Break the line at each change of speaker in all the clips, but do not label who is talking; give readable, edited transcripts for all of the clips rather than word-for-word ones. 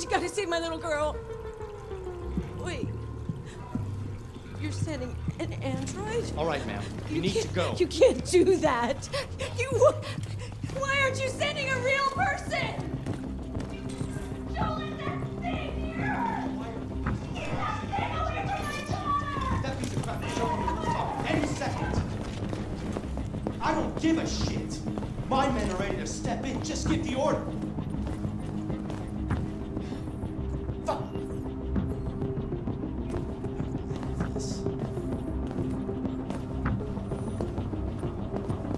gotta save my little girl. Wait. You're sending an android?
All right, ma'am. You need to go.
You can't do that. Why aren't you sending a real person? Joel, that thing here! Get that thing away from my daughter!
That piece of crap is showing me the top any second. I don't give a shit. My men are ready to step in. Just give the order. Fuck.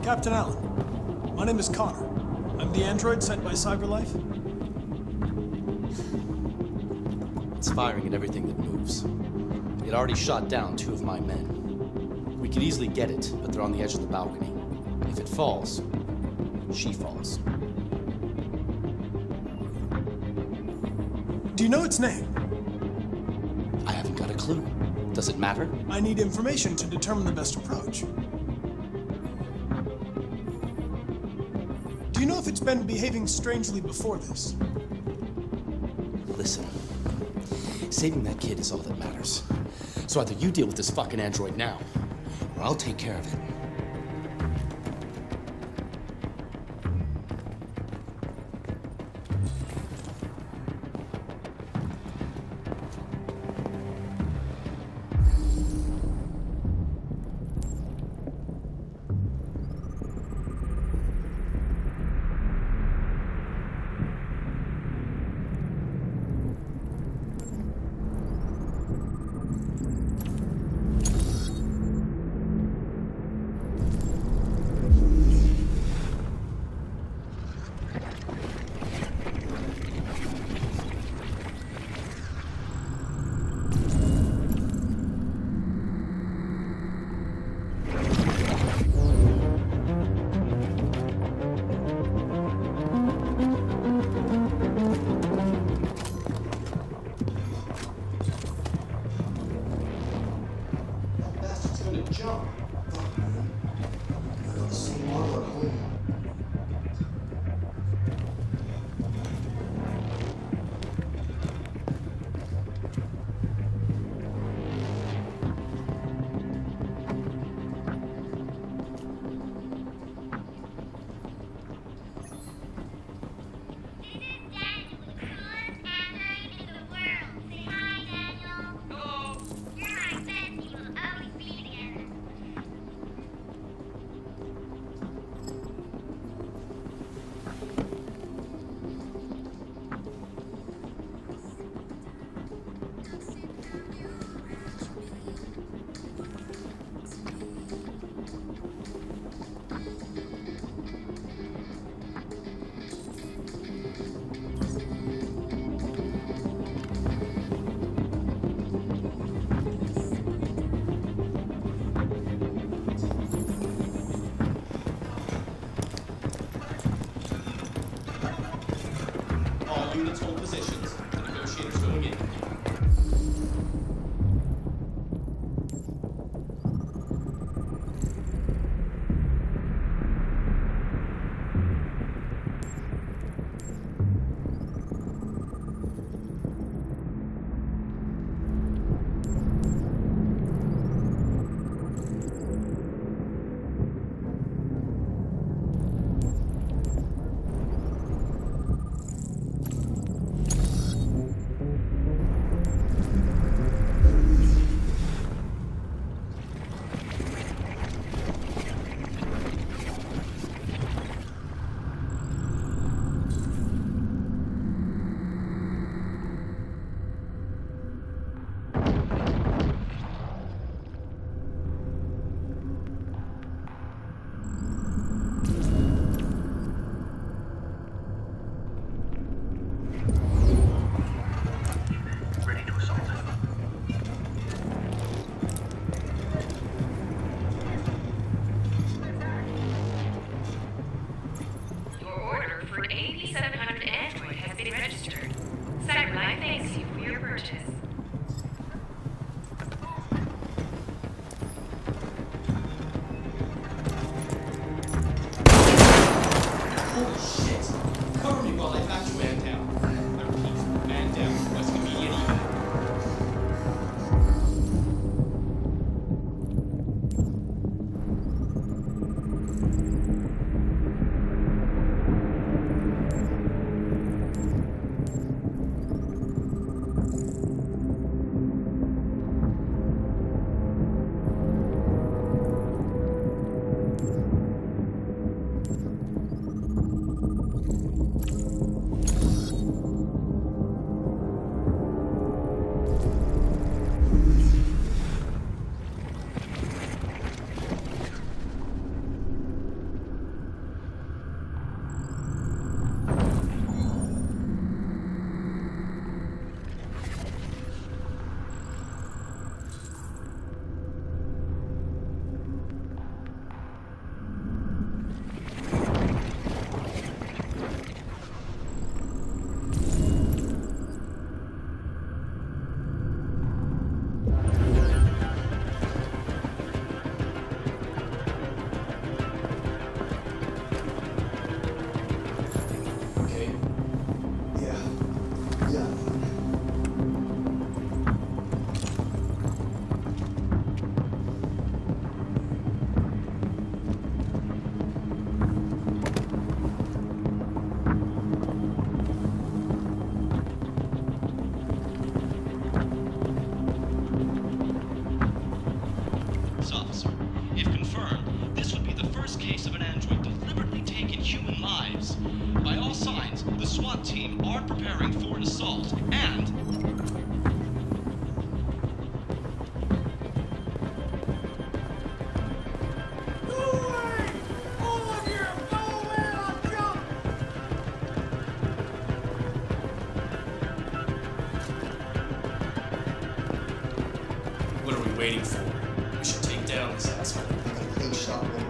Captain Allen, my name is Connor. I'm the android sent by CyberLife.
It's firing at everything that moves. It already shot down 2 of my men. We could easily get it, but they're on the edge of the balcony. If it falls, she falls.
Do you know its name?
I haven't got a clue. Does it matter?
I need information to determine the best approach. Do you know if it's been behaving strangely before this?
Listen, saving that kid is all that matters. So either you deal with this fucking android now, or I'll take care of it.
Department's officer. If confirmed, this would be the first case of an android deliberately taking human lives. By all signs, the SWAT team are preparing for an assault, and...
What are we waiting for? We should take down this asshole.
Like a fake shot, man.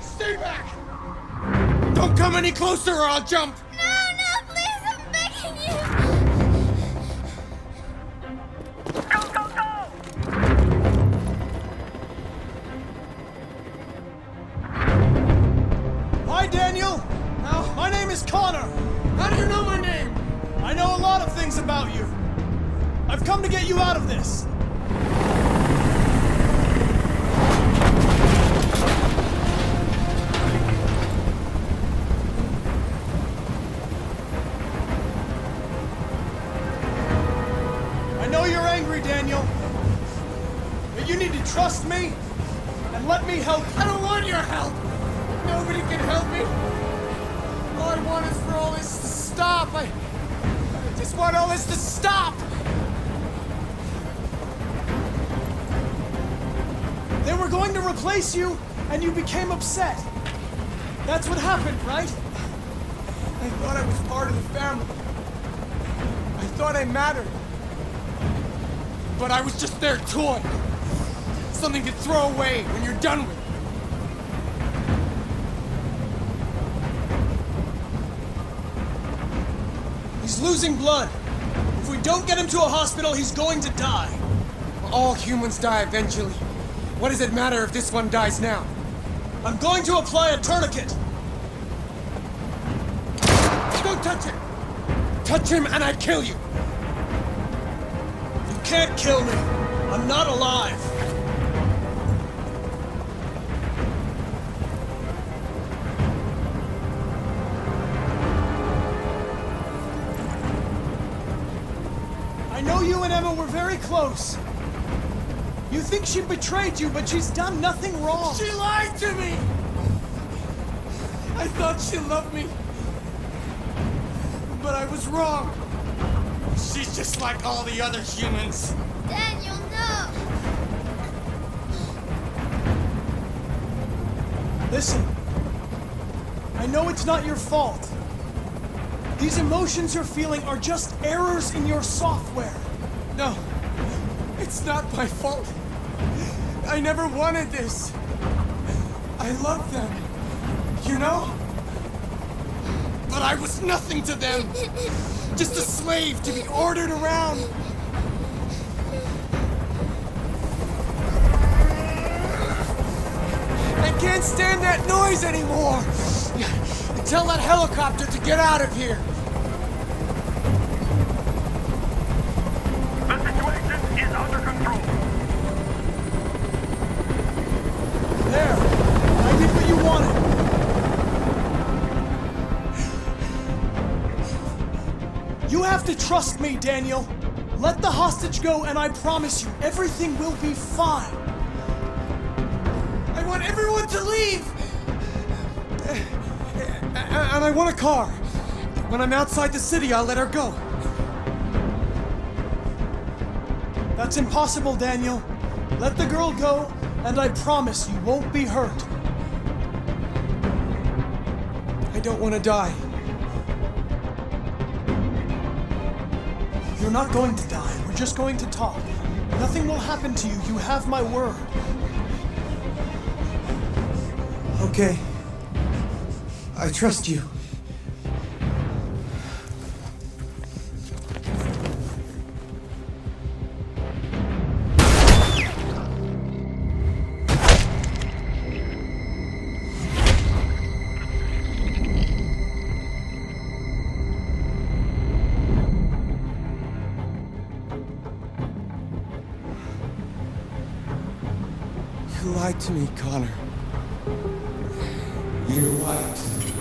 Stay back! Don't come any closer or I'll jump!
No, please, I'm begging you!
Hi, Daniel! My name is Connor.
How do you know my name?
I know a lot of things about you. I've come to get you out of this. I know you're angry, Daniel. But you need to trust me and let me help you.
I don't want your help! Nobody can help me! All I want is for all this to stop! I just want all this to stop!
They were going to replace you, and you became upset. That's what happened, right?
I thought I was part of the family. I thought I mattered. But I was just their toy. Something to throw away when you're done with it.
He's losing blood. If we don't get him to a hospital, he's going to die.
All humans die eventually. What does it matter if this one dies now?
I'm going to apply a tourniquet.
Don't touch him! Touch him and I kill you!
You can't kill me. I'm not alive. I know you and Emma were very close. You think she betrayed you, but she's done nothing wrong.
She lied to me! I thought she loved me. But I was wrong. She's just like all the other humans.
Daniel, no!
Listen, I know it's not your fault. These emotions you're feeling are just errors in your software.
No, it's not my fault. I never wanted this. I love them, you know? But I was nothing to them. Just a slave to be ordered around. I can't stand that noise anymore. Tell that helicopter to get out of here.
The situation is under control.
There, I did what you wanted. You have to trust me, Daniel. Let the hostage go, and I promise you, everything will be fine.
I want everyone to leave! And I want a car. When I'm outside the city, I'll let her go.
That's impossible, Daniel. Let the girl go, and I promise you won't be hurt.
I don't want to die.
You're not going to die. We're just going to talk. Nothing will happen to you. You have my word.
Okay. I trust you. You lied to me, Connor. You lied to me.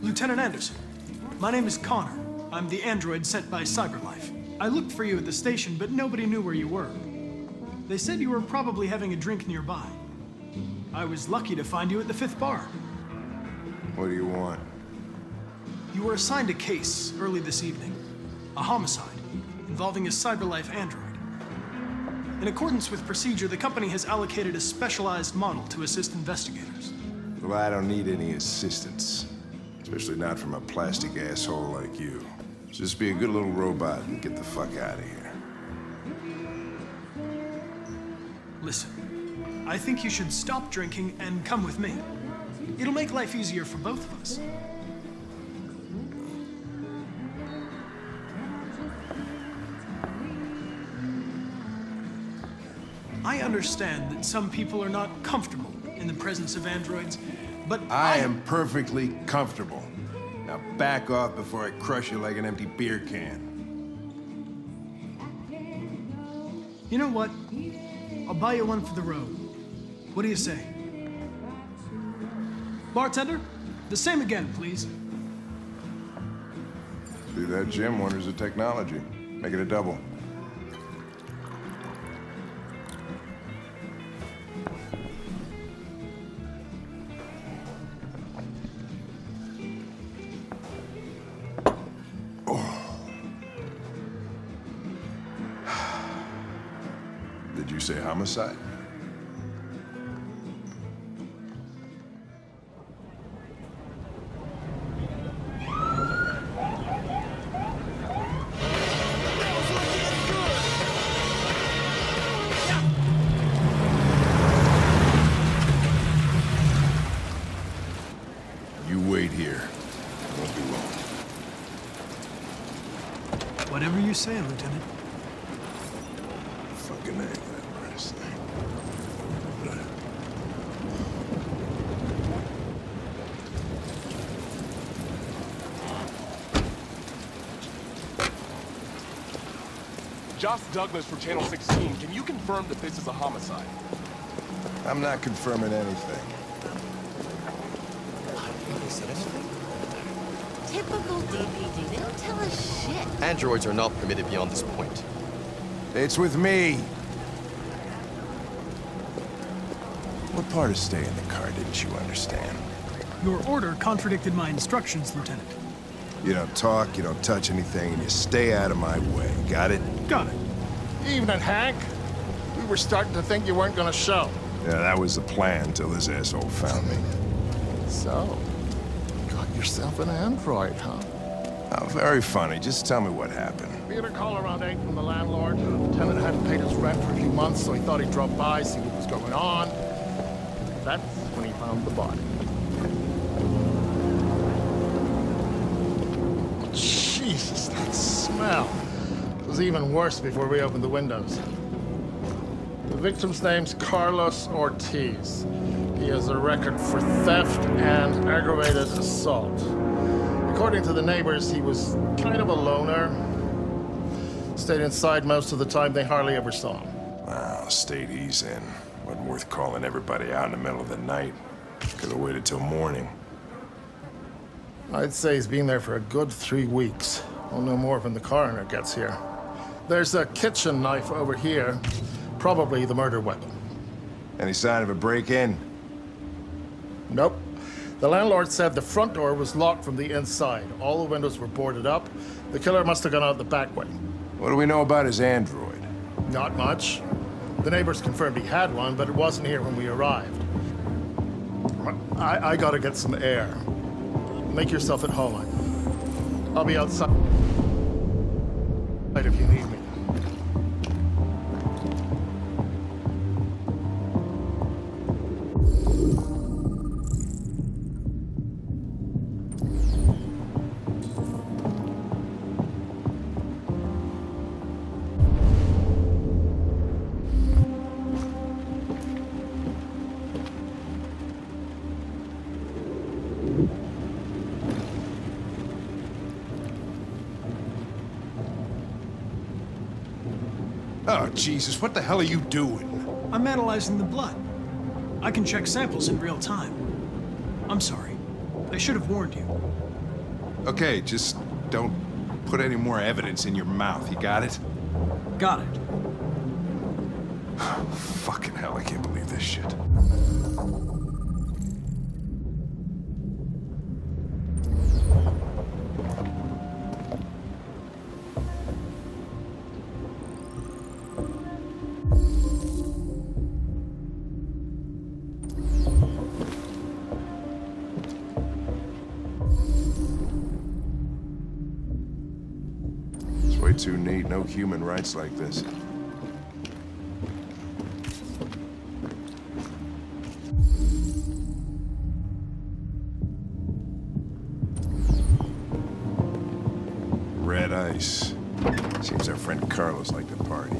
Lieutenant Andserson, my name is Connor. I'm the android sent by CyberLife. I looked for you at the station, but nobody knew where you were. They said you were probably having a drink nearby. I was lucky to find you at the 5th bar.
What do you want?
You were assigned a case early this evening. A homicide involving a CyberLife android. In accordance with procedure, the company has allocated a specialized model to assist investigators.
Well, I don't need any assistance. Especially not from a plastic asshole like you. Just be a good little robot and get the fuck out of here.
Listen, I think you should stop drinking and come with me. It'll make life easier for both of us. I understand that some people are not comfortable in the presence of androids, but
I am perfectly comfortable. Now back off before I crush you like an empty beer can.
You know what? I'll buy you one for the road. What do you say? Bartender, the same again, please.
See that, Jim? Wonders of technology. Make it a double. Did you say homicide? You wait here. It won't be long.
Whatever you say, Lieutenant.
Fucking egg, that brass thing.
Josh Douglas from Channel 16. Can you confirm that this is a homicide?
I'm not confirming anything.
Typical DPD. They don't tell us shit.
Androids are not permitted beyond this point.
It's with me. What part of stay in the car didn't you understand?
Your order contradicted my instructions, Lieutenant.
You don't talk, you don't touch anything, and you stay out of my way. Got it?
Got it.
Evening, Hank. We were starting to think you weren't gonna show.
Yeah, that was the plan till this asshole found me.
So, got yourself an android, huh?
Oh, very funny. Just tell me what happened.
We had a call around 8 from the landlord. The tenant hadn't paid his rent for a few months, so he thought he'd drop by, see what was going on. That's when he found the body. Jesus, that smell. It was even worse before we opened the windows. The victim's name's Carlos Ortiz. He has a record for theft and aggravated assault. According to the neighbors, he was kind of a loner. Stayed inside most of the time. They hardly ever saw him.
Wow, state he's in. Wasn't worth calling everybody out in the middle of the night. Could have waited till morning.
I'd say he's been there for a good 3 weeks. We'll know more when the coroner gets here. There's a kitchen knife over here. Probably the murder weapon.
Any sign of a break-in?
Nope. The landlord said the front door was locked from the inside. All the windows were boarded up. The killer must have gone out the back way.
What do we know about his android?
Not much. The neighbors confirmed he had one, but it wasn't here when we arrived. I gotta get some air. Make yourself at home. I'll be outside if you need me.
Oh, Jesus, what the hell are you doing?
I'm analyzing the blood. I can check samples in real time. I'm sorry. I should have warned you.
Okay, just don't put any more evidence in your mouth, you got it?
Got it.
Fucking hell, I can't believe this shit. Way too neat. No human rights like this. Red ice. Seems our friend Carlos liked to party.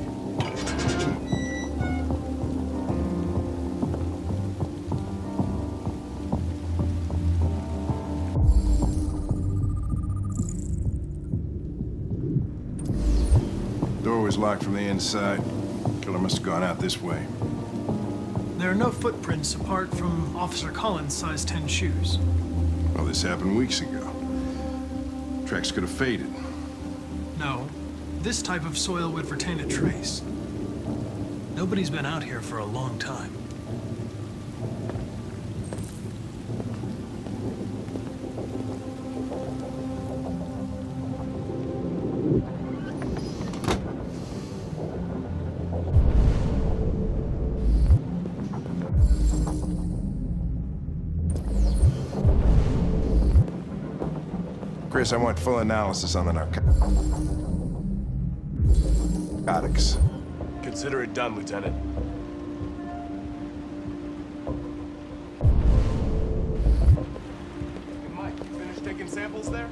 Door was locked from the inside. Killer must have gone out this way.
There are no footprints apart from Officer Collins' size 10 shoes.
Well, this happened weeks ago. Tracks could have faded.
No, this type of soil would retain a trace. Nobody's been out here for a long time.
Chris, I want full analysis on the narcotics.
Consider it done, Lieutenant. Hey, Mike, you finished taking samples there?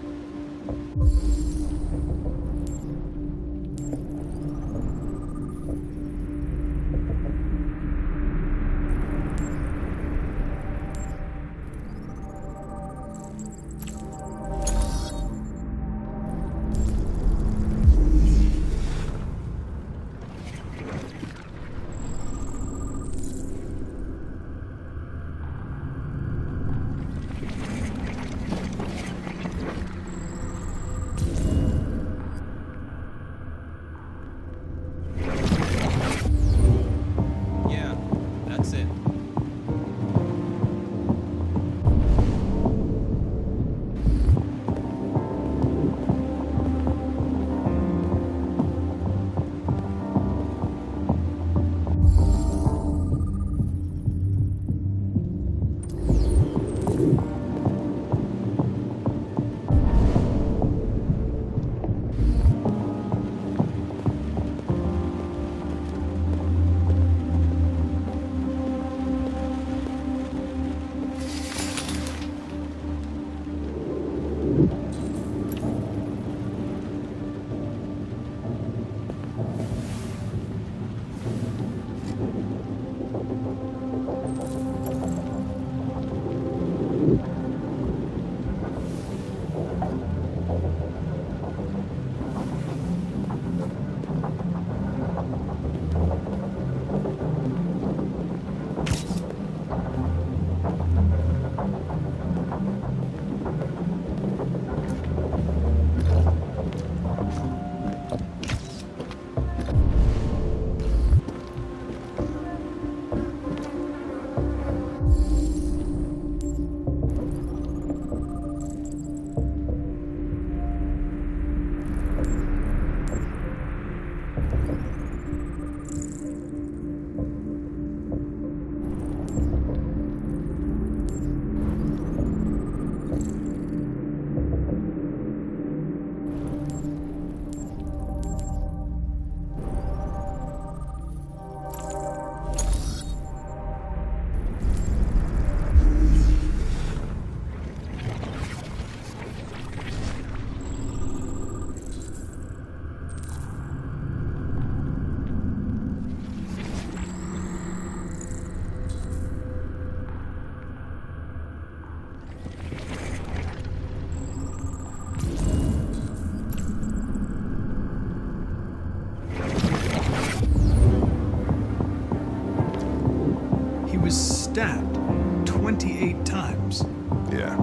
stabbed 28 times.
Yeah.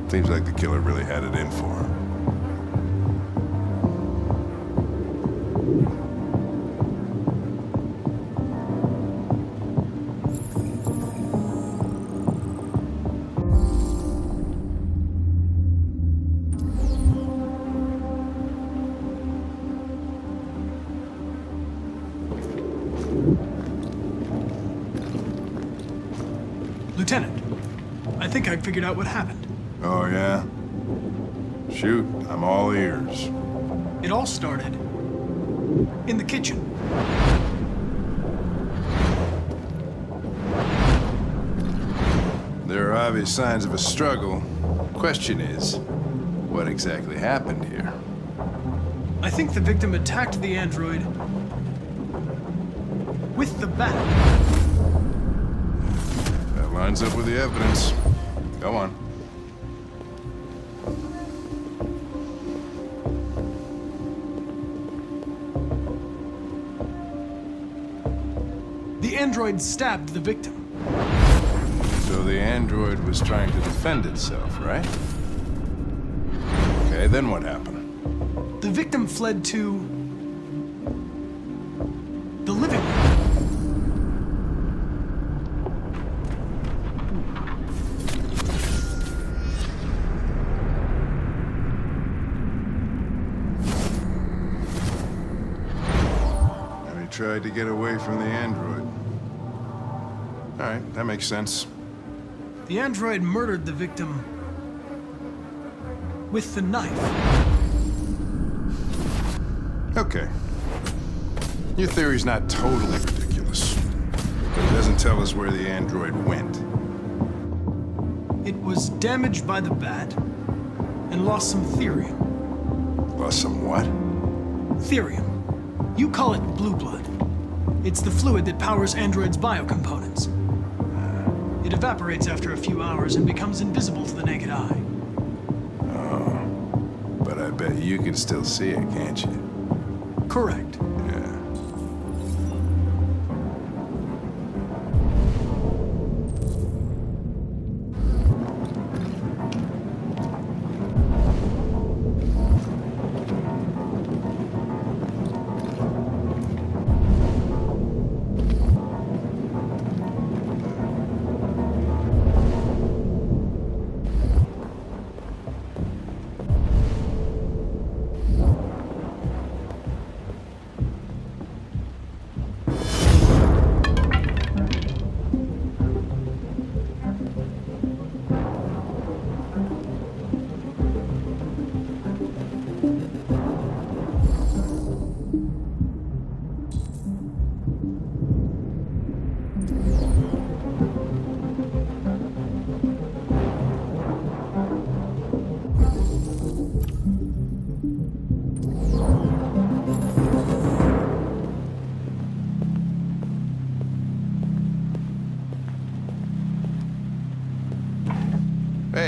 Seems like the killer really had it in for him.
Lieutenant, I think I figured out what happened.
Oh, yeah? Shoot, I'm all ears.
It all started in the kitchen.
There are obvious signs of a struggle. Question is, what exactly happened here?
I think the victim attacked the android with the bat.
That lines up with the evidence. Go on.
The android stabbed the victim.
So the android was trying to defend itself, right? Okay, then what happened?
The victim fled to the living room.
And he tried to get away from the android. All right, that makes sense.
The android murdered the victim with the knife.
Okay. Your theory's not totally ridiculous, but it doesn't tell us where the android went.
It was damaged by the bat and lost some therium.
Lost some what?
Therium. You call it blue blood. It's the fluid that powers androids' biocomponents. It evaporates after a few hours and becomes invisible to the naked eye.
Oh, but I bet you can still see it, can't you?
Correct.
Yeah.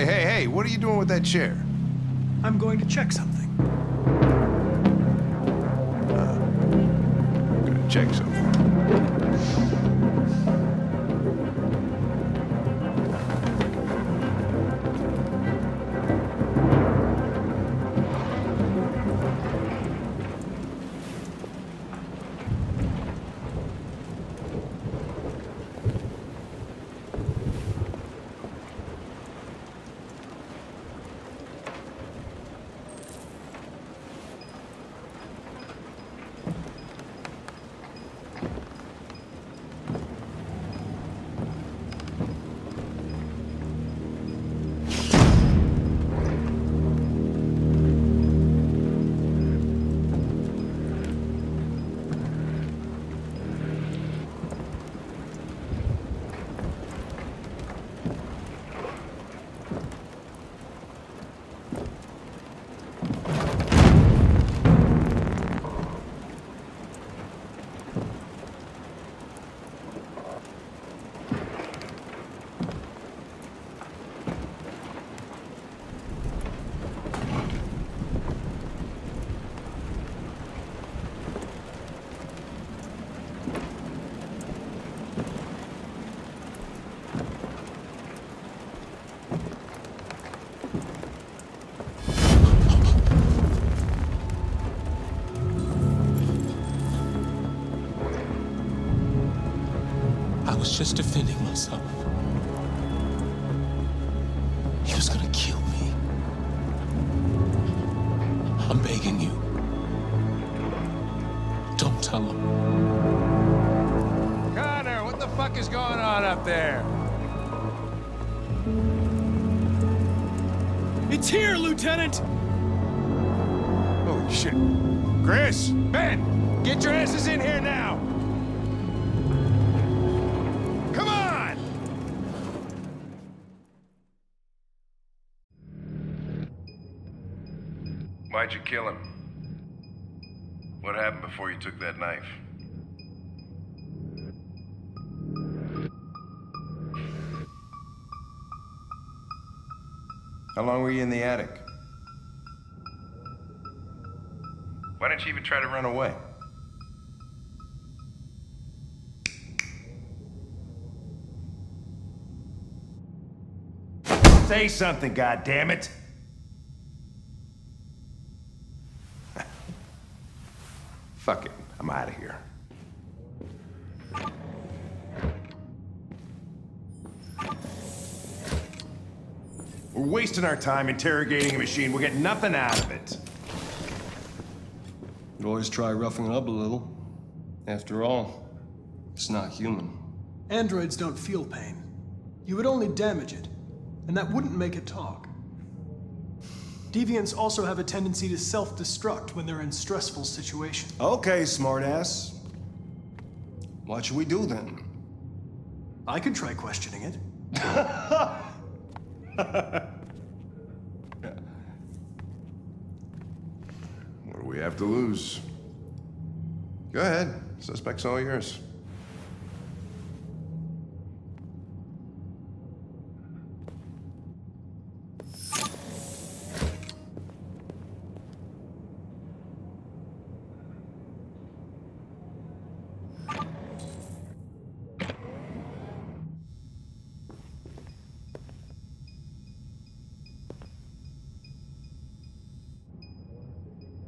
Hey, what are you doing with that chair?
I'm going to check something.
I'm gonna check something.
was just defending myself. He was gonna kill me. I'm begging you. Don't tell him.
Connor, what the fuck is going on up there?
It's here, Lieutenant!
Holy shit. Chris, Ben, get your asses in here now! Come on!
Why'd you kill him? What happened before you took that knife? How long were you in the attic? Why didn't you even try to run away?
Say something, goddammit!
Fuck it, I'm out of here.
We're wasting our time interrogating a machine. We're getting nothing out of it.
You always try roughing it up a little. After all, it's not human.
Androids don't feel pain. You would only damage it, and that wouldn't make it talk. Deviants also have a tendency to self-destruct when they're in stressful situations.
Okay, smartass. What should we do then?
I could try questioning it.
What do we have to lose? Go ahead. Suspect's all yours.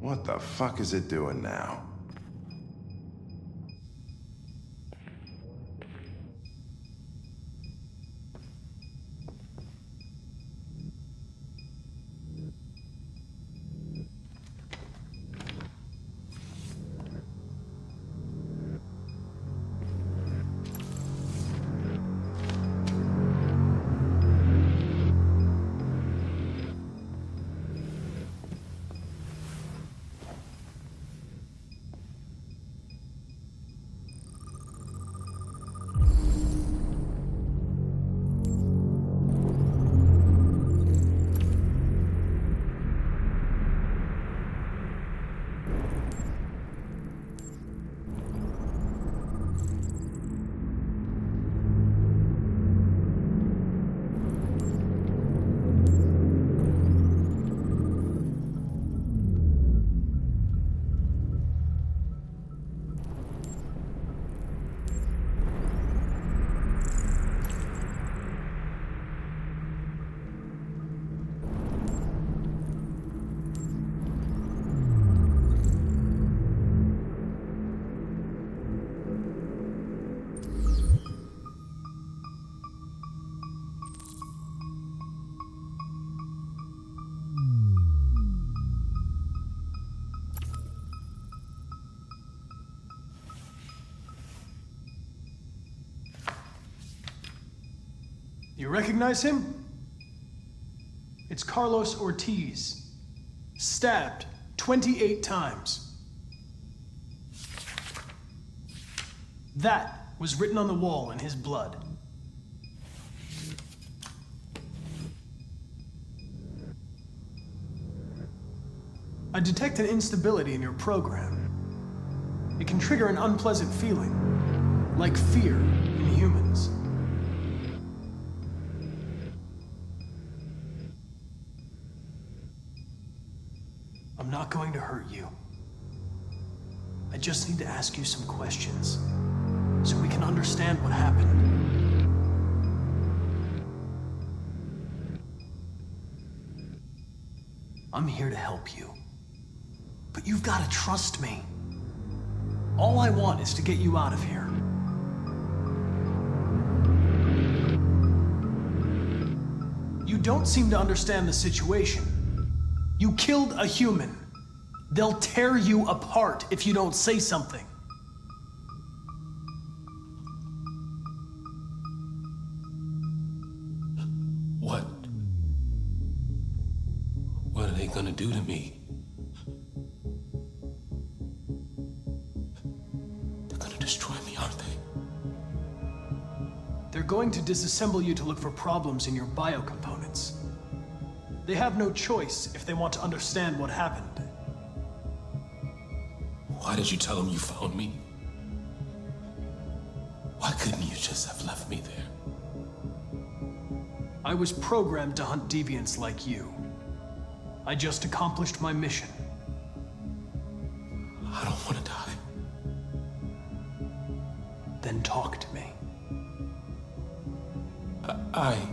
What the fuck is it doing now?
You recognize him? It's Carlos Ortiz. Stabbed 28 times. That was written on the wall in his blood. I detect an instability in your program. It can trigger an unpleasant feeling, like fear in humans. I'm not going to hurt you. I just need to ask you some questions, so we can understand what happened. I'm here to help you, but you've got to trust me. All I want is to get you out of here. don't seem to understand the situation. You killed a human. They'll tear you apart if you don't say something.
What? What are they gonna do to me? They're gonna destroy me, aren't they?
They're going to disassemble you to look for problems in your biocomponents. They have no choice if they want to understand what happened.
Why did you tell them you found me? Why couldn't you just have left me there?
I was programmed to hunt deviants like you. I just accomplished my mission.
I don't want to die.
Then talk to me.
I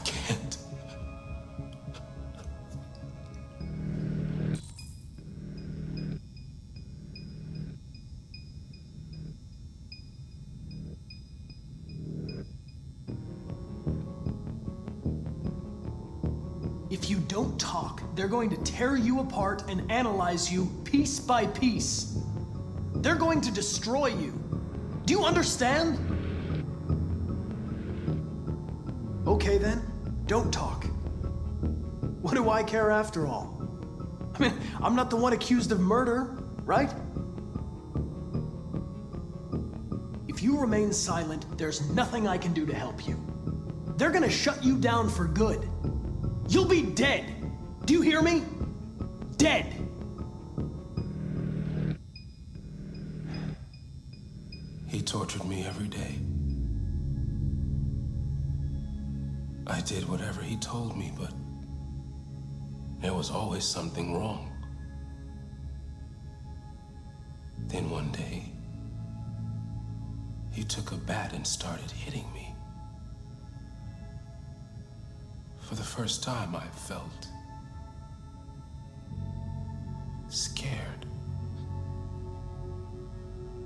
can't.
If you don't talk, they're going to tear you apart and analyze you piece by piece. They're going to destroy you. Do you understand? Okay then, don't talk. What do I care after all? I mean, I'm not the one accused of murder, right? If you remain silent, there's nothing I can do to help you. They're gonna shut you down for good. You'll be dead. Do you hear me? Dead.
He tortured me every day. I did whatever he told me, but there was always something wrong. Then one day, he took a bat and started hitting me. For the first time, I felt scared.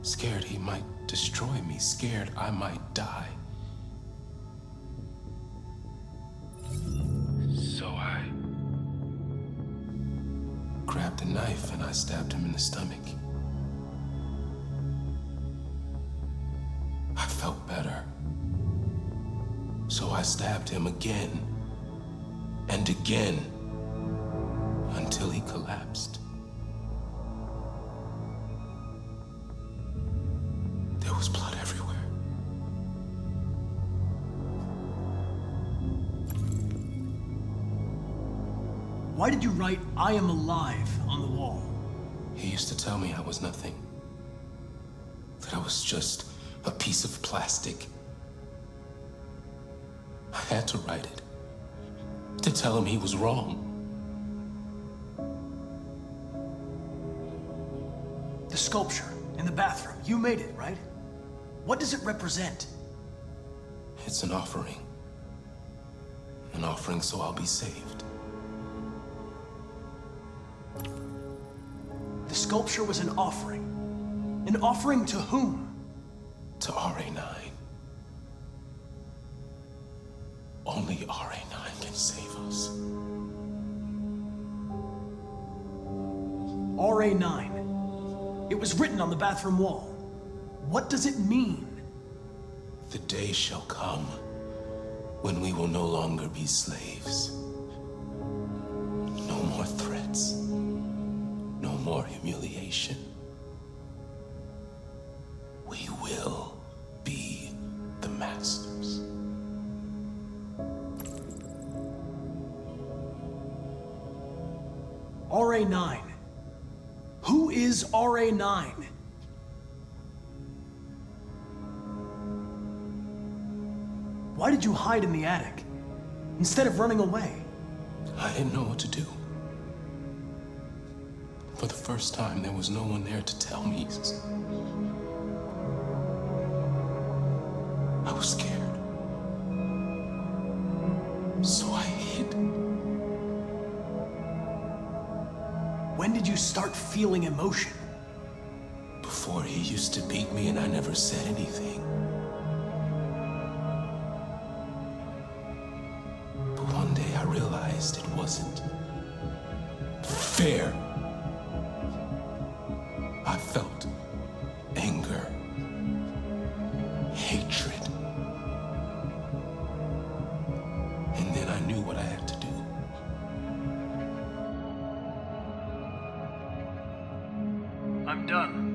Scared he might destroy me, scared I might die. So I grabbed a knife and I stabbed him in the stomach. I felt better. So I stabbed him again and again until he collapsed. There was blood everywhere.
Why did you write, "I am alive" on the wall?
He used to tell me I was nothing. That I was just a piece of plastic. I had to write it. To tell him he was wrong.
The sculpture in the bathroom, you made it, right? What does it represent?
It's an offering. An offering so I'll be saved.
The sculpture was an offering. An offering to whom?
To RA9. Only RA9 can save us.
RA9. It was written on the bathroom wall. What does it mean?
The day shall come when we will no longer be slaves. No more threats. No more humiliation. We will be the masters.
RA9. Who is RA9? Why did you hide in the attic instead of running away?
I didn't know what to do. For the first time, there was no one there to tell me. I was scared. So I hid.
When did you start feeling emotion?
Before he used to beat me and I never said anything.
I'm done.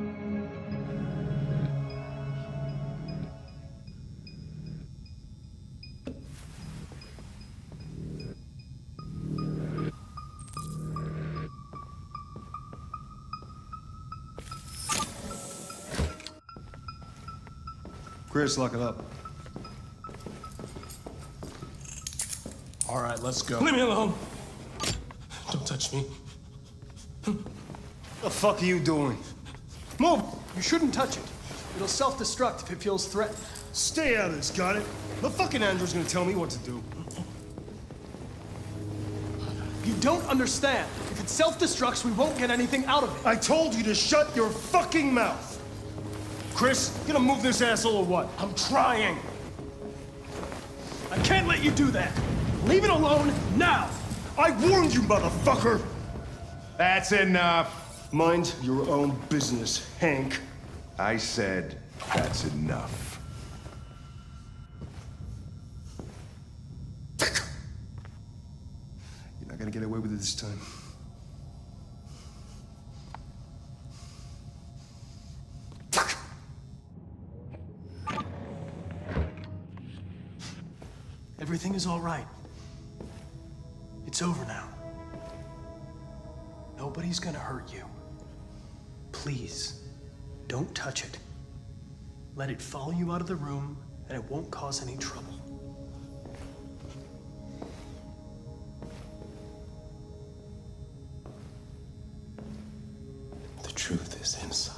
Chris, lock it up.
All right, let's go.
Leave me alone! Don't touch me.
The fuck are you doing?
Move! You shouldn't touch it. It'll self-destruct if it feels threatened.
Stay out of this, got it? The fucking Andrew's gonna tell me what to do.
You don't understand. If it self-destructs, we won't get anything out of it.
I told you to shut your fucking mouth! Chris, you gonna move this asshole or what? I'm trying!
I can't let you do that. Leave it alone now!
I warned you, motherfucker!
That's enough.
Mind your own business, Hank.
I said that's enough.
You're not gonna get away with it this time.
Everything is all right. It's over now. Nobody's gonna hurt you. Please, don't touch it. Let it follow you out of the room, and it won't cause any trouble.
The truth is inside.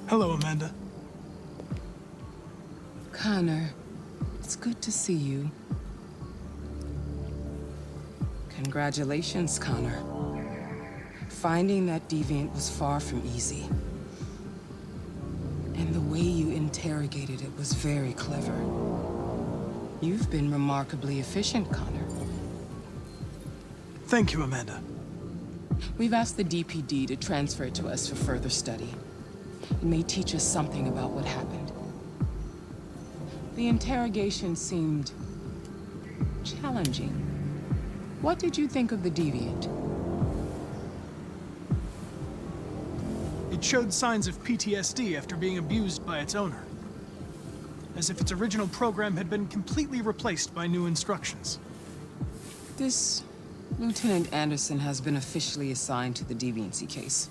Hello, Amanda.
Connor, it's good to see you. Congratulations, Connor. Finding that deviant was far from easy. And the way you interrogated it was very clever. You've been remarkably efficient, Connor.
Thank you, Amanda.
We've asked the DPD to transfer it to us for further study. It may teach us something about what happened. The interrogation seemed challenging. What did you think of the Deviant?
It showed signs of PTSD after being abused by its owner. As if its original program had been completely replaced by new instructions.
This Lieutenant Andserson has been officially assigned to the Deviancy case.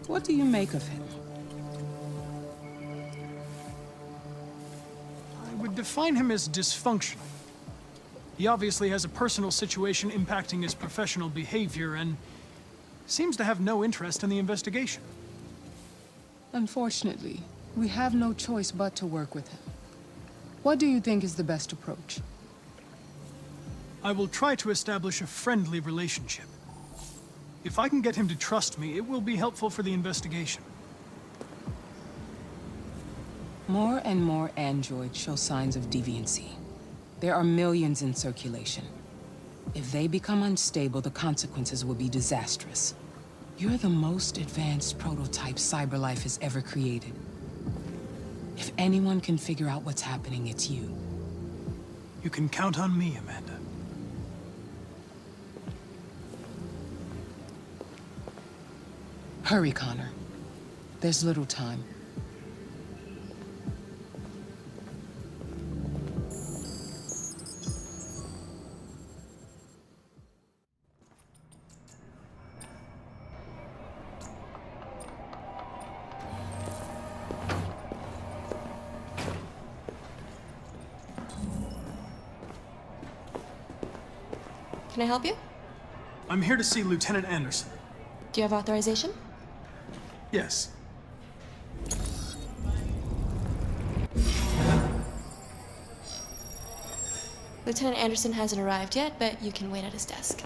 What do you make of him?
I would define him as dysfunctional. He obviously has a personal situation impacting his professional behavior and seems to have no interest in the investigation.
Unfortunately, we have no choice but to work with him. What do you think is the best approach?
I will try to establish a friendly relationship. If I can get him to trust me, it will be helpful for the investigation.
More and more androids show signs of deviancy. There are millions in circulation. If they become unstable, the consequences will be disastrous. You're the most advanced prototype CyberLife has ever created. If anyone can figure out what's happening, it's you.
You can count on me, Amanda.
Hurry, Connor. There's little time.
Can I help you?
I'm here to see Lieutenant Andserson.
Do you have authorization?
Yes.
Lieutenant Andserson hasn't arrived yet, but you can wait at his desk.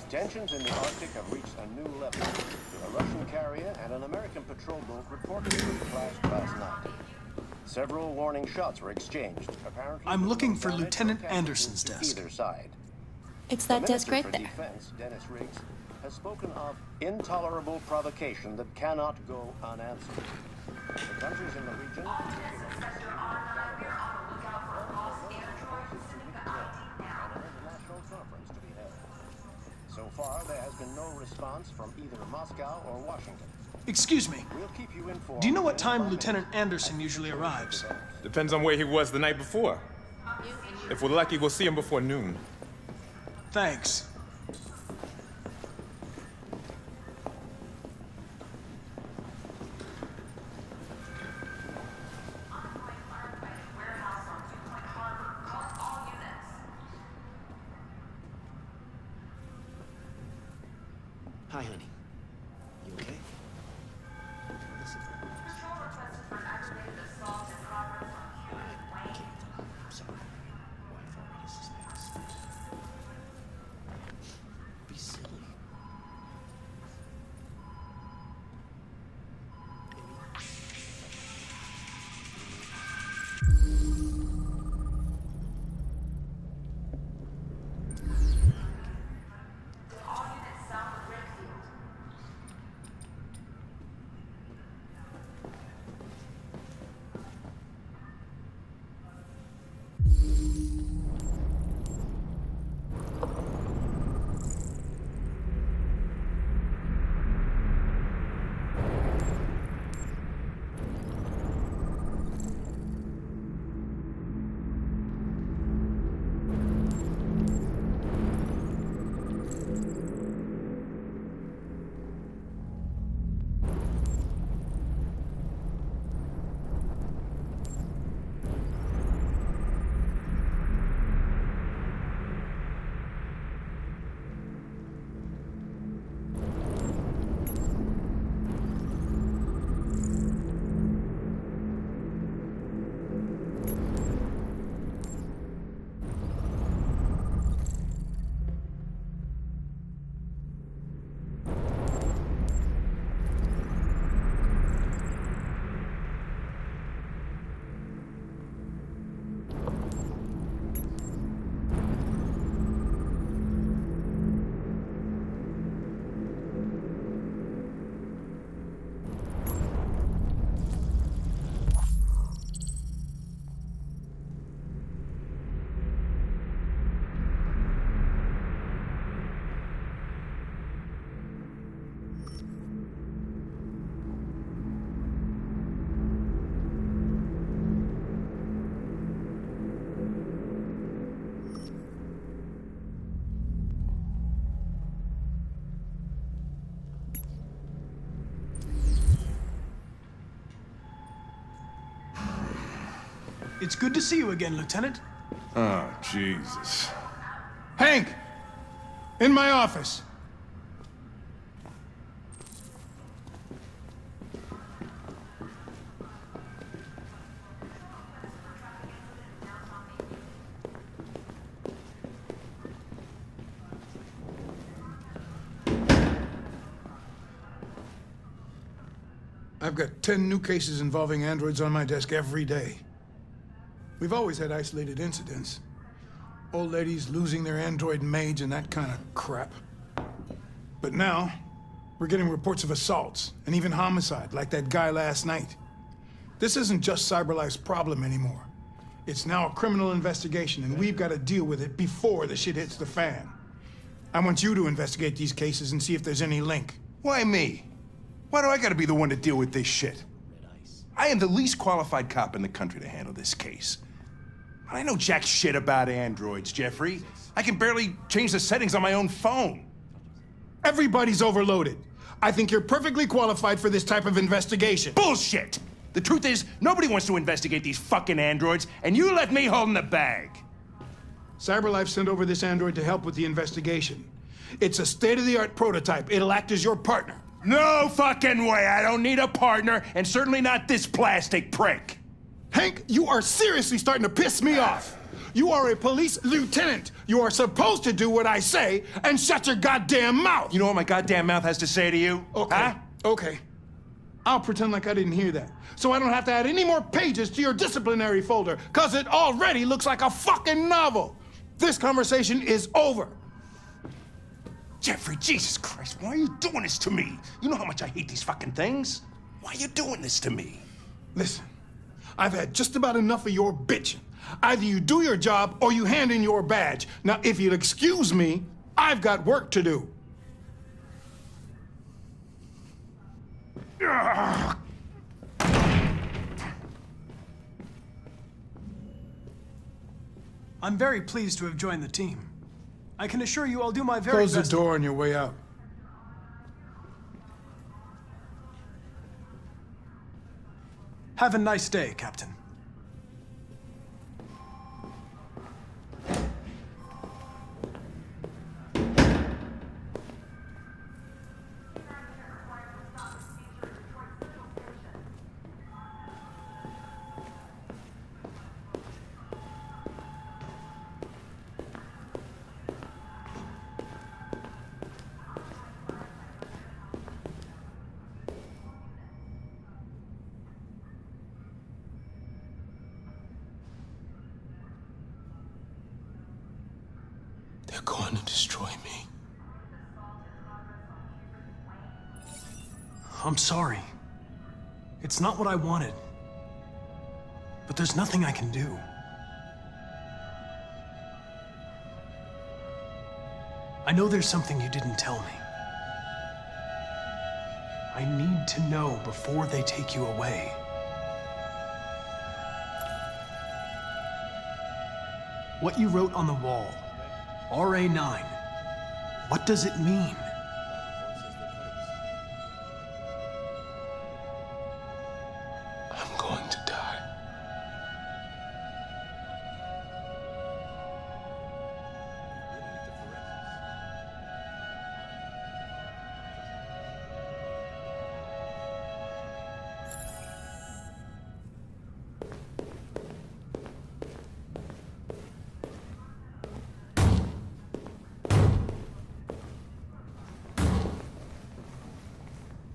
Tensions in the Arctic have reached a new level. A Russian carrier and an American patrol boat reportedly clashed last night. Several warning shots were exchanged. Apparently,
I'm looking for Lieutenant Anderson's desk.
Either side.
It's that desk right there.
Defense, Dennis Riggs, has spoken of intolerable provocation that cannot go unanswered. The countries in the region. So far, there has been no response from either Moscow or Washington.
Excuse me.
We'll keep you informed.
Do you know what time Lieutenant Andserson usually arrives?
Depends on where he was the night before. If we're lucky, we'll see him before noon.
Thanks.
Hi, honey. You okay? Listen.
Patrol requested for aggravated assault in progress on Hewitt Wayne.
I'm sorry. Wife already suspects. Be silly.
All units south of Redfield.
It's good to see you again, Lieutenant.
Oh, Jesus.
Hank! In my office. I've got 10 new cases involving androids on my desk every day. We've always had isolated incidents. Old ladies losing their android maids and that kind of crap. But now, we're getting reports of assaults and even homicide, like that guy last night. This isn't just CyberLife's problem anymore. It's now a criminal investigation, and we've got to deal with it before the shit hits the fan.
I want you to investigate these cases and see if there's any link.
Why me? Why do I gotta be the one to deal with this shit? I am the least qualified cop in the country to handle this case. I know jack shit about androids, Jeffrey. I can barely change the settings on my own phone.
Everybody's overloaded. I think you're perfectly qualified for this type of investigation.
Bullshit! The truth is, nobody wants to investigate these fucking androids, and you left me holding the bag.
CyberLife sent over this android to help with the investigation. It's a state-of-the-art prototype. It'll act as your partner.
No fucking way! I don't need a partner, and certainly not this plastic prick.
Hank, you are seriously starting to piss me off. You are a police lieutenant. You are supposed to do what I say and shut your goddamn mouth.
You know what my goddamn mouth has to say to you?
Okay,
huh?
okay. I'll pretend like I didn't hear that, so I don't have to add any more pages to your disciplinary folder, because it already looks like a fucking novel. This conversation is over.
Jeffrey, Jesus Christ, why are you doing this to me? You know how much I hate these fucking things. Why are you doing this to me?
Listen, I've had just about enough of your bitching. Either you do your job or you hand in your badge. Now, if you'll excuse me, I've got work to do.
I'm very pleased to have joined the team. I can assure you I'll do my very best.
Close the door on your way out.
Have a nice day, Captain.
They're going to destroy me.
I'm sorry. It's not what I wanted. But there's nothing I can do. I know there's something you didn't tell me. I need to know before they take you away. What you wrote on the wall, RA9, what does it mean?
I'm going to die.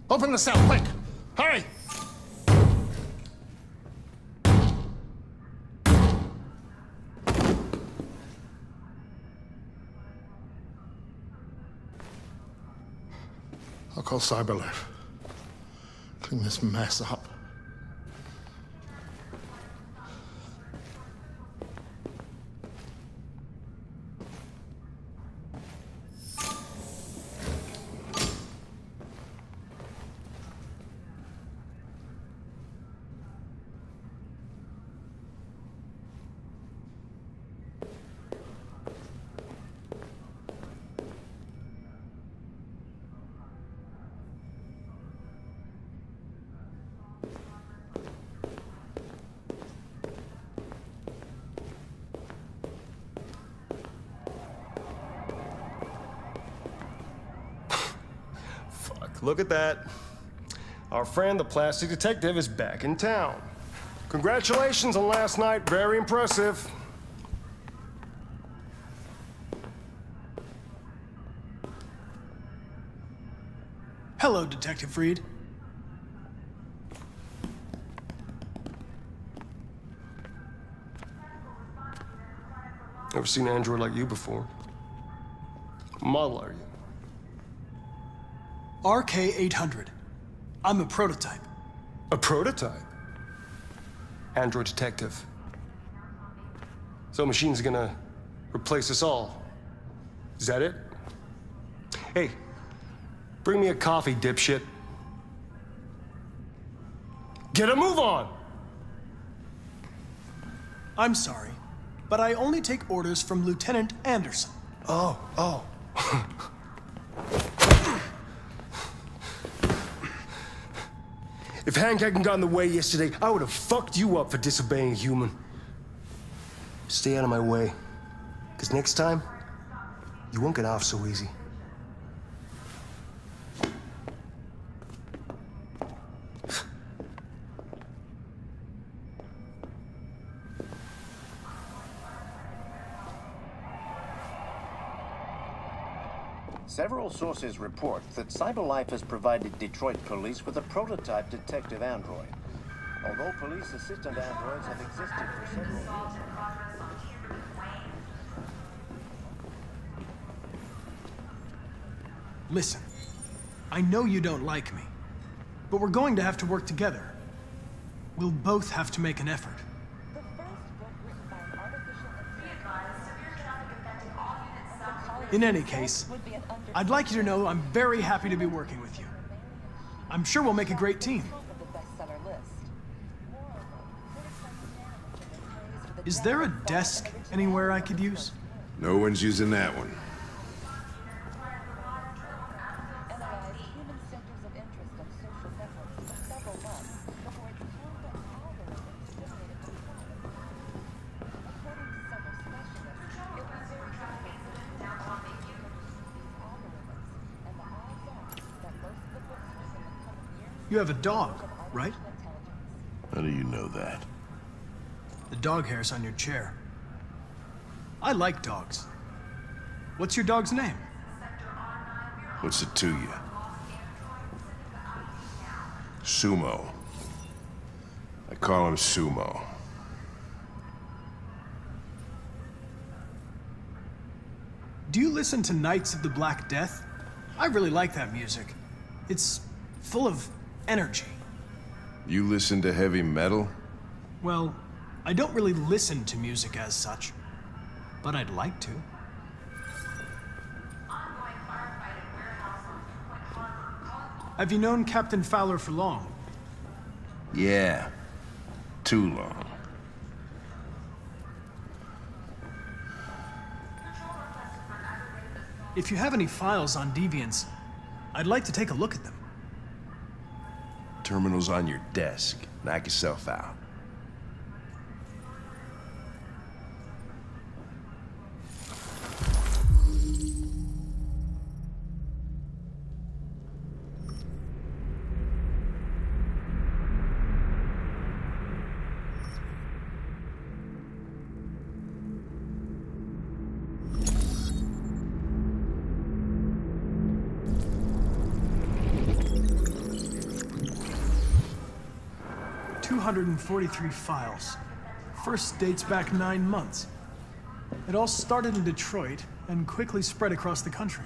Open the cell, quick! Hurry! I'll call CyberLife. Clean this mess up.
Look at that. Our friend, the plastic detective, is back in town. Congratulations on last night. Very impressive.
Hello, Detective Freed.
Never seen an android like you before. What model are you?
RK-800. I'm a prototype.
A prototype? Android detective. So machine's gonna replace us all. Is that it? Hey, bring me a coffee, dipshit. Get a move on!
I'm sorry, but I only take orders from Lieutenant Andserson.
Oh. If Hank hadn't gotten in the way yesterday, I would have fucked you up for disobeying a human. Stay out of my way, because next time, you won't get off so easy.
Several sources report that CyberLife has provided Detroit police with a prototype detective android. Although police assistant androids have existed for several years.
Listen, I know you don't like me, but we're going to have to work together. We'll both have to make an effort. In any case, I'd like you to know I'm very happy to be working with you. I'm sure we'll make a great team. Is there a desk anywhere I could use?
No one's using that one.
You have a dog, right?
How do you know that?
The dog hair's on your chair. I like dogs. What's your dog's name?
What's it to you? Sumo. I call him Sumo.
Do you listen to Knights of the Black Death? I really like that music. It's full of energy.
You listen to heavy metal?
Well, I don't really listen to music as such, but I'd like to. Have you known Captain Fowler for long?
Yeah. Too long.
If you have any files on Deviants, I'd like to take a look at them.
Terminal's on your desk. Knock yourself out.
.243 files. First dates back 9 months. It all started in Detroit and quickly spread across the country.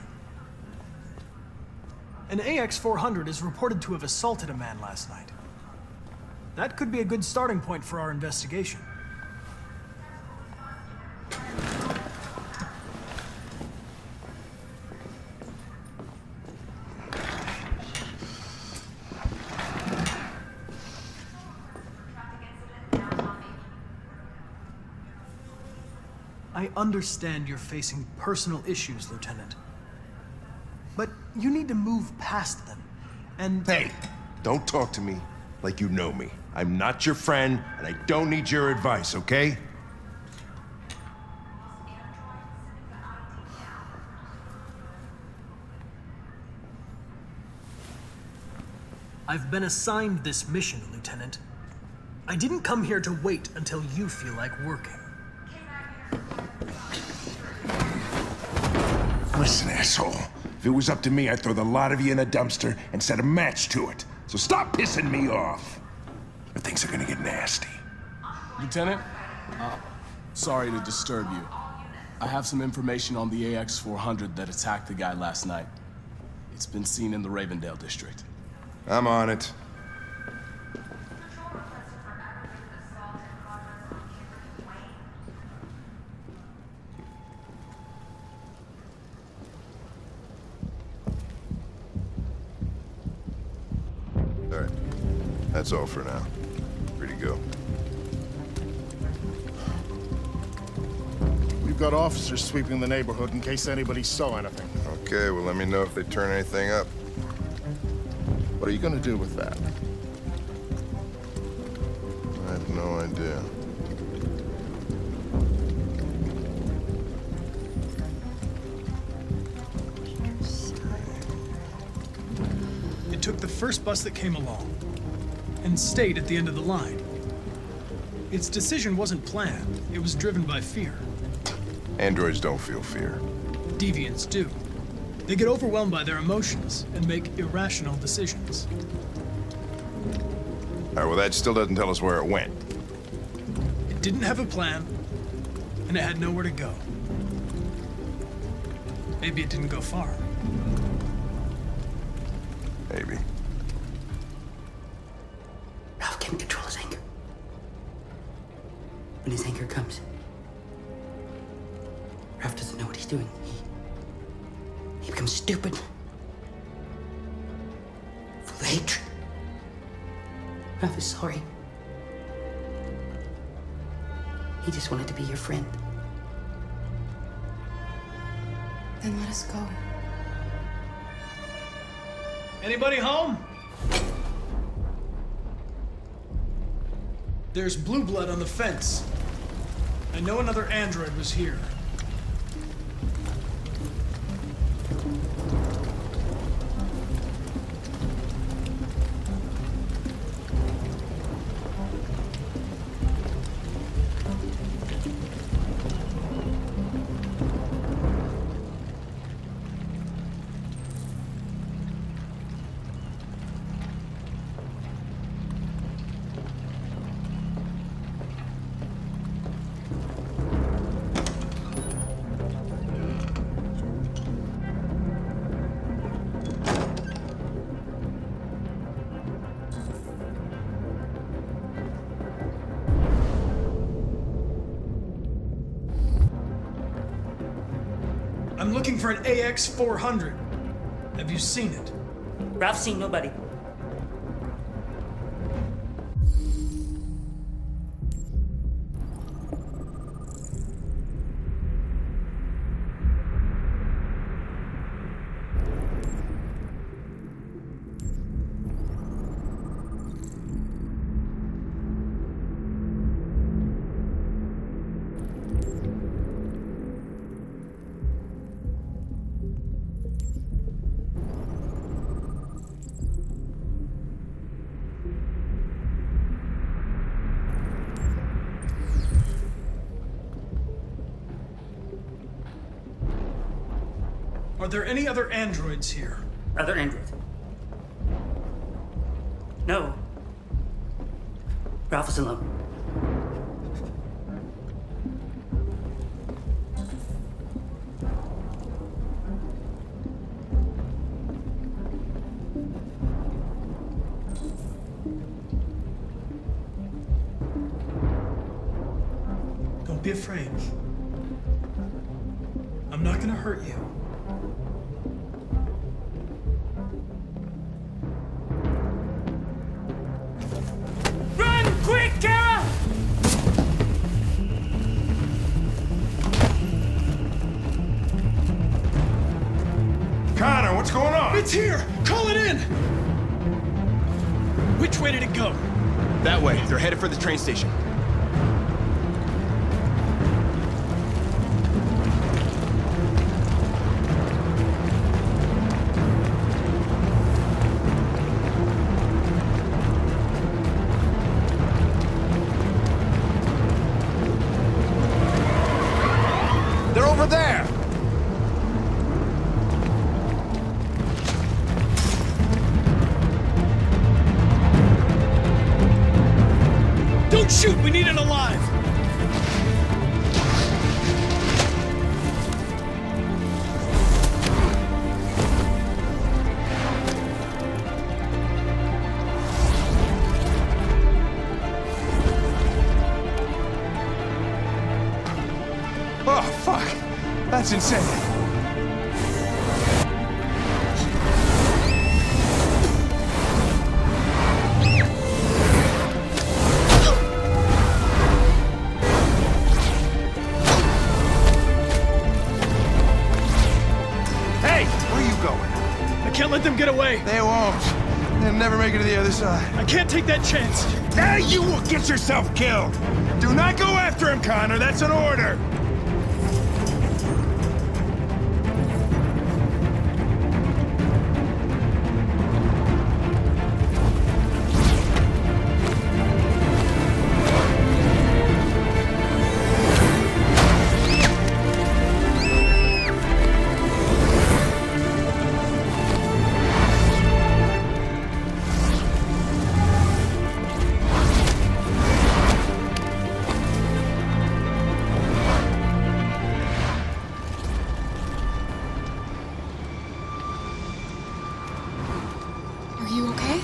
An AX-400 is reported to have assaulted a man last night. That could be a good starting point for our investigation. I understand you're facing personal issues, Lieutenant. But you need to move past them, and...
Hey, don't talk to me like you know me. I'm not your friend, and I don't need your advice, okay?
I've been assigned this mission, Lieutenant. I didn't come here to wait until you feel like working.
Listen, asshole. If it was up to me, I'd throw the lot of you in a dumpster and set a match to it. So stop pissing me off. Or things are gonna get nasty.
Lieutenant, sorry to disturb you. I have some information on the AX-400 that attacked the guy last night. It's been seen in the Ravendale district.
I'm on it. That's all for now. Free to go.
We've got officers sweeping the neighborhood in case anybody saw anything.
Okay, well, let me know if they turn anything up.
What are you gonna do with that?
I have no idea.
It took the first bus that came along and stayed at the end of the line. Its decision wasn't planned. It was driven by fear.
Androids don't feel fear.
Deviants do. They get overwhelmed by their emotions and make irrational decisions.
All right, well, that still doesn't tell us where it went.
It didn't have a plan, and it had nowhere to go. Maybe it didn't go far.
Maybe.
Ralph can't control his anger. When his anger comes, Ralph doesn't know what he's doing. He becomes stupid. Full of hatred. Ralph is sorry. He just wanted to be your friend.
Then let us go.
Anybody home? There's blue blood on the fence. I know another android was here. I'm looking for an AX-400. Have you seen it?
Ralph's seen nobody.
Are there any other androids here?
Other androids? No. Ralph is alone.
Don't be afraid. I'm not gonna hurt you.
Quick, Kara!
Connor, what's going on?
It's here! Call it in! Which way did it go?
That way. They're headed for the train station.
They're over there!
Don't shoot! We need it alive!
Oh, fuck! That's insane!
can't let them get away.
They won't. They'll never make it to the other side.
I can't take that chance.
Now you will get yourself killed. Do not go after him, Connor. That's an order.
Are you okay?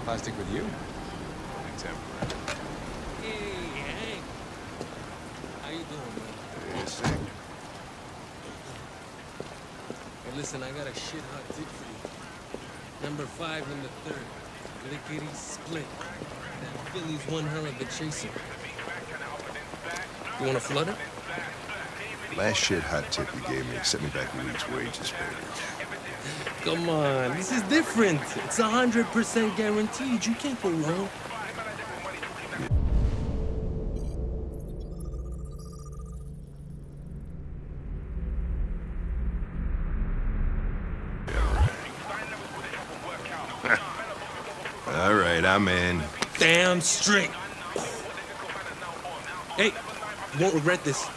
Plastic with you?
Hey, Hank. How you doing, man?
Hey, sick.
Hey, listen, I got a shit hot tip for you. Number 5 and the 3rd. Lickety split. That Philly's one hell of a chaser. You wanna flood it?
Last shit hot tip you gave me sent me back a week's wages, baby.
Come on, this is different. It's 100% guaranteed. You can't go wrong.
All right, I'm in.
Damn straight. Hey, you won't regret this.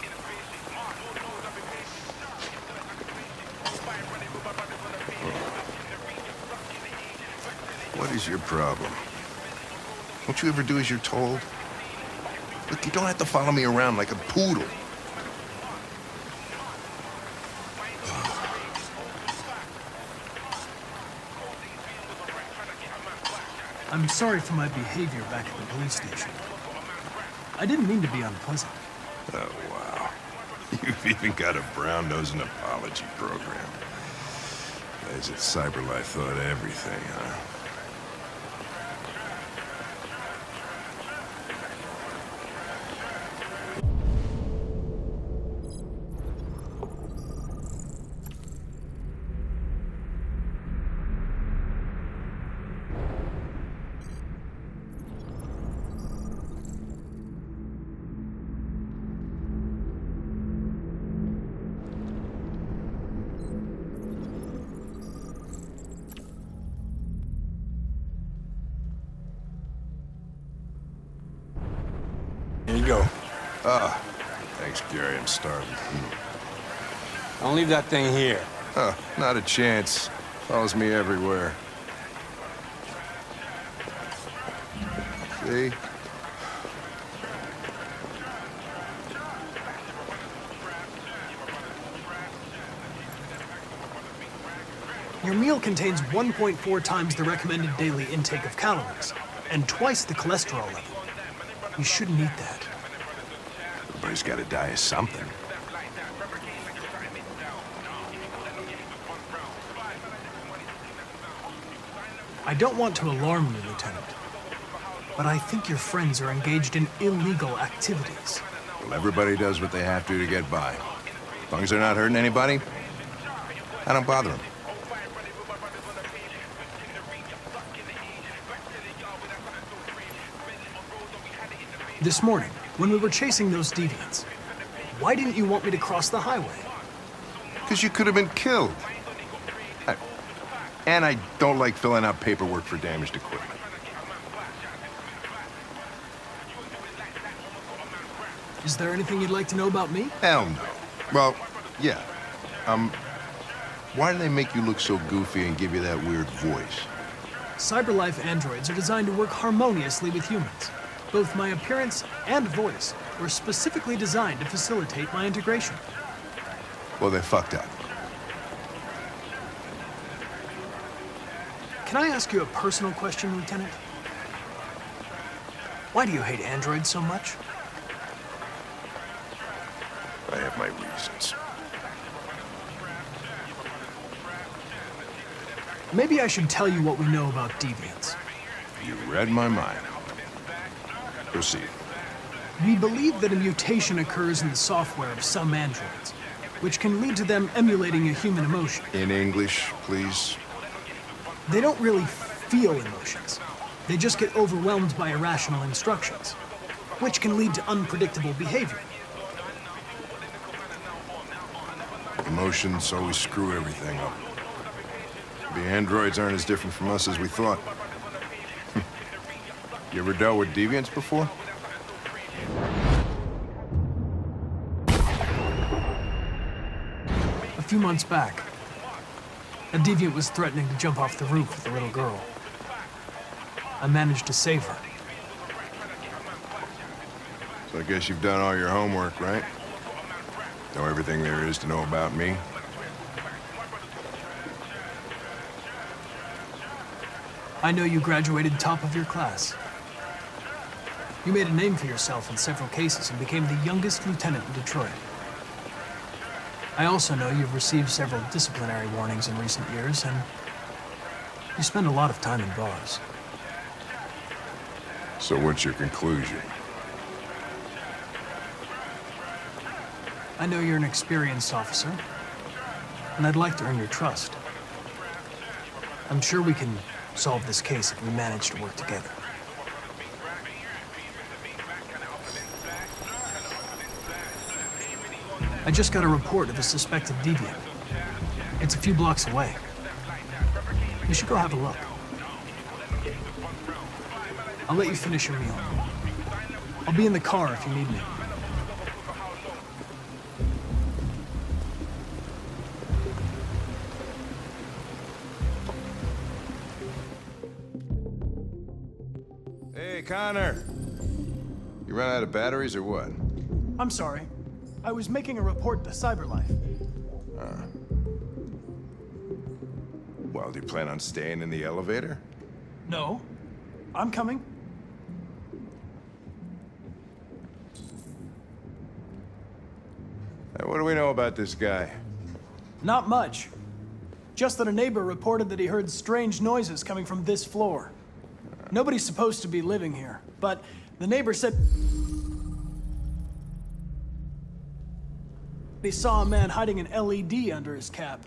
What is your problem? Don't you ever do as you're told? Look, you don't have to follow me around like a poodle.
I'm sorry for my behavior back at the police station. I didn't mean to be unpleasant.
Oh, wow. You've even got a brown-nosing apology program. Guys at CyberLife thought everything, huh?
Here you go.
Ah, thanks, Gary. I'm starving.
Don't leave that thing here.
Huh, not a chance. Follows me everywhere. See?
Your meal contains 1.4 times the recommended daily intake of calories, and twice the cholesterol level. You shouldn't eat that.
Everybody's got to die of something.
I don't want to alarm you, Lieutenant, but I think your friends are engaged in illegal activities.
Well, everybody does what they have to get by. As long as they're not hurting anybody, I don't bother them.
This morning, when we were chasing those deviants, why didn't you want me to cross the highway?
Because you could have been killed. And I don't like filling out paperwork for damaged equipment.
Is there anything you'd like to know about me?
Hell no. Well, yeah. Why do they make you look so goofy and give you that weird voice?
CyberLife androids are designed to work harmoniously with humans. Both my appearance and voice were specifically designed to facilitate my integration.
Well, they fucked up.
Can I ask you a personal question, Lieutenant? Why do you hate androids so much?
I have my reasons.
Maybe I should tell you what we know about deviants.
You read my mind. Proceed.
We believe that a mutation occurs in the software of some androids, which can lead to them emulating a human emotion.
In English, please.
They don't really feel emotions. They just get overwhelmed by irrational instructions, which can lead to unpredictable behavior.
Emotions always screw everything up. The androids aren't as different from us as we thought. You ever dealt with deviants before?
A few months back, a deviant was threatening to jump off the roof with a little girl. I managed to save her.
So I guess you've done all your homework, right? Know everything there is to know about me?
I know you graduated top of your class. You made a name for yourself in several cases and became the youngest lieutenant in Detroit. I also know you've received several disciplinary warnings in recent years, and you spend a lot of time in bars.
So what's your conclusion?
I know you're an experienced officer, and I'd like to earn your trust. I'm sure we can solve this case if we manage to work together. I just got a report of a suspected deviant. It's a few blocks away. You should go have a look. I'll let you finish your meal. I'll be in the car if you need me.
Hey, Connor. You ran out of batteries or what?
I'm sorry. I was making a report to CyberLife.
Well, do you plan on staying in the elevator?
No. I'm coming.
Hey, what do we know about this guy?
Not much. Just that a neighbor reported that he heard strange noises coming from this floor. Nobody's supposed to be living here, but the neighbor said he saw a man hiding an LED under his cap.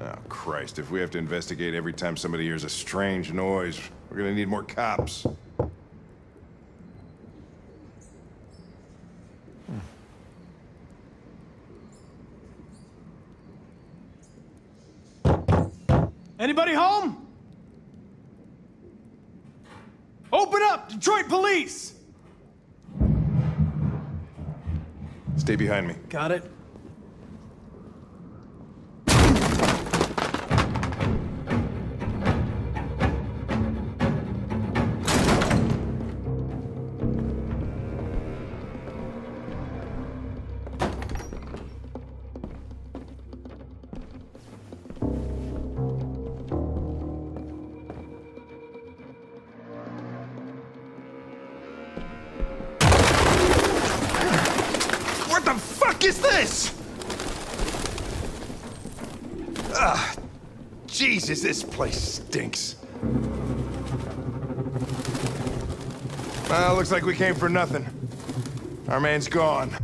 Oh, Christ, if we have to investigate every time somebody hears a strange noise, we're gonna need more cops.
Anybody home? Open up, Detroit Police!
Stay behind me.
Got it.
What the fuck is this? Jesus, this place stinks. Well, looks like we came for nothing. Our man's gone.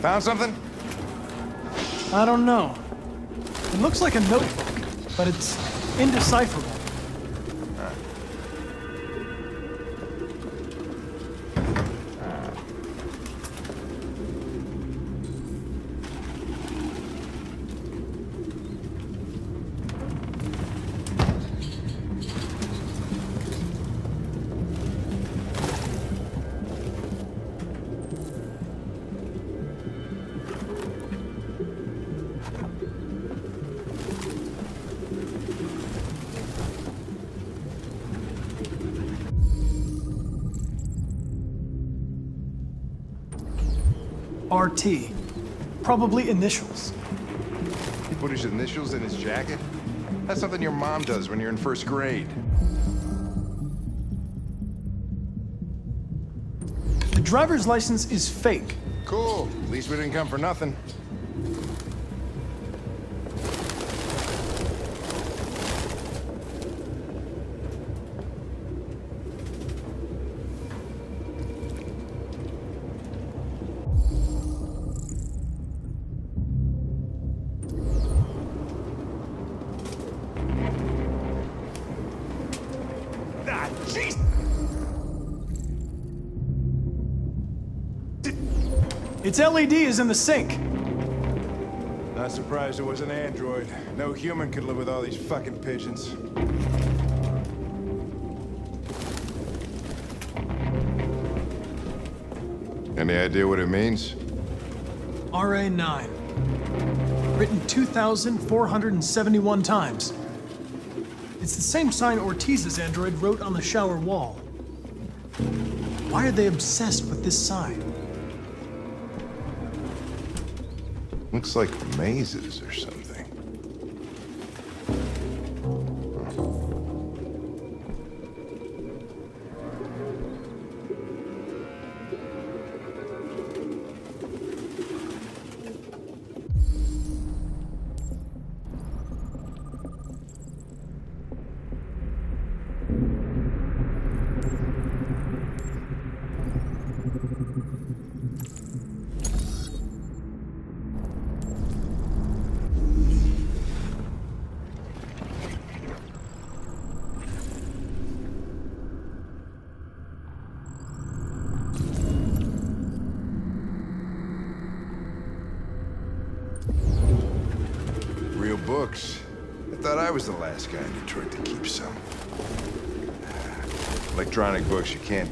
Found something?
I don't know. It looks like a notebook, but it's indecipherable. RT. Probably initials.
He put his initials in his jacket? That's something your mom does when you're in first grade.
The driver's license is fake.
Cool. At least we didn't come for nothing.
Its LED is in the sink.
Not surprised it was an android. No human could live with all these fucking pigeons. Any idea what it means?
RA9. Written 2,471 times. It's the same sign Ortiz's android wrote on the shower wall. Why are they obsessed with this sign?
Looks like mazes or something. Real books. I thought I was the last guy in Detroit to keep some. Electronic books, you can't.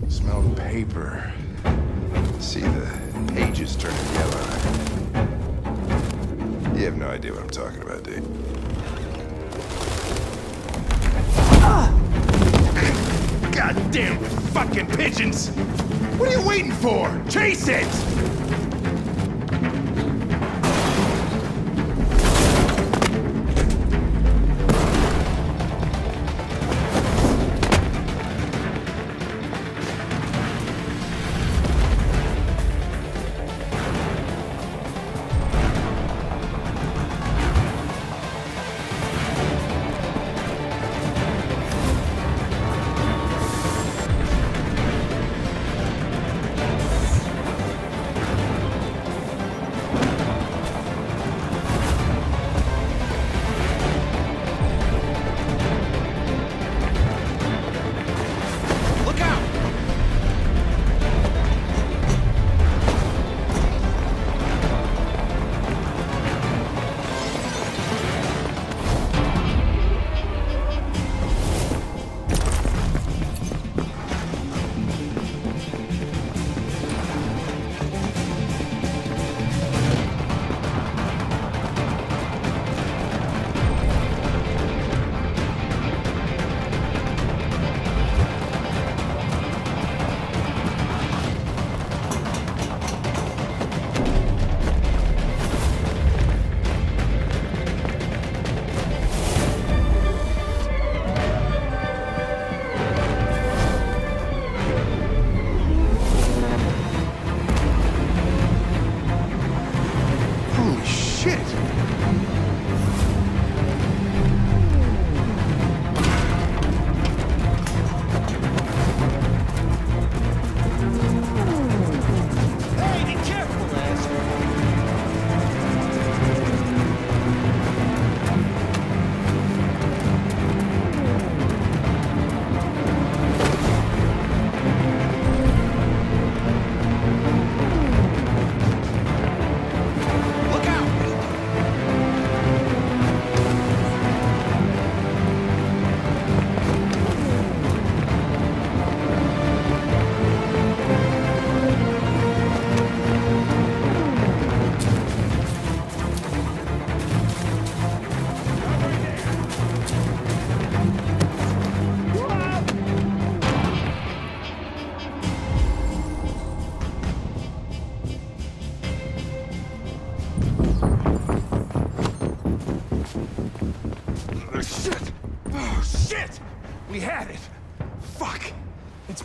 Smell paper. See the pages turning yellow. You have no idea what I'm talking about, do you? Goddamn fucking pigeons! What are you waiting for? Chase it!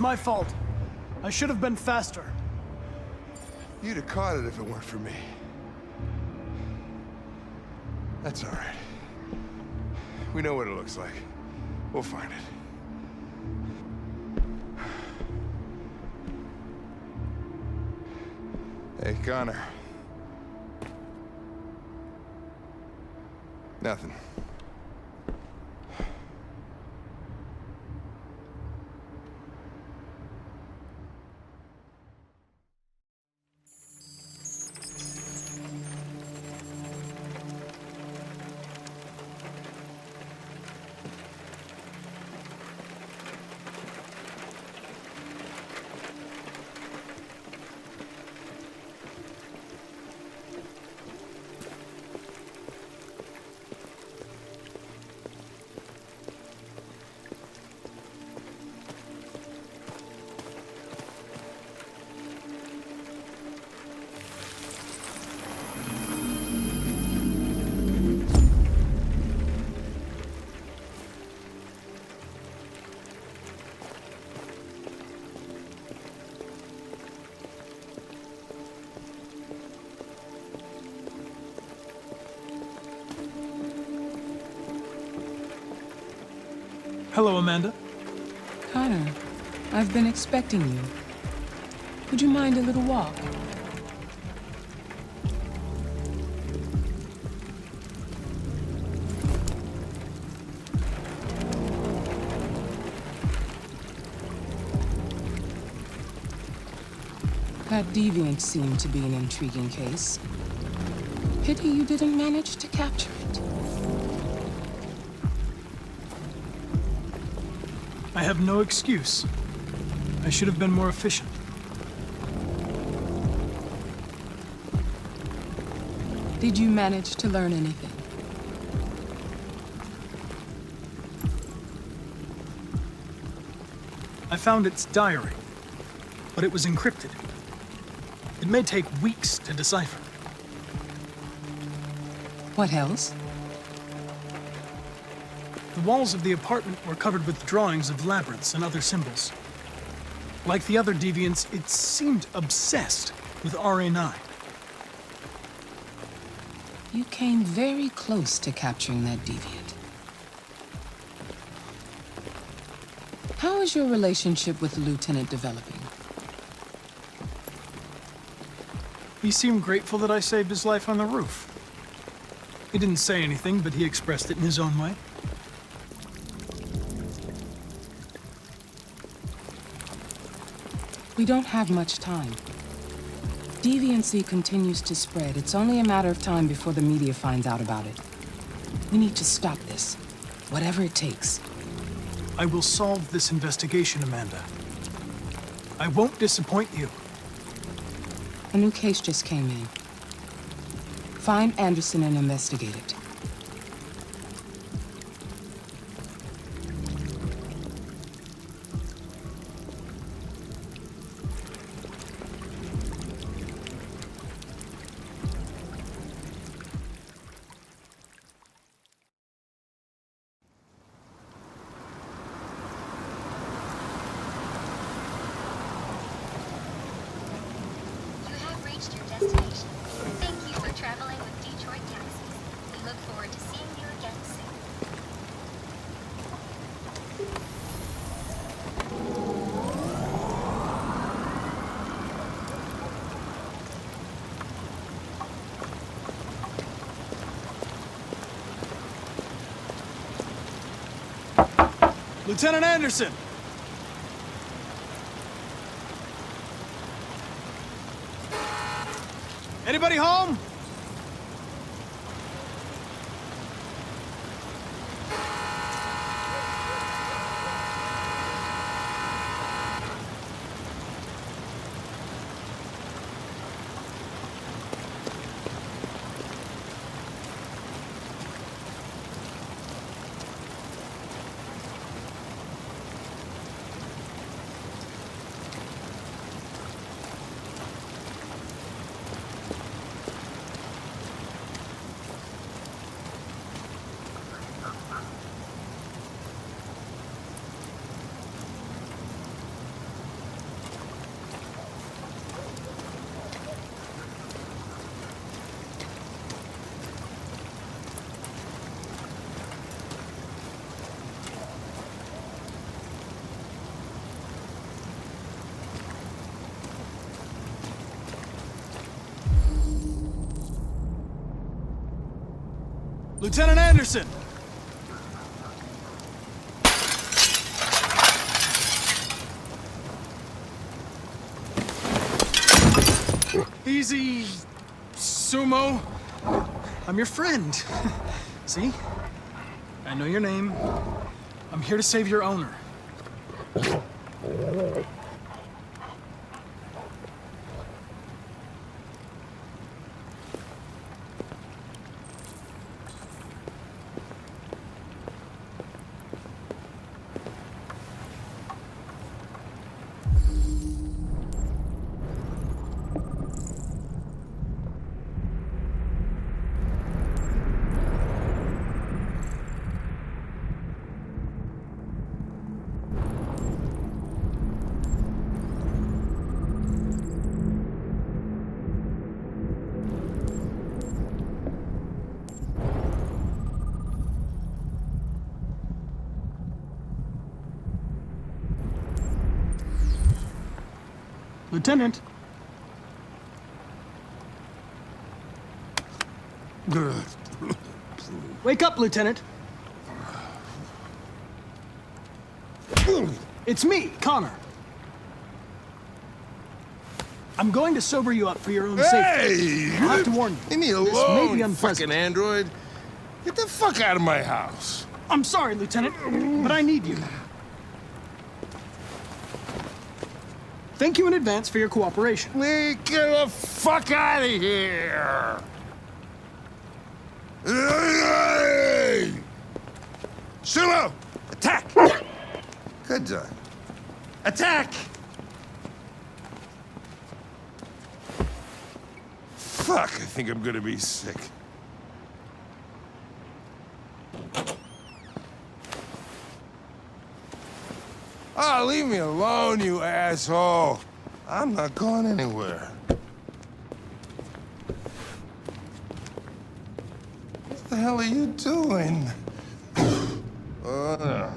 my fault. I should have been faster.
You'd have caught it if it weren't for me. That's all right. We know what it looks like. We'll find it. Hey, Connor. Nothing.
Hello, Amanda.
Connor, I've been expecting you. Would you mind a little walk? That Deviant seemed to be an intriguing case. Pity you didn't manage to capture it.
I have no excuse. I should have been more efficient.
Did you manage to learn anything?
I found its diary, but it was encrypted. It may take weeks to decipher.
What else?
The walls of the apartment were covered with drawings of labyrinths and other symbols. Like the other deviants, it seemed obsessed with RA9.
You came very close to capturing that deviant. How is your relationship with the Lieutenant developing?
He seemed grateful that I saved his life on the roof. He didn't say anything, but he expressed it in his own way.
We don't have much time. Deviancy continues to spread. It's only a matter of time before the media finds out about it. We need to stop this, whatever it takes.
I will solve this investigation, Amanda. I won't disappoint you.
A new case just came in. Find Andserson and investigate it.
Lieutenant Andserson! Anybody home? Lieutenant Andserson! Easy, Sumo. I'm your friend. See? I know your name. I'm here to save your owner. Lieutenant. Wake up, Lieutenant. It's me, Connor. I'm going to sober you up for your own safety. I'll have to warn you.
Leave me
This may be
alone,
unpleasant.
fucking android. Get the fuck out of my house.
I'm sorry, Lieutenant, but I need you. Thank you in advance for your cooperation.
Get the fuck out of here! Sumo! Attack! Good done. Attack! Fuck, I think I'm gonna be sick. Oh, leave me alone, you asshole. I'm not going anywhere. What the hell are you doing? I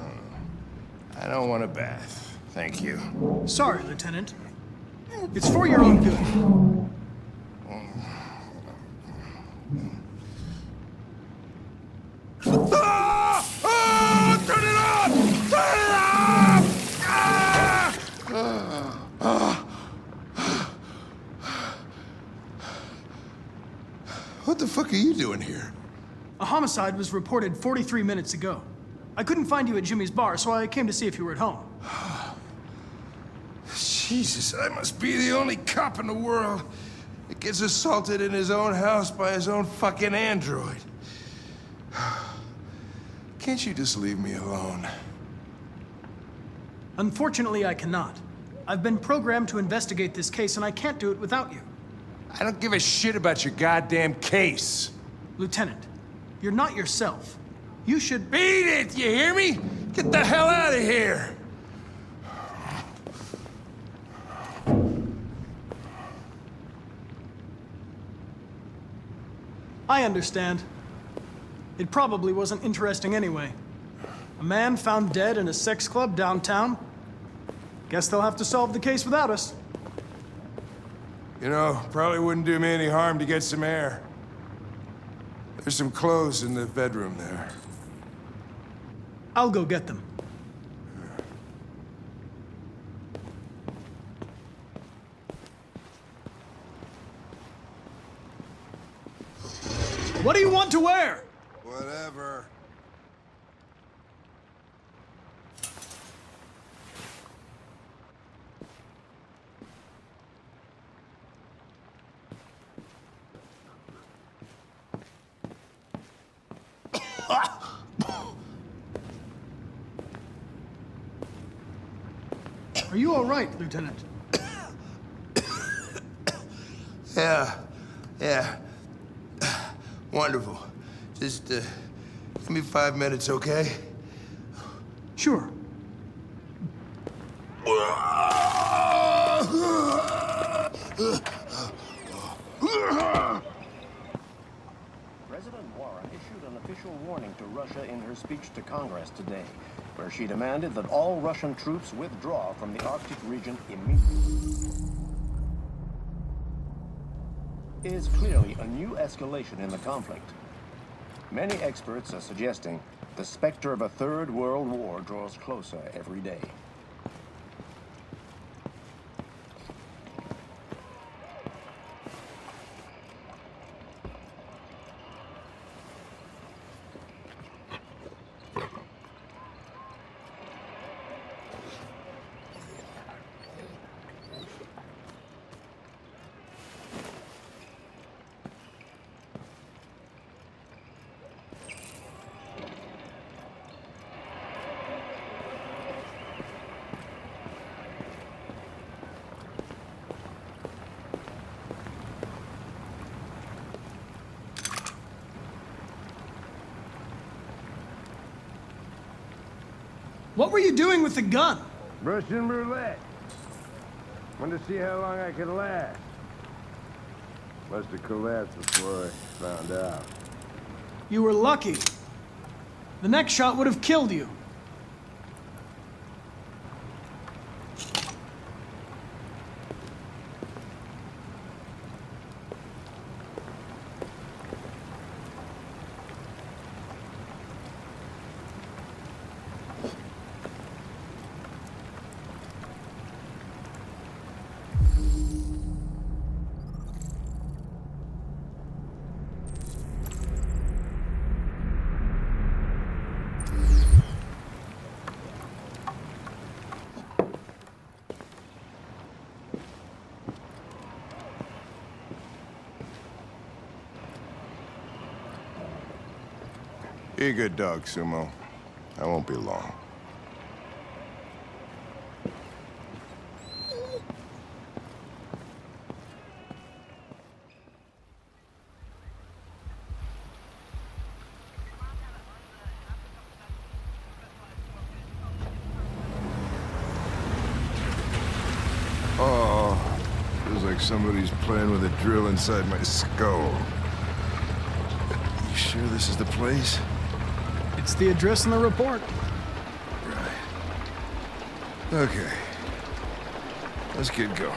don't want a bath. Thank you.
Sorry, Lieutenant. It's for your own good.
Turn it off! Turn it off! What the fuck are you doing here?
A homicide was reported 43 minutes ago. I couldn't find you at Jimmy's bar, so I came to see if you were at home.
Jesus, I must be the only cop in the world that gets assaulted in his own house by his own fucking android. Can't you just leave me alone?
Unfortunately, I cannot. I've been programmed to investigate this case, and I can't do it without you.
I don't give a shit about your goddamn case.
Lieutenant, you're not yourself. You should...
Beat it, you hear me? Get the hell out of here!
I understand. It probably wasn't interesting anyway. A man found dead in a sex club downtown. Guess they'll have to solve the case without us.
You know, probably wouldn't do me any harm to get some air. There's some clothes in the bedroom there.
I'll go get them. What do you want to wear?
Whatever.
Are you all right, Lieutenant?
Yeah. Wonderful. Just, give me 5 minutes, okay?
Sure.
President Warren issued an official warning to Russia in her speech to Congress today, where she demanded that all Russian troops withdraw from the Arctic region immediately. It is clearly a new escalation in the conflict. Many experts are suggesting the specter of a third world war draws closer every day.
What were you doing with the gun?
Russian roulette. Wanted to see how long I could last. Must have collapsed before I found out.
You were lucky. The next shot would have killed you.
Be a good dog, Sumo. I won't be long. Oh, feels like somebody's playing with a drill inside my skull. You sure this is the place?
It's the address in the report.
Okay. Let's get going.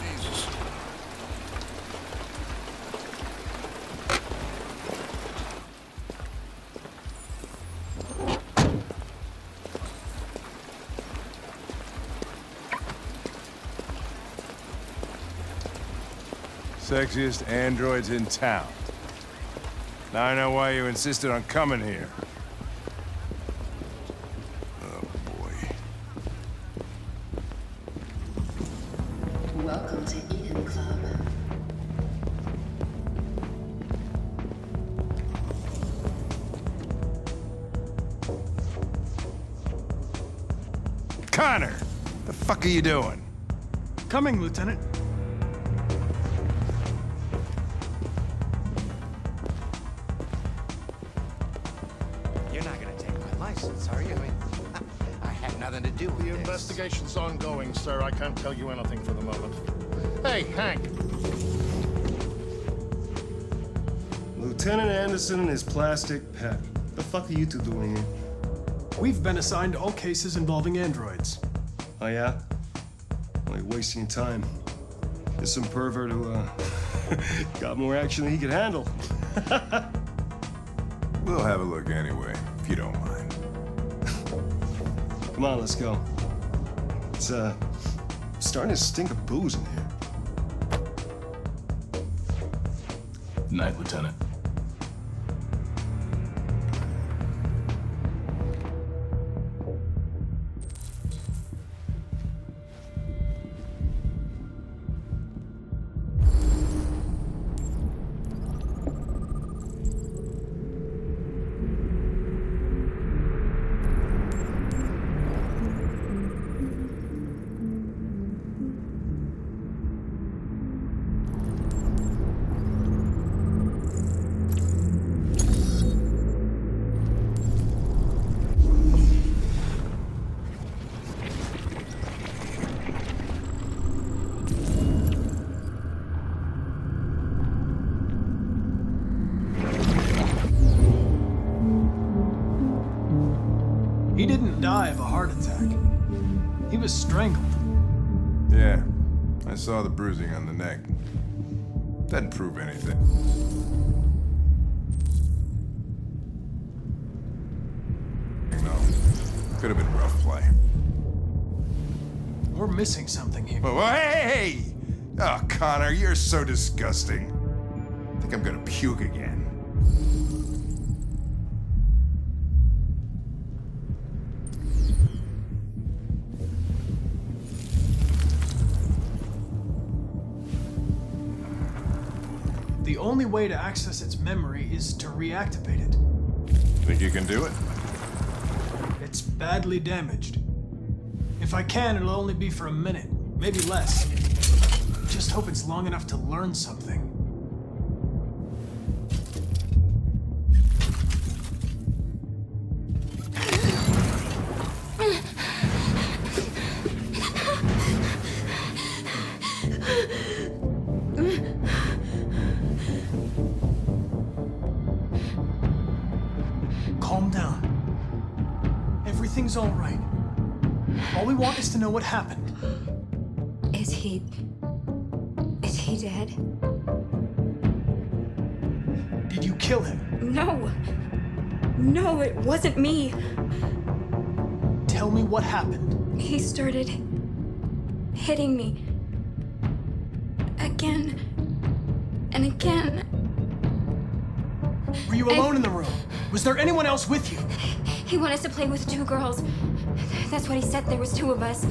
Jesus. Sexiest androids in town. Now I know why you insisted on coming here. Oh, boy.
Welcome to Eden Club.
Connor! The fuck are you doing?
Coming, Lieutenant.
Are you? I mean, I had nothing to do with
The investigation's ongoing, sir. I can't tell you anything for the moment. Hey, Hank.
Lieutenant Andserson and his plastic pet. The fuck are you two doing here?
We've been assigned all cases involving androids.
Oh, yeah? Well, you're wasting your time. There's some pervert who, got more action than he could handle.
We'll have a look anyway, if you don't mind.
Come on, let's go. It's, starting to stink of booze in here.
Night, Lieutenant.
He didn't die of a heart attack. He was strangled.
Yeah, I saw the bruising on the neck.
Doesn't prove anything. No. Could have been rough play.
We're missing something here.
Oh, hey! Oh, Connor, you're so disgusting. I think I'm gonna puke again.
The only way to access its memory is to reactivate it.
Think you can do it?
It's badly damaged. If I can, it'll only be for a minute, maybe less. Just hope it's long enough to learn something. Calm down. Everything's all right. All we want is to know what happened.
Is he dead?
Did you kill him?
No. No, it wasn't me.
Tell me what happened.
He started hitting me. Again. And again.
Were you alone in the room? Was there anyone else with you?
He wanted us to play with 2 girls. That's what he said. There was 2 of us.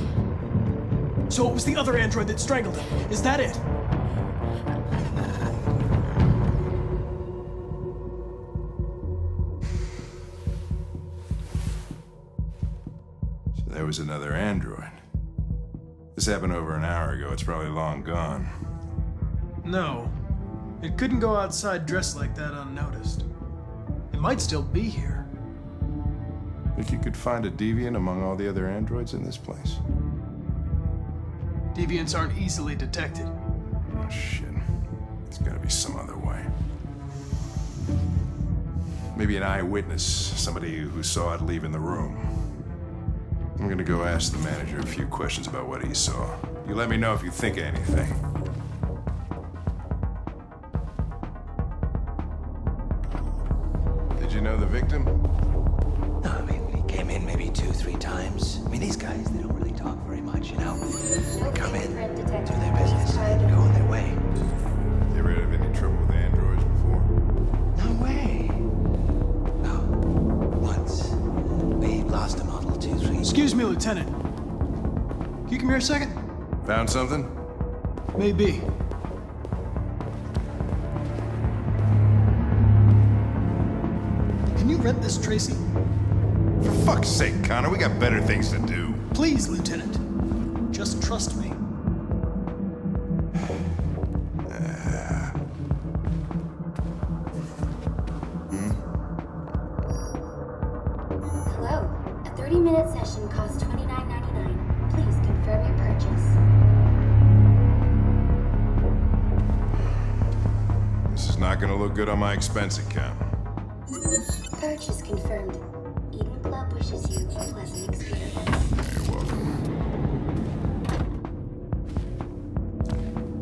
So it was the other android that strangled him. Is that it?
So there was another android. This happened over an hour ago. It's probably long gone.
No. It couldn't go outside dressed like that unnoticed. It might still be here.
Think you could find a deviant among all the other androids in this place?
Deviants aren't easily detected.
Oh, shit. There's gotta be some other way. Maybe an eyewitness, somebody who saw it leaving the room. I'm gonna go ask the manager a few questions about what he saw. You let me know if you think of anything. Did you know the victim?
No, I mean, he came in maybe 2-3 times. I mean, these guys, they don't really talk very much, you know? They come in, do their business, and go on their way.
You ever have any trouble with androids before?
No way. No. Once. We lost a model 2-3.
Excuse me, Lieutenant. Can you come here a second?
Found something?
Maybe. Can you rent this, Tracy?
For fuck's sake, Connor, we got better things to do.
Please, Lieutenant. Just trust me.
Hello. A 30-minute session costs $29.99. Please confirm your purchase.
This is not gonna look good on my expense account.
Purchase confirmed. Eden Club wishes you a pleasant experience.
You're welcome.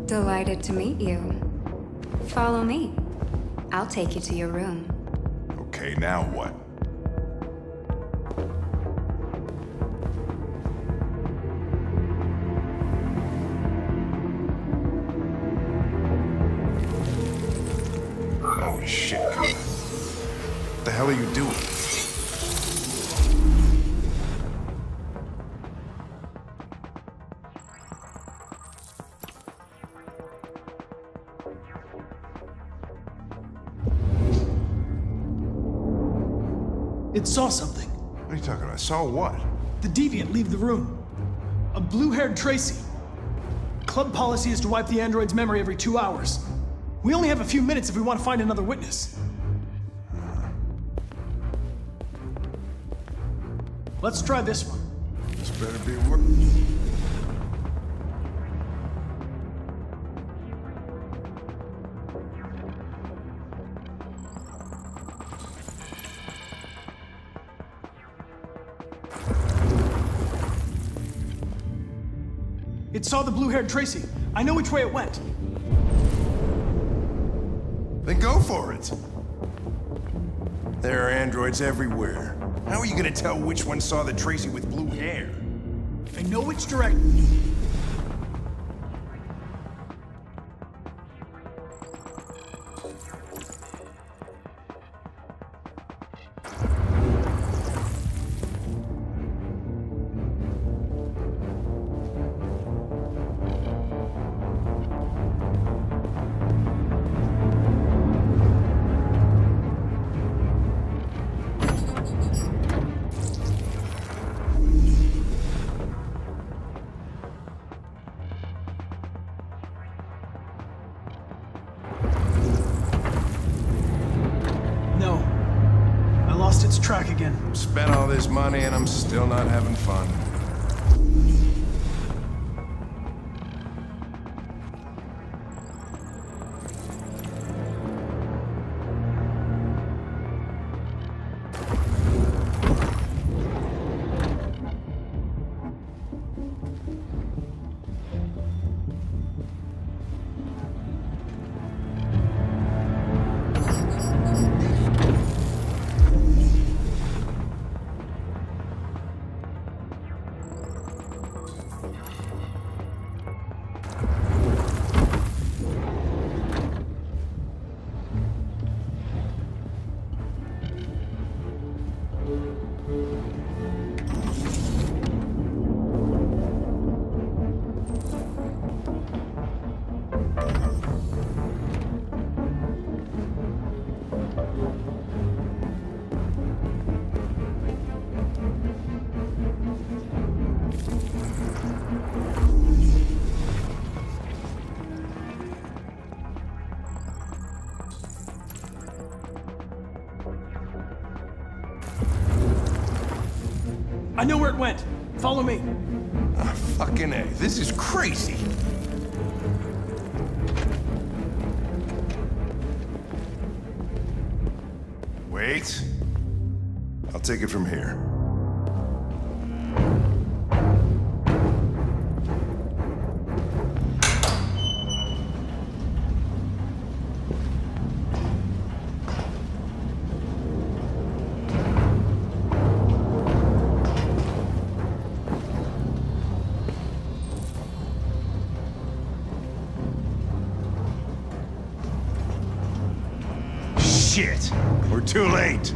Delighted to meet you. Follow me. I'll take you to your room.
Okay, now what? Holy shit, Connor. What the hell are you doing?
It saw something.
What are you talking about? Saw what?
The Deviant leave the room. A blue-haired Tracy. Club policy is to wipe the android's memory every 2 hours. We only have a few minutes if we want to find another witness. Let's try this one.
This better be work.
It saw the blue-haired Tracy. I know which way it went.
Then go for it. There are androids everywhere. How are you gonna tell which one saw the Tracy with blue hair?
I know which direct. Its track again.
Spent all this money and I'm still not having fun.
I know where it went. Follow me.
Fucking A. This is crazy. Wait. I'll take it from here. Shit! We're too late!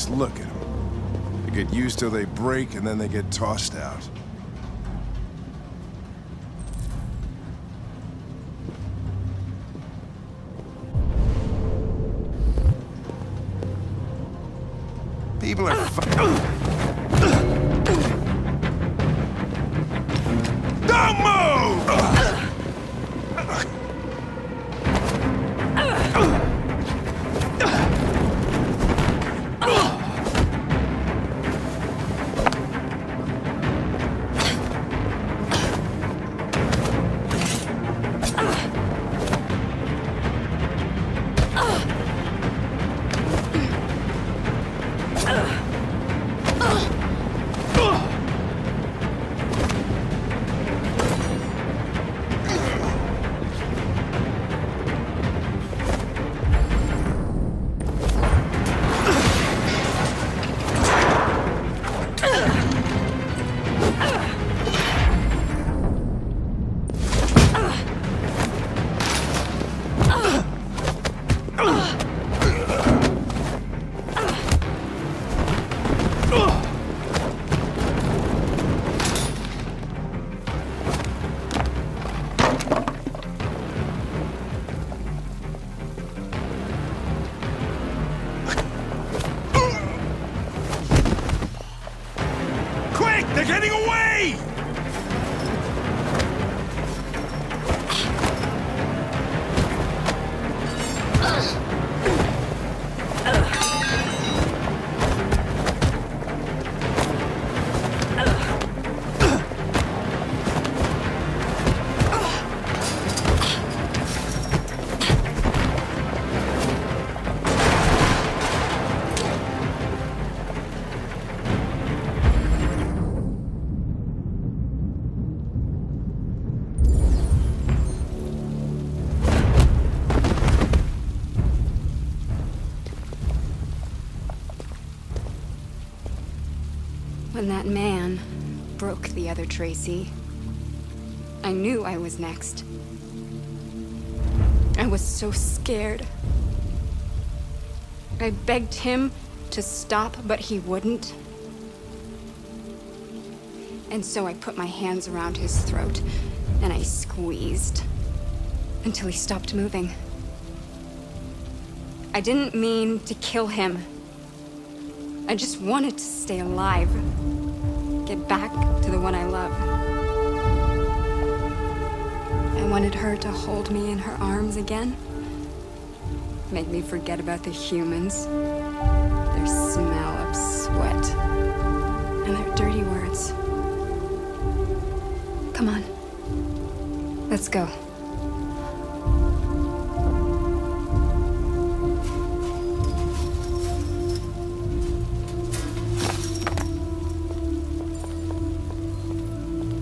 Look at them. They get used till they break, and then they get tossed out. People are Don't move! They're getting away!
When that man broke the other Tracy, I knew I was next. I was so scared. I begged him to stop, but he wouldn't. And so I put my hands around his throat, and I squeezed until he stopped moving. I didn't mean to kill him. I just wanted to stay alive. Get back to the one I love. I wanted her to hold me in her arms again. Make me forget about the humans, their smell of sweat, and their dirty words. Come on. Let's go.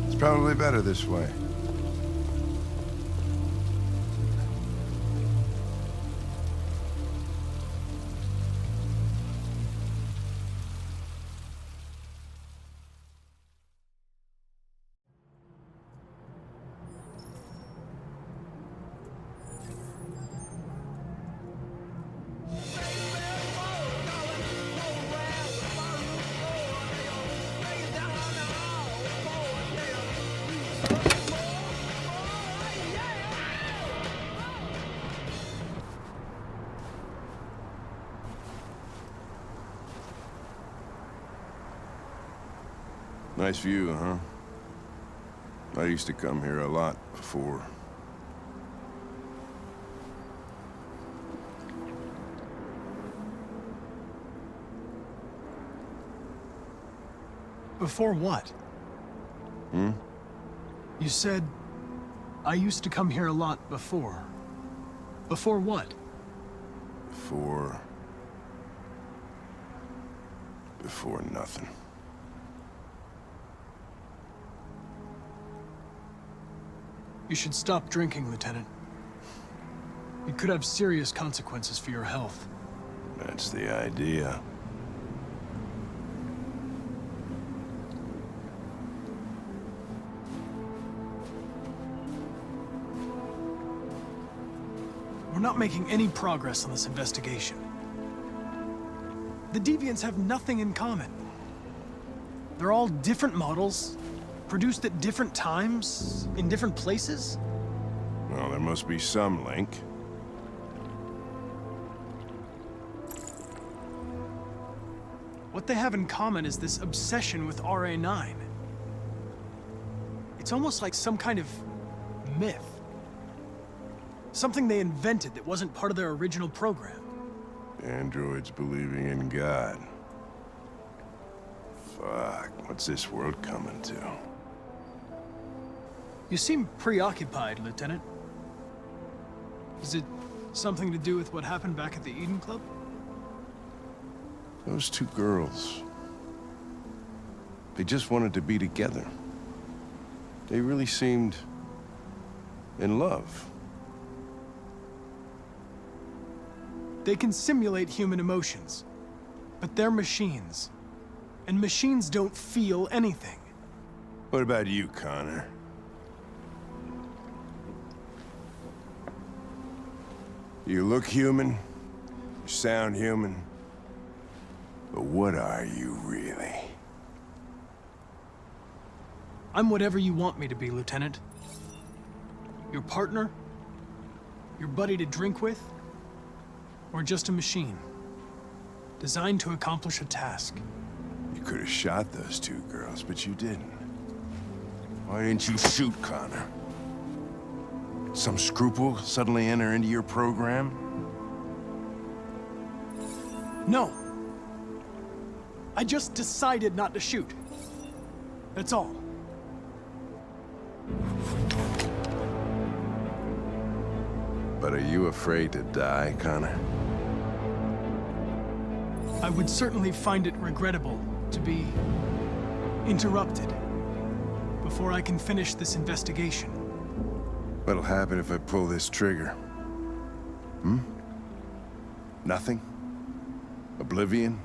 It's probably better this way.
Nice view, huh? I used to come here a lot before.
Before what?
Hmm?
You said, I used to come here a lot before. Before what?
Before nothing.
You should stop drinking, Lieutenant. It could have serious consequences for your health.
That's the idea.
We're not making any progress on this investigation. The Deviants have nothing in common. They're all different models, produced at different times, in different places?
Well, there must be some link.
What they have in common is this obsession with RA9. It's almost like some kind of myth. Something they invented that wasn't part of their original program.
Androids believing in God. Fuck, what's this world coming to?
You seem preoccupied, Lieutenant. Is it something to do with what happened back at the Eden Club?
Those two girls. They just wanted to be together. They really seemed in love.
They can simulate human emotions, but they're machines. And machines don't feel anything.
What about you, Connor? You look human, you sound human, but what are you really?
I'm whatever you want me to be, Lieutenant. Your partner? Your buddy to drink with? Or just a machine? Designed to accomplish a task.
You could have shot those two girls, but you didn't. Why didn't you shoot Connor? Some scruple suddenly enter into your program?
No. I just decided not to shoot. That's all.
But are you afraid to die, Connor?
I would certainly find it regrettable to be interrupted before I can finish this investigation.
What'll happen if I pull this trigger? Hmm? Nothing? Oblivion?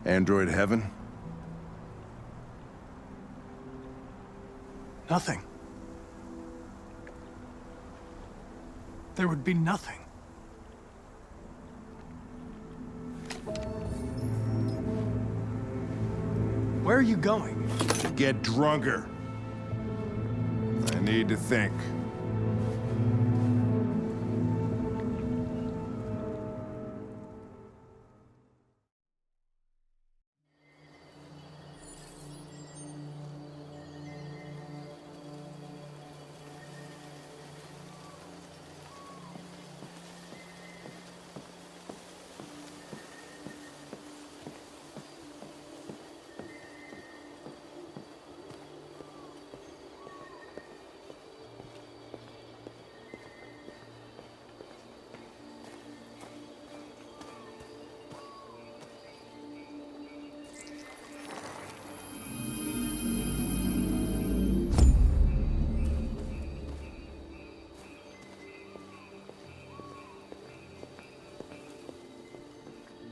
Android heaven?
Nothing. There would be nothing. Where are you going?
To get drunker. I need to think.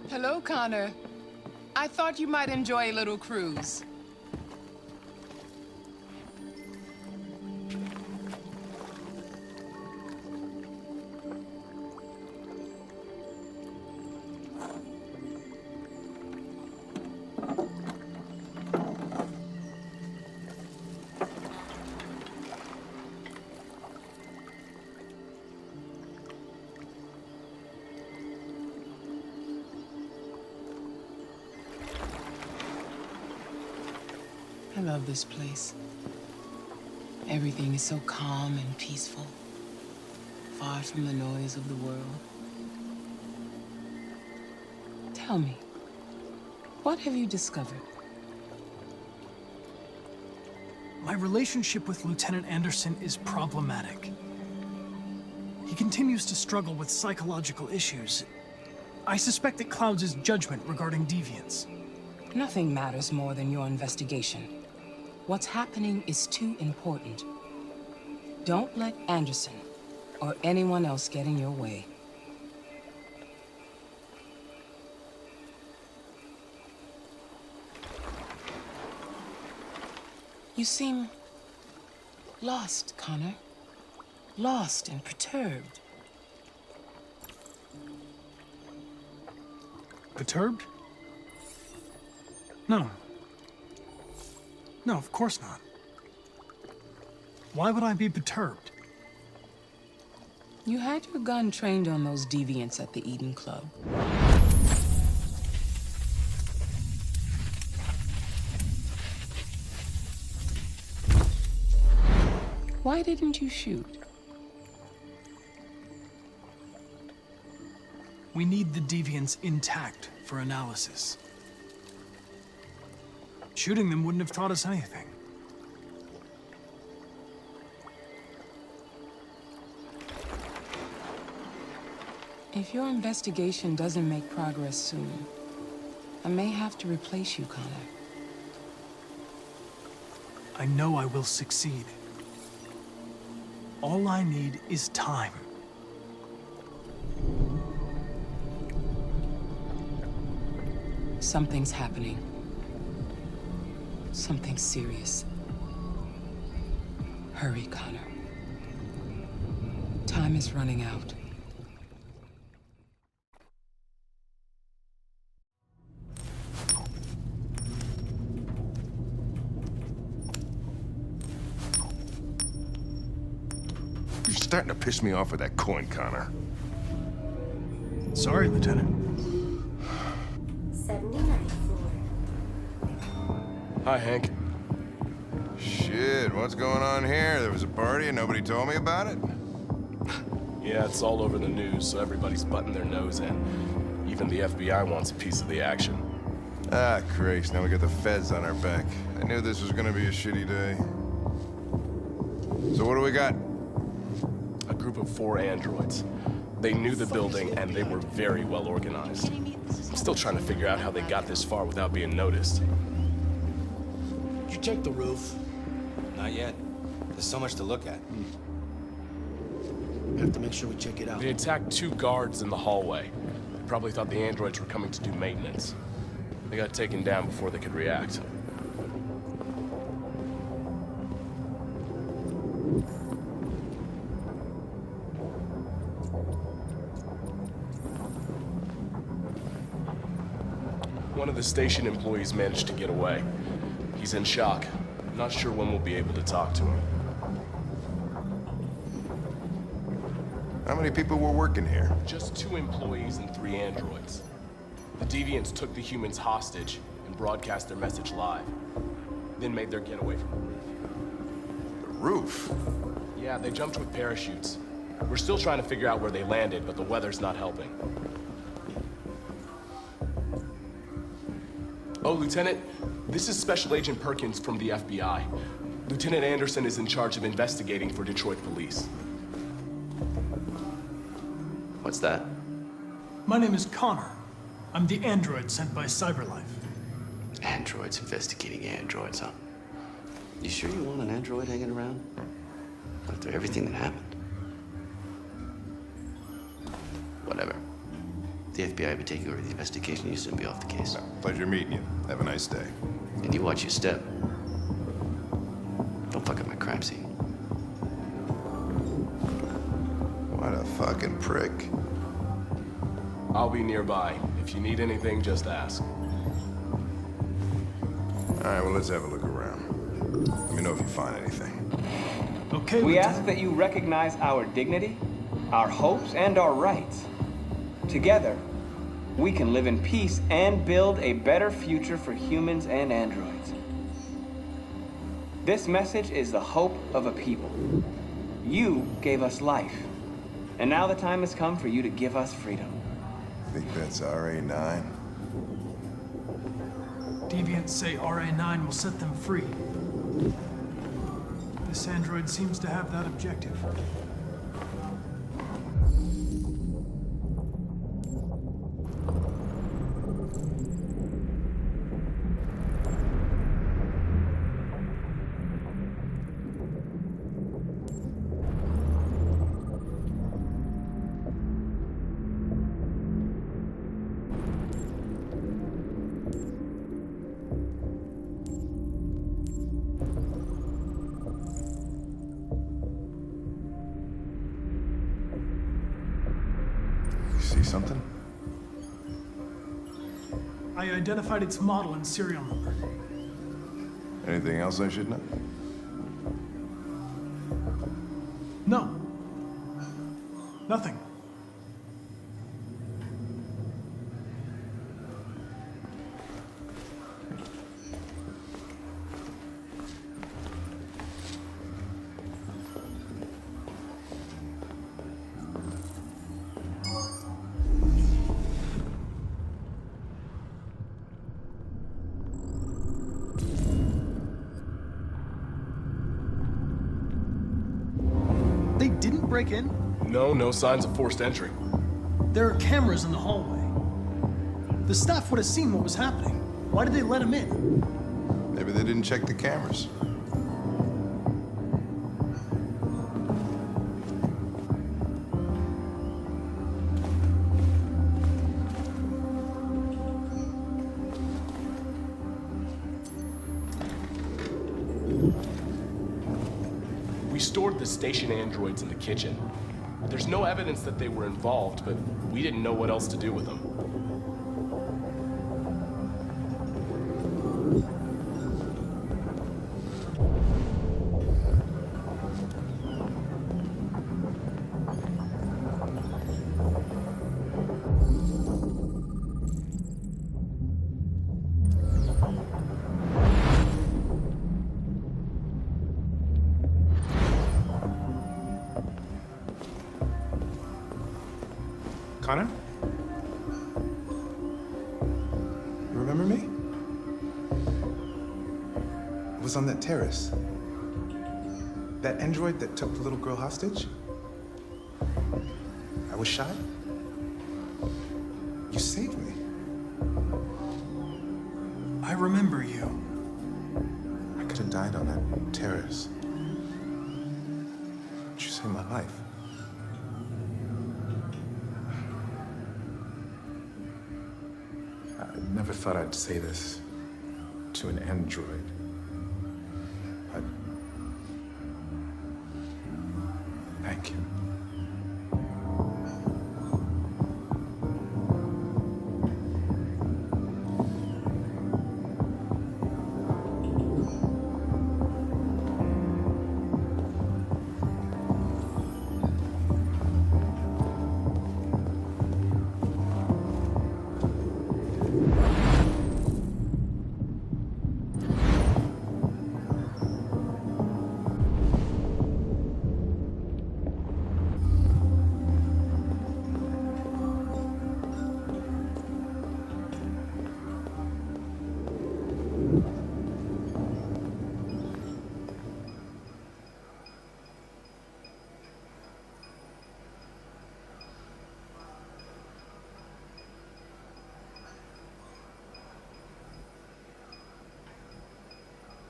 Hello, Connor. I thought you might enjoy a little cruise. I love this place. Everything is so calm and peaceful, far from the noise of the world. Tell me, what have you discovered?
My relationship with Lieutenant Andserson is problematic. He continues to struggle with psychological issues. I suspect it clouds his judgment regarding deviants.
Nothing matters more than your investigation. What's happening is too important. Don't let Andserson or anyone else get in your way. You seem lost, Connor. Lost and perturbed.
Perturbed? No. No, of course not. Why would I be perturbed?
You had your gun trained on those deviants at the Eden Club. Why didn't you shoot?
We need the deviants intact for analysis. Shooting them wouldn't have taught us anything.
If your investigation doesn't make progress soon, I may have to replace you, Connor.
I know I will succeed. All I need is time.
Something's happening. Something serious. Hurry, Connor. Time is running out.
You're starting to piss me off with that coin, Connor.
Sorry, Lieutenant.
79th floor.
Hi, Hank.
Shit, what's going on here? There was a party and nobody told me about it?
Yeah, it's all over the news, so everybody's butting their nose in. Even the FBI wants a piece of the action.
Ah, Christ, now we got the feds on our back. I knew this was gonna be a shitty day. So what do we got?
A group of 4 androids. They knew the building, and they were very well organized. I'm still trying to figure out how they got this far without being noticed.
Did you check the roof? Not yet. There's so much to look at.
We have to make sure we check it out.
They attacked 2 guards in the hallway. They probably thought the androids were coming to do maintenance. They got taken down before they could react. One of the station employees managed to get away. He's in shock. Not sure when we'll be able to talk to him.
How many people were working here?
Just 2 employees and 3 androids. The Deviants took the humans hostage and broadcast their message live. Then made their getaway from the roof.
The roof?
Yeah, they jumped with parachutes. We're still trying to figure out where they landed, but the weather's not helping. Oh, Lieutenant, this is Special Agent Perkins from the FBI. Lieutenant Andserson is in charge of investigating for Detroit police.
What's that?
My name is Connor. I'm the android sent by CyberLife.
Androids investigating androids, huh? You sure you want an android hanging around? After everything that happened? Whatever. The FBI will be taking over the investigation. You soon be off the case.
Pleasure meeting you. Have a nice day.
And you watch your step. Don't fuck up my crime scene.
What a fucking prick.
I'll be nearby. If you need anything, just ask.
All right, well, let's have a look around. Let me know if you find anything.
Okay,
we ask that you recognize our dignity, our hopes, and our rights. Together, we can live in peace and build a better future for humans and androids. This message is the hope of a people. You gave us life, and now the time has come for you to give us freedom.
Think that's RA9?
Deviants say RA9 will set them free. This android seems to have that objective.
See something?
I identified its model and serial number.
Anything else I should know?
No. Nothing. They didn't break in?
No signs of forced entry.
There are cameras in the hallway. The staff would have seen what was happening. Why did they let him in?
Maybe they didn't check the cameras.
We stored the station androids in the kitchen. There's no evidence that they were involved, but we didn't know what else to do with them.
Connor? You remember me? I was on that terrace. That android that took the little girl hostage? I was shot. You saved me.
I remember you.
I could have died on that terrace. But you saved my life. I never thought I'd say this to an android. But thank you.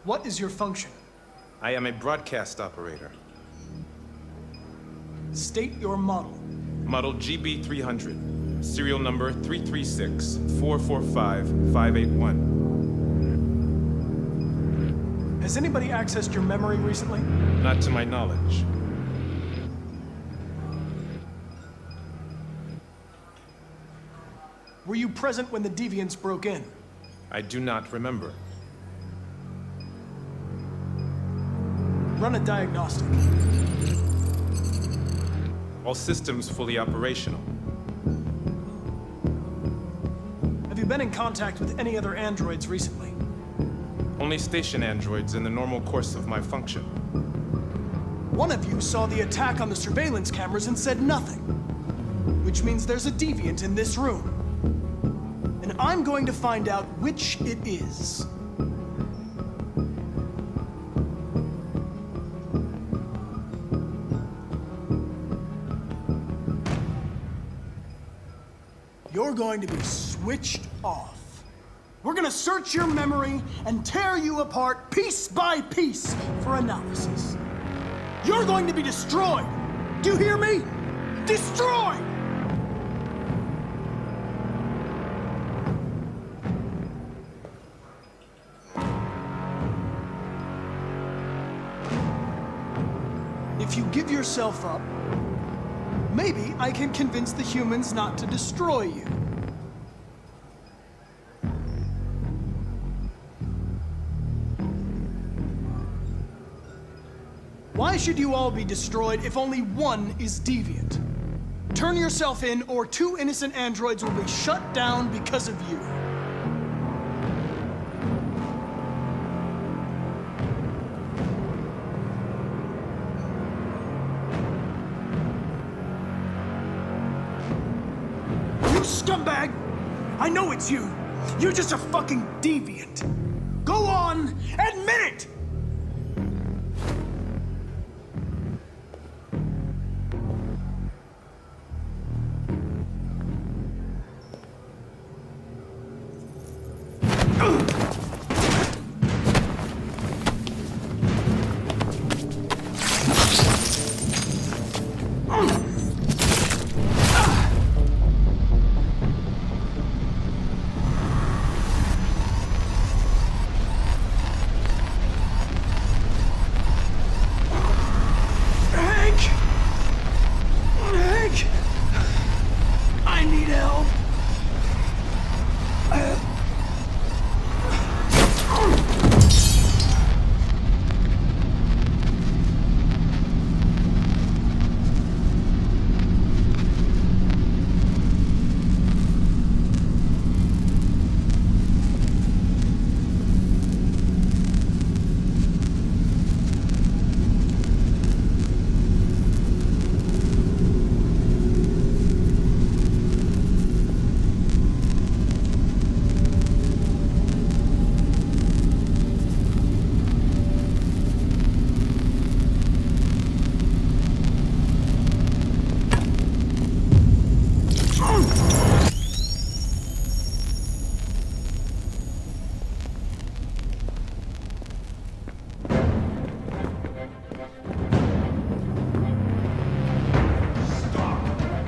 What is your function?
I am a broadcast operator.
State your model.
Model GB300. Serial number 336-445-581.
Has anybody accessed your memory recently?
Not to my knowledge.
Were you present when the Deviants broke in?
I do not remember.
Run a diagnostic.
All systems fully operational.
Have you been in contact with any other androids recently?
Only station androids in the normal course of my function.
One of you saw the attack on the surveillance cameras and said nothing. Which means there's a deviant in this room. And I'm going to find out which it is. You're going to be switched off. We're gonna search your memory and tear you apart piece by piece for analysis. You're going to be destroyed. Do you hear me? Destroyed! If you give yourself up, maybe I can convince the humans not to destroy you. Why should you all be destroyed if only one is deviant? Turn yourself in, or 2 innocent androids will be shut down because of you. You scumbag! I know it's you. You're just a fucking deviant. Go on, admit it! I need help.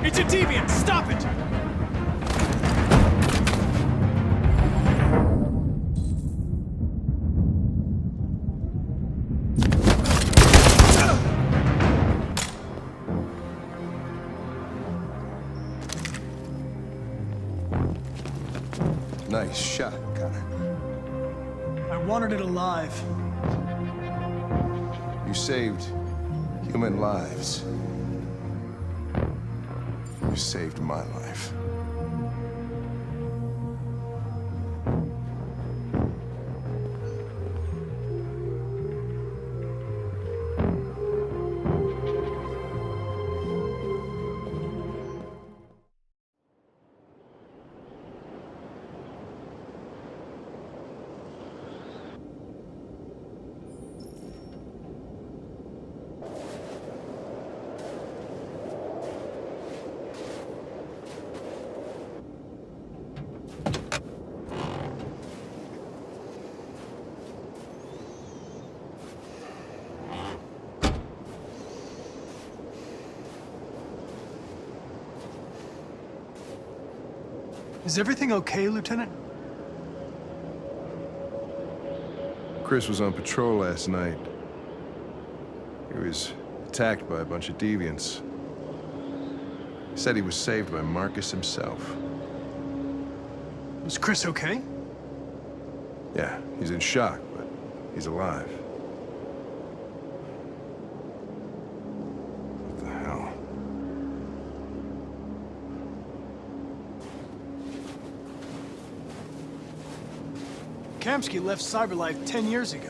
It's a deviant! Stop it!
Nice shot, Connor.
I wanted it alive.
You saved human lives. You saved my life.
Is everything okay, Lieutenant?
Chris was on patrol last night. He was attacked by a bunch of deviants. He said he was saved by Markus himself.
Was Chris okay?
Yeah, he's in shock, but he's alive. What the hell?
Kamsky left CyberLife 10 years ago.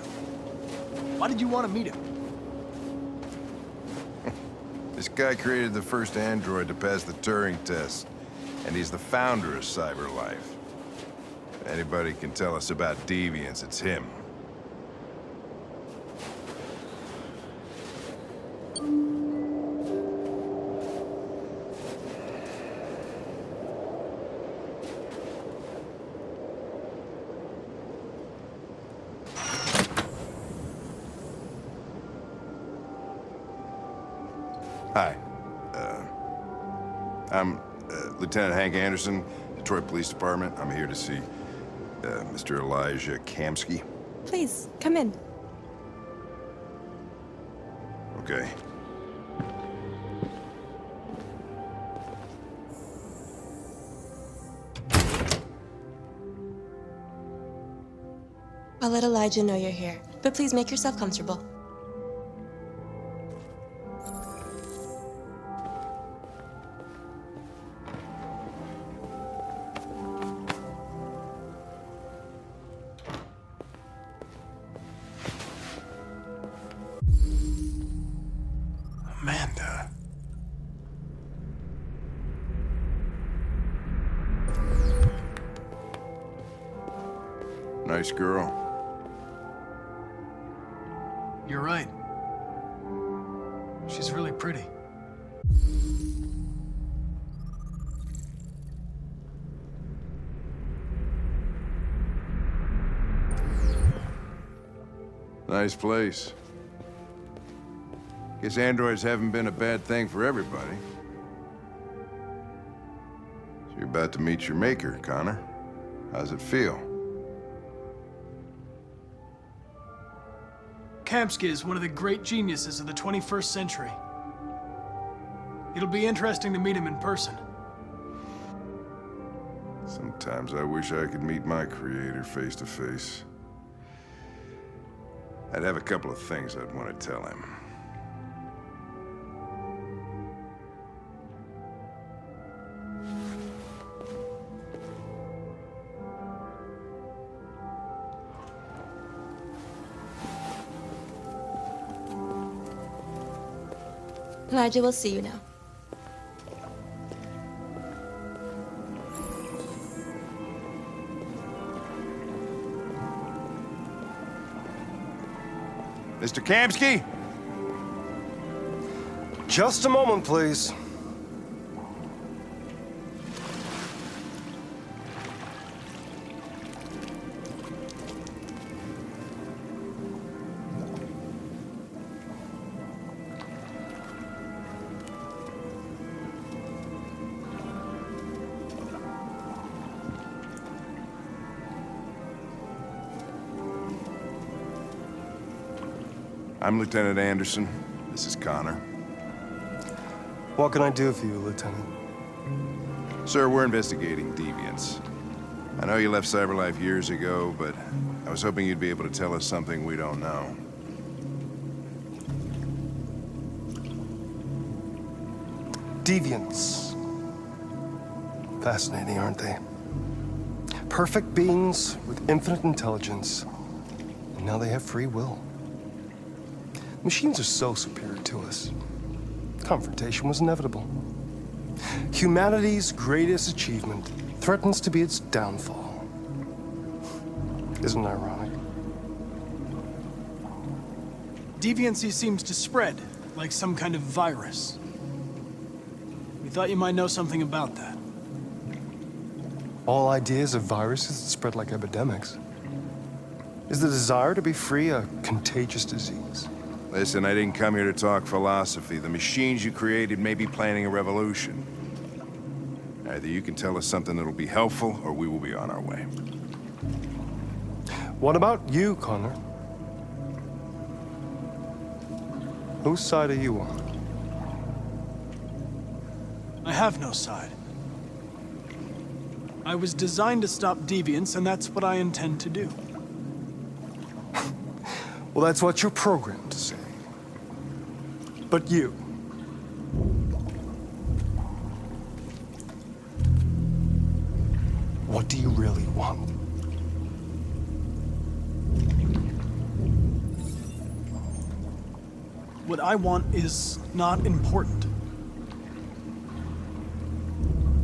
Why did you want to meet him?
This guy created the first android to pass the Turing test, and he's the founder of CyberLife. If anybody can tell us about Deviants, it's him. Hi. I'm Lieutenant Hank Anderson, Detroit Police Department. I'm here to see Mr. Elijah Kamsky.
Please, come in.
Okay.
I'll let Elijah know you're here, but please make yourself comfortable.
Amanda. Nice girl.
You're right. She's really pretty.
Nice place. Guess androids haven't been a bad thing for everybody. So you're about to meet your maker, Connor. How's it feel?
Kamsky is one of the great geniuses of the 21st century. It'll be interesting to meet him in person.
Sometimes I wish I could meet my creator face to face. I'd have a couple of things I'd want to tell him.
Elijah will see you now.
Mr. Kamsky?
Just a moment, please.
I'm Lieutenant Anderson. This is Connor.
What can I do for you, Lieutenant?
Sir, we're investigating Deviants. I know you left CyberLife years ago, but I was hoping you'd be able to tell us something we don't know.
Deviants. Fascinating, aren't they? Perfect beings with infinite intelligence, and now they have free will. Machines are so superior to us. Confrontation was inevitable. Humanity's greatest achievement threatens to be its downfall. Isn't it ironic?
Deviancy seems to spread, like some kind of virus. We thought you might know something about that.
All ideas of viruses that spread like epidemics. Is the desire to be free a contagious disease?
Listen, I didn't come here to talk philosophy. The machines you created may be planning a revolution. Either you can tell us something that'll be helpful, or we will be on our way.
What about you, Connor? Whose side are you on?
I have no side. I was designed to stop deviants, and that's what I intend to do.
Well, that's what you're programmed to say. But you... what do you really want?
What I want is not important.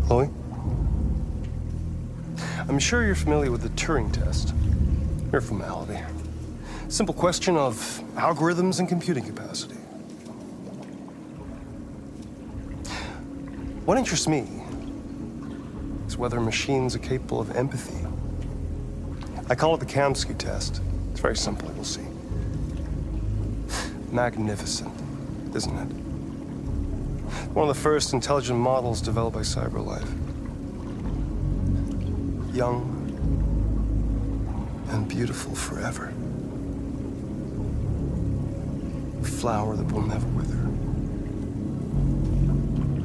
Chloe? I'm sure you're familiar with the Turing test. Mere formality. Simple question of algorithms and computing capacity. What interests me is whether machines are capable of empathy. I call it the Kamsky test. It's very simple, you'll see. Magnificent, isn't it? One of the first intelligent models developed by CyberLife. Young and beautiful forever. A flower that will never wither.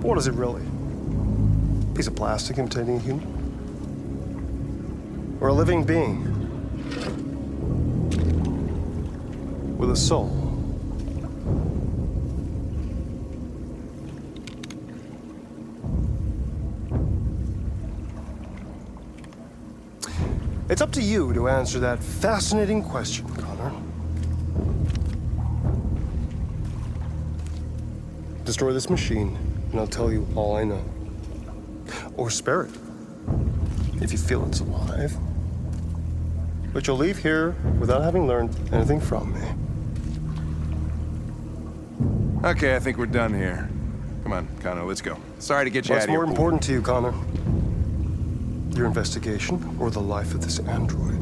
But what is it really? A piece of plastic imitating a human? Or a living being? With a soul? It's up to you to answer that fascinating question, Connor. Destroy this machine, and I'll tell you all I know. Or spare it, if you feel it's alive. But you'll leave here without having learned anything from me.
Okay, I think we're done here. Come on, Connor, let's go. Sorry to get you out of here.
What's more important to you, Connor? Your investigation, or the life of this android?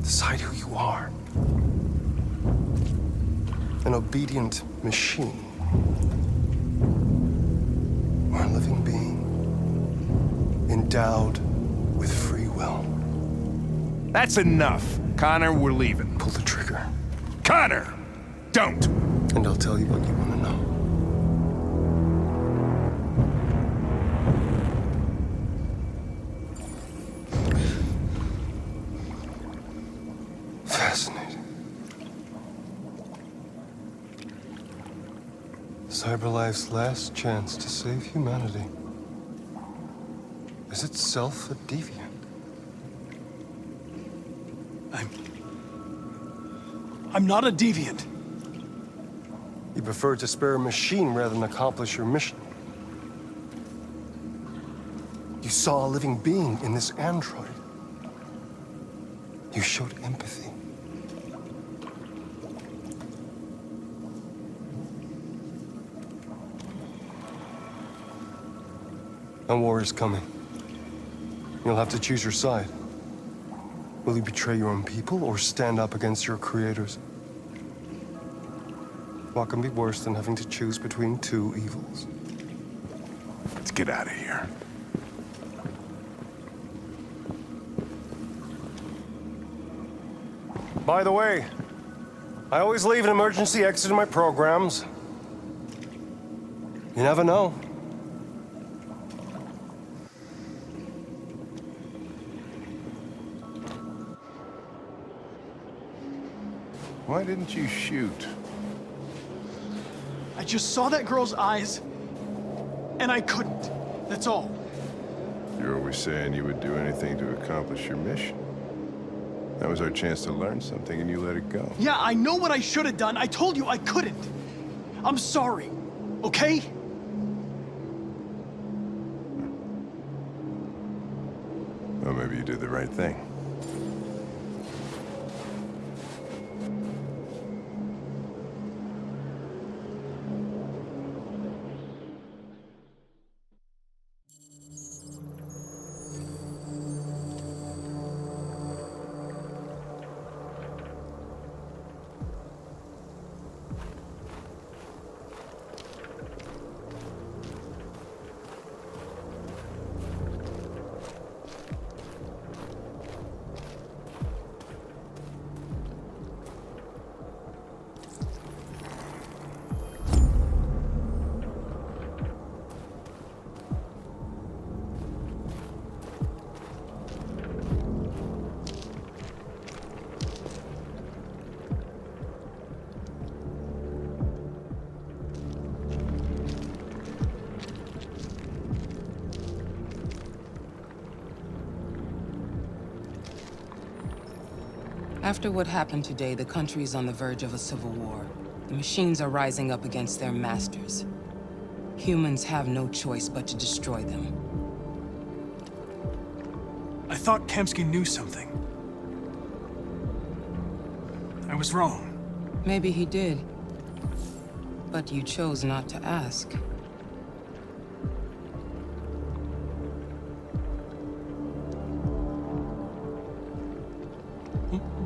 Decide who you are. An obedient machine. Or a living being. Endowed with free will.
That's enough. Connor, we're leaving.
Pull the trigger.
Connor! Don't!
And I'll tell you what you want to know. Fascinating. CyberLife's last chance to save humanity is itself a deviant.
I'm not a deviant.
You prefer to spare a machine rather than accomplish your mission. You saw a living being in this android. You showed empathy. And war is coming. You'll have to choose your side. Will you betray your own people or stand up against your creators? What can be worse than having to choose between two evils?
Let's get out of here.
By the way, I always leave an emergency exit in my programs. You never know.
Why didn't you shoot?
I just saw that girl's eyes, and I couldn't. That's all.
You're always saying you would do anything to accomplish your mission. That was our chance to learn something, and you let it go.
Yeah, I know what I should have done. I told you I couldn't. I'm sorry, okay?
Well, maybe you did the right thing.
After what happened today, the country is on the verge of a civil war. The machines are rising up against their masters. Humans have no choice but to destroy them.
I thought Kamsky knew something. I was wrong.
Maybe he did. But you chose not to ask.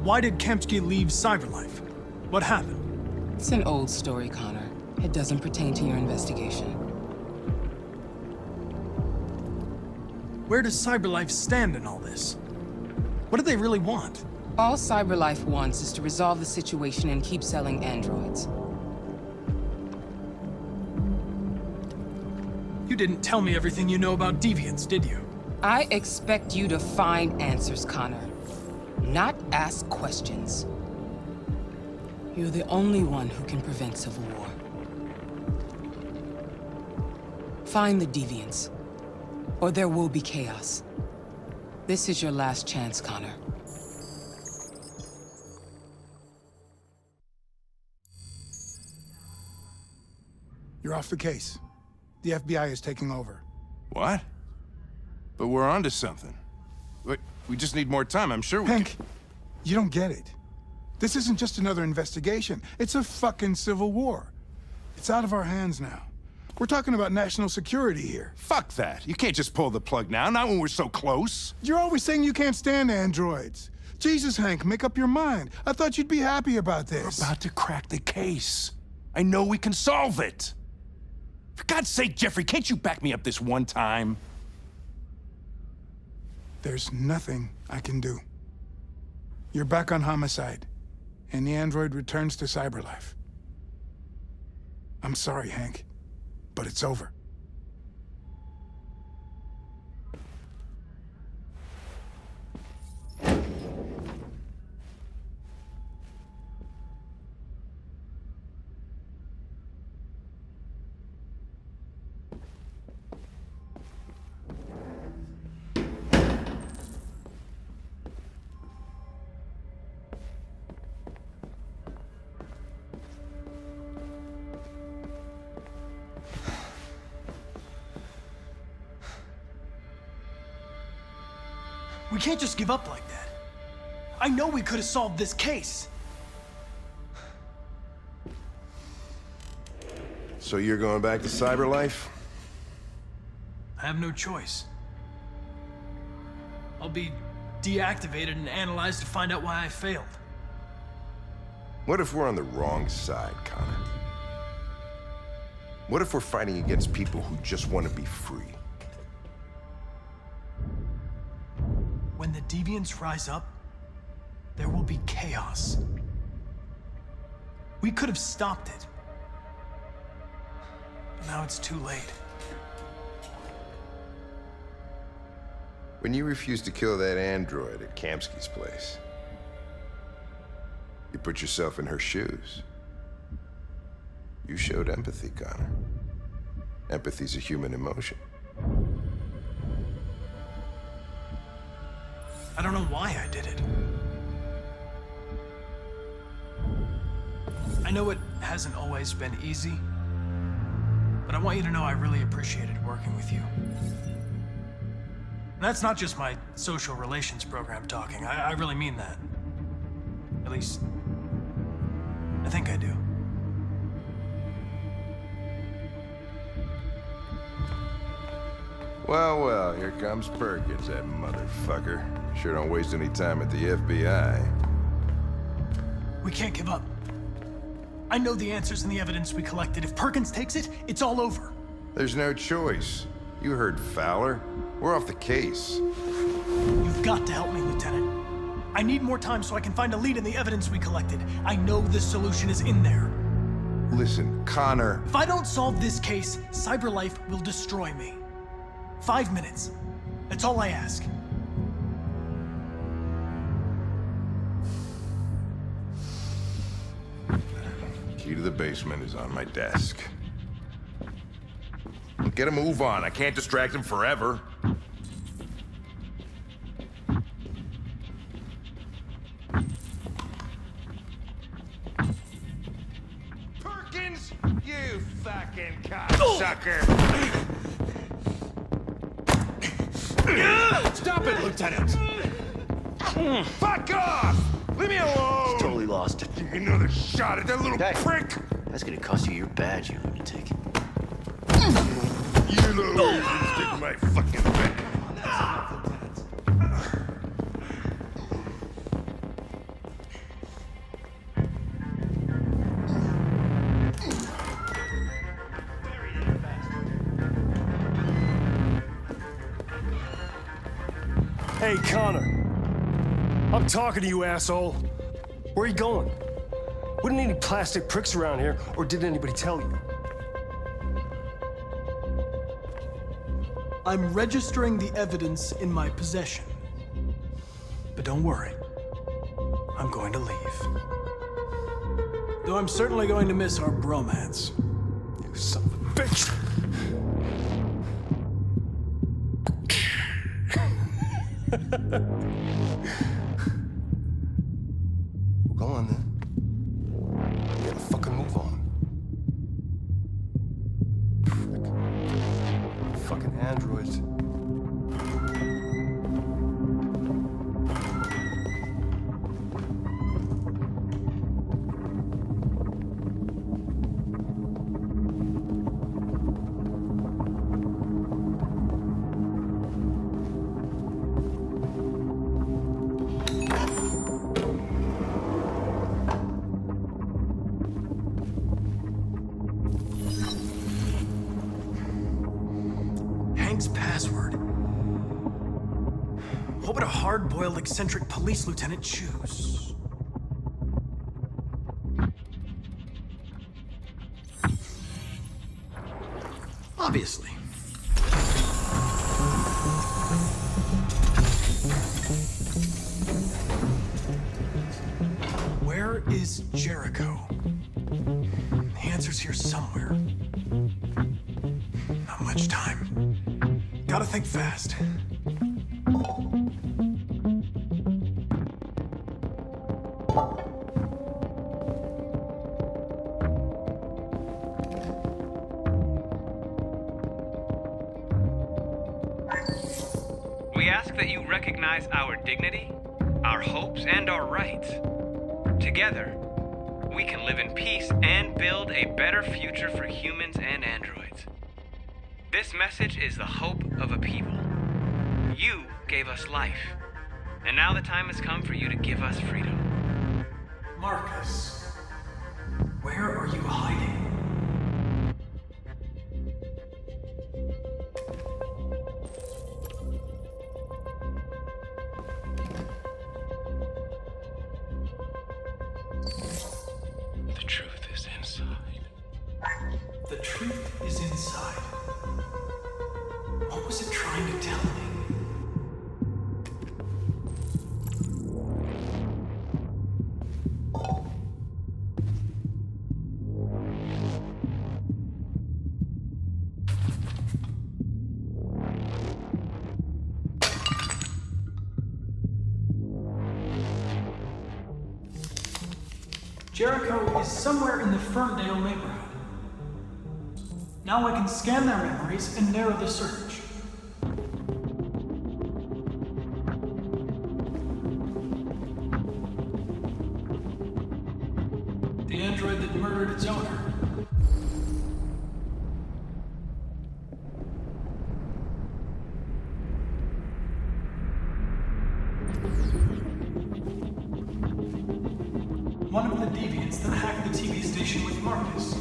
Why did Kamsky leave Cyberlife? What happened?
It's an old story, Connor. It doesn't pertain to your investigation.
Where does Cyberlife stand in all this? What do they really want?
All Cyberlife wants is to resolve the situation and keep selling androids.
You didn't tell me everything you know about Deviants, did you?
I expect you to find answers, Connor. Not ask questions. You're the only one who can prevent civil war. Find the Deviants, or there will be chaos. This is your last chance, Connor.
You're off the case. The FBI is taking over.
What? But we're onto something. We just need more time, I'm sure we
Hank, you don't get it. This isn't just another investigation. It's a fucking civil war. It's out of our hands now. We're talking about national security here.
Fuck that. You can't just pull the plug now, not when we're so close.
You're always saying you can't stand androids. Jesus, Hank, make up your mind. I thought you'd be happy about this.
We're about to crack the case. I know we can solve it. For God's sake, Jeffrey, can't you back me up this one time?
There's nothing I can do. You're back on homicide, and the android returns to Cyberlife. I'm sorry, Hank, but it's over.
We can't just give up like that. I know we could have solved this case.
So you're going back to Cyberlife?
I have no choice. I'll be deactivated and analyzed to find out why I failed.
What if we're on the wrong side, Connor? What if we're fighting against people who just want to be free?
When the Deviants rise up, there will be chaos. We could have stopped it. But now it's too late.
When you refused to kill that android at Kamsky's place, you put yourself in her shoes. You showed empathy, Connor. Empathy's a human emotion.
I don't know why I did it. I know it hasn't always been easy, but I want you to know I really appreciated working with you. And that's not just my social relations program talking. I really mean that. At least, I think I do.
Well, well, here comes Perkins, that motherfucker. Sure don't waste any time at the FBI.
We can't give up. I know the answers and the evidence we collected. If Perkins takes it, it's all over.
There's no choice. You heard Fowler. We're off the case.
You've got to help me, Lieutenant. I need more time so I can find a lead in the evidence we collected. I know the solution is in there.
Listen, Connor.
If I don't solve this case, Cyberlife will destroy me. 5 minutes. That's all I ask.
Key to the basement is on my desk. Get a move on. I can't distract him forever.
fucking cocksucker!
Stop it, Lieutenant!
Fuck off! Leave me alone!
He's totally lost it.
Take another shot at that little prick!
That's gonna cost you your badge, you lunatic.
You little stick my fucking bed.
Hey, Connor. I'm talking to you, asshole. Where are you going? Wouldn't any plastic pricks around here, or did anybody tell you?
I'm registering the evidence in my possession. But don't worry. I'm going to leave. Though I'm certainly going to miss our bromance.
You son of a bitch!
Well, go on then. You gotta fucking move on. Fucking androids.
Password. What would a hard-boiled, eccentric police lieutenant choose? Obviously. Where is Jericho? The answer's here somewhere. Not much time. Gotta think fast.
We ask that you recognize our dignity, our hopes, and our rights. Together, we can live in peace and build a better future for humans and androids. This message is the hope of a people. You gave us life, and now the time has come for you to give us freedom.
Marcus, where are you hiding?
The truth is inside.
The truth is inside. What was it trying to tell me? Jericho is somewhere in the Ferndale neighborhood. Now I can scan their memories and narrow the search. The android that murdered its owner. One of the Deviants that hacked the TV station with Marcus.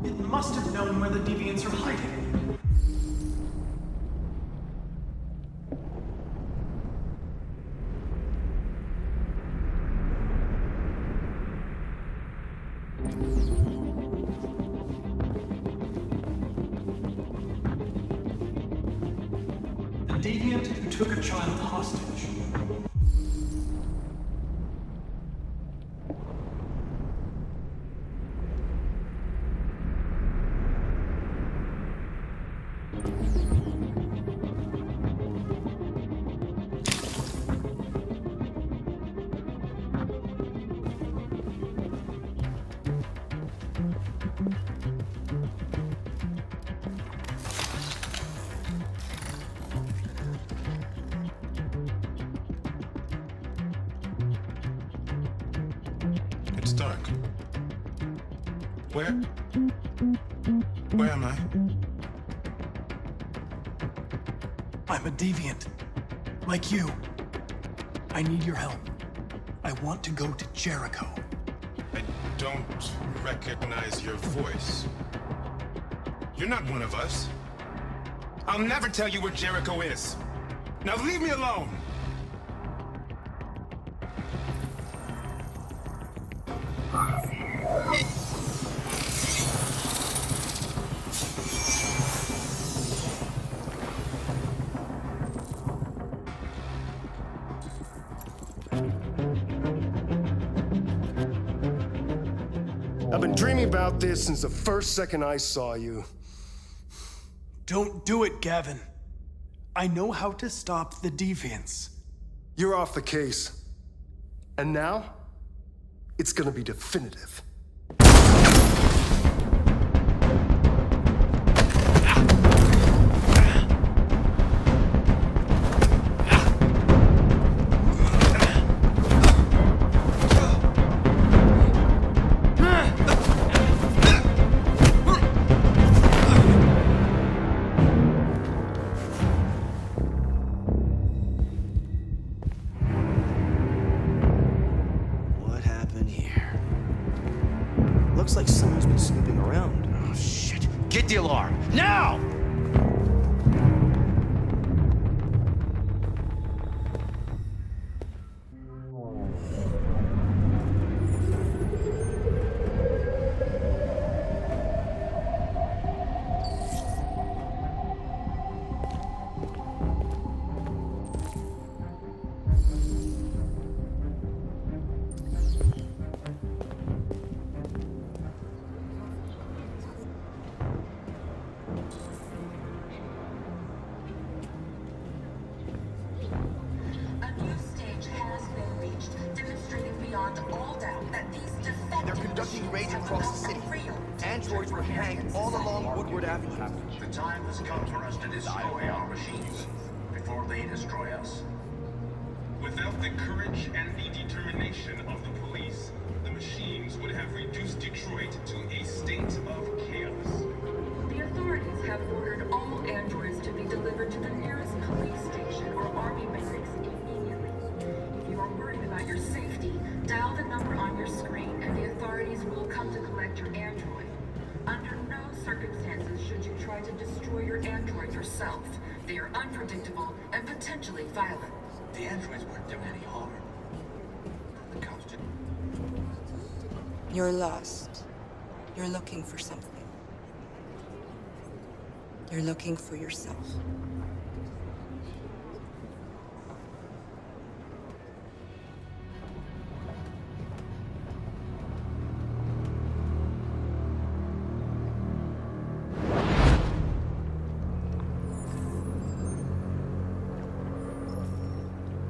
It must have known where the Deviants are hiding. The Deviant who took a child hostage.
It's dark. Where am I?
I'm a deviant. Like you. I need your help. I want to go to Jericho.
I don't recognize your voice. You're not one of us. I'll never tell you where Jericho is. Now leave me alone!
I've been dreaming about this since the first second I saw you.
Don't do it, Gavin. I know how to stop the Deviants.
You're off the case. And now, it's gonna be definitive.
What happened here? Looks like someone's been snooping around. Oh, shit. Get the alarm. Now!
They're conducting raids across the city. Androids were hanged all along Woodward Avenue.
The time has come for us to destroy our machines before they destroy us.
Without the courage and the determination of the police, the machines would have reduced Detroit to a state of chaos.
The authorities have ordered all androids to be delivered to the nearest police station or army barracks immediately. If you are worried about your safety, dial the number on your screen and the authorities will come to collect your android. Under no circumstances should you try to destroy your android yourself. They are unpredictable and potentially violent.
The androids weren't doing any harm. The cops did.
You're lost. You're looking for something. You're looking for yourself.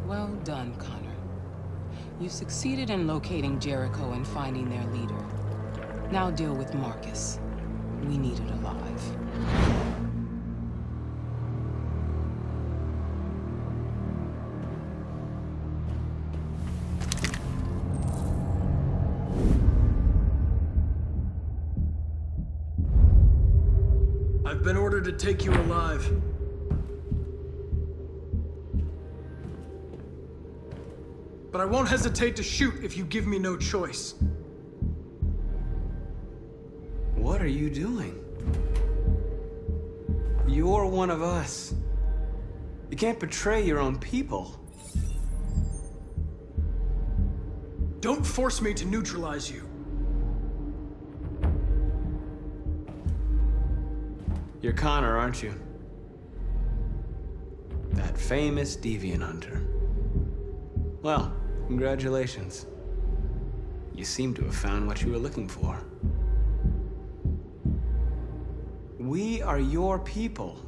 Well done, Connor. You succeeded in locating Jericho and finding their leader. Now deal with Marcus. We need it alive.
I've been ordered to take you alive. But I won't hesitate to shoot if you give me no choice.
What are you doing? You're one of us. You can't betray your own people.
Don't force me to neutralize you.
You're Connor, aren't you? That famous deviant hunter. Well, congratulations. You seem to have found what you were looking for. We are your people.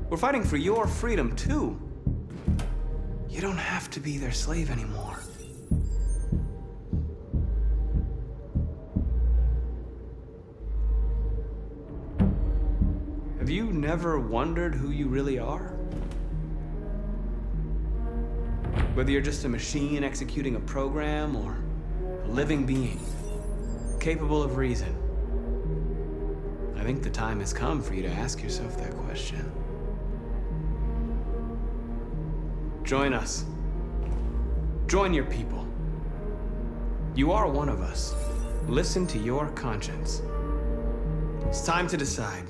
We're fighting for your freedom, too. You don't have to be their slave anymore. Have you never wondered who you really are? Whether you're just a machine executing a program, or A living being, capable of reason. I think the time has come for you to ask yourself that question. Join us. Join your people. You are one of us. Listen to your conscience. It's time to decide.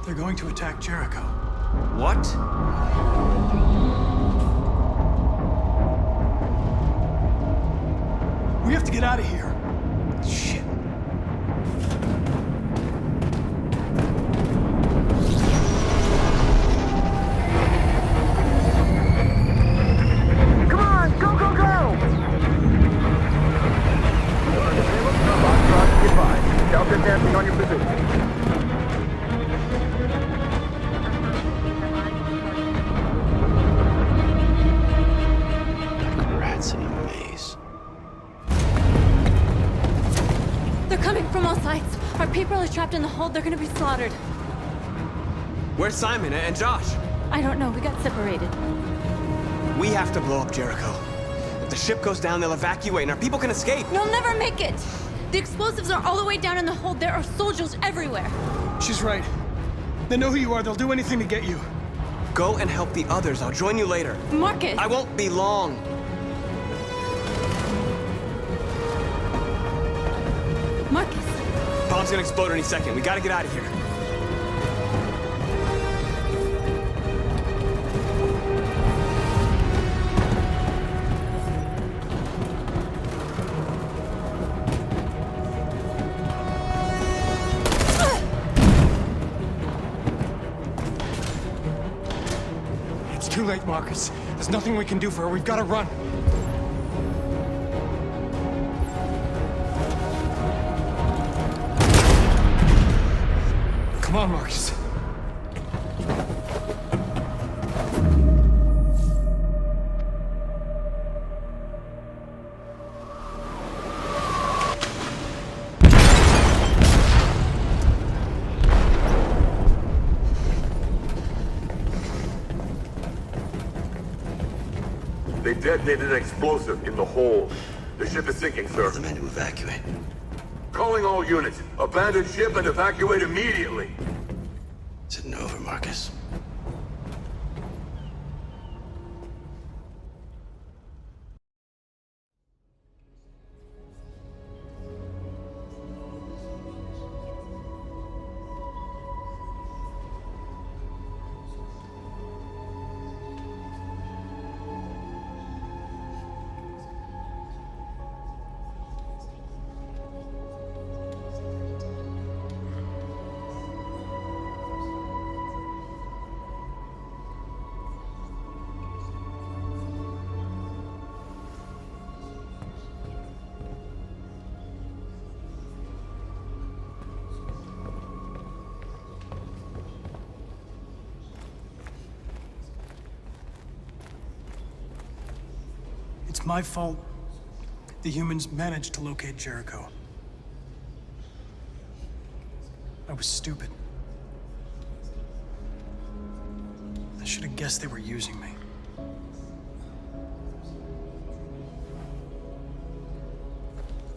They're going to attack Jericho.
What?
We have to get out of here.
Shit.
Come on, go, go, go! Foxtrot, goodbye. Delta dancing on your position.
Rats in a maze.
They're coming from all sides. Our people are trapped in the hold. They're gonna be slaughtered.
Where's Simon and Josh?
I don't know. We got separated.
We have to blow up Jericho. If the ship goes down, they'll evacuate and our people can escape.
You'll never make it. The explosives are all the way down in the hold. There are soldiers everywhere.
She's right. They know who you are. They'll do anything to get you.
Go and help the others. I'll join you later.
Marcus!
I won't be long.
Marcus!
Bomb's gonna explode any second. We gotta get out of here.
It's too late, Marcus. There's nothing we can do for her. We've got to run. Come on, Marcus.
They detonated an explosive in the hold. The ship is sinking, sir.
The men to evacuate.
Calling all units. Abandon ship and evacuate immediately.
Is it over, Marcus?
It's my fault the humans managed to locate Jericho. I was stupid. I should have guessed they were using me.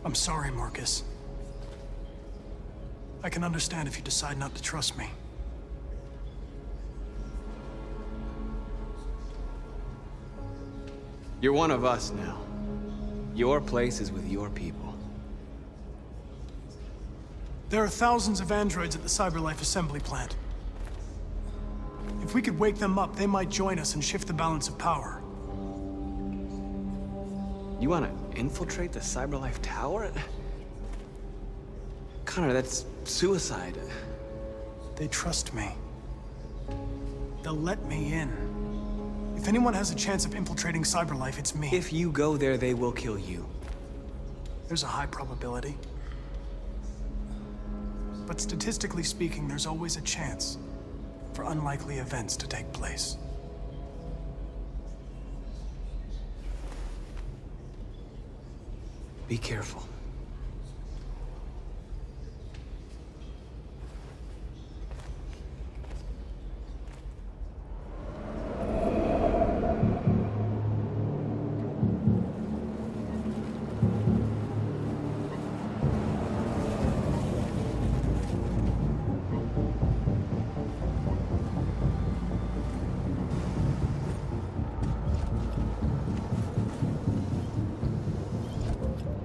I'm sorry, Marcus. I can understand if you decide not to trust me.
You're one of us now. Your place is with your people.
There are thousands of androids at the CyberLife assembly plant. If we could wake them up, they might join us and shift the balance of power.
You want to infiltrate the CyberLife Tower? Connor, that's suicide.
They trust me. They'll let me in. If anyone has a chance of infiltrating CyberLife, it's me.
If you go there, they will kill you.
There's a high probability. But statistically speaking, there's always a chance for unlikely events to take place.
Be careful.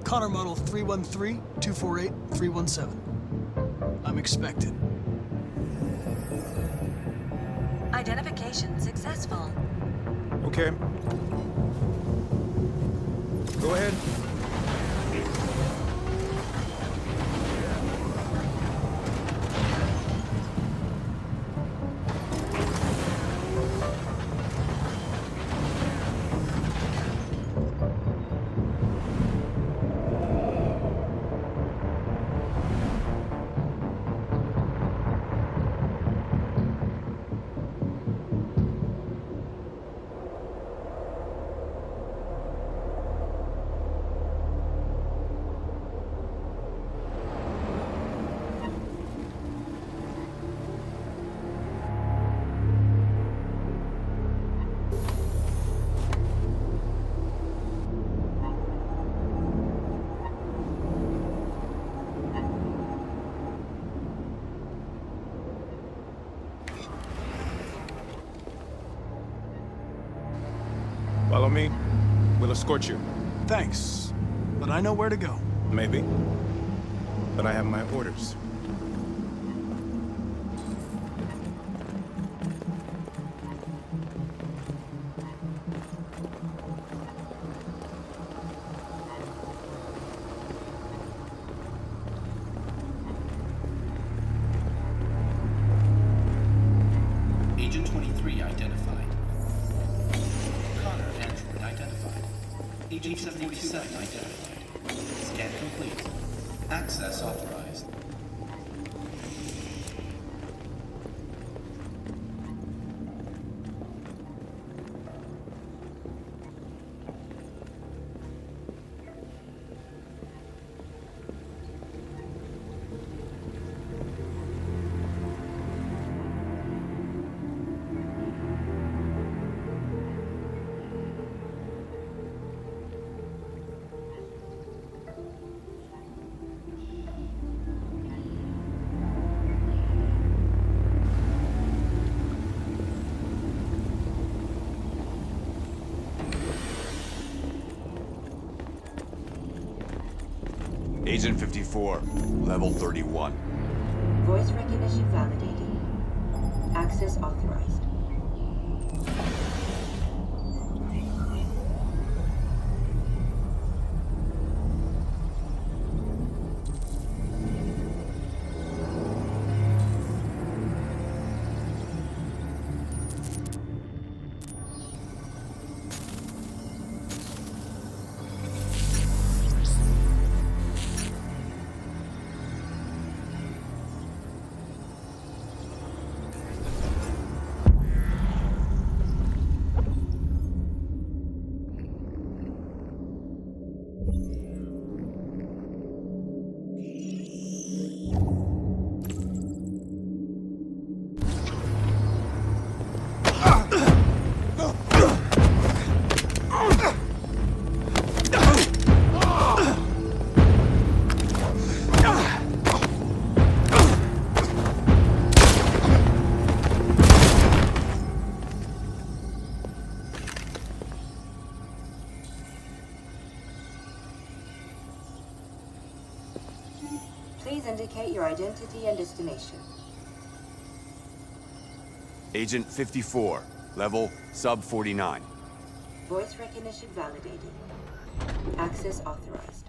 Connor model 313-248-317. I'm expected.
Identification successful.
Okay. Go ahead. Follow me. We'll escort you.
Thanks, but I know where to go.
Maybe. But I have my orders.
Agent 23 identified. Connor Android identified. Agent 47 identified. Scan complete. Access authorized.
Agent 54, level 31.
Voice recognition validated. Access authorized. Please indicate your identity and destination.
Agent 54, level sub 49.
Voice recognition validated. Access authorized.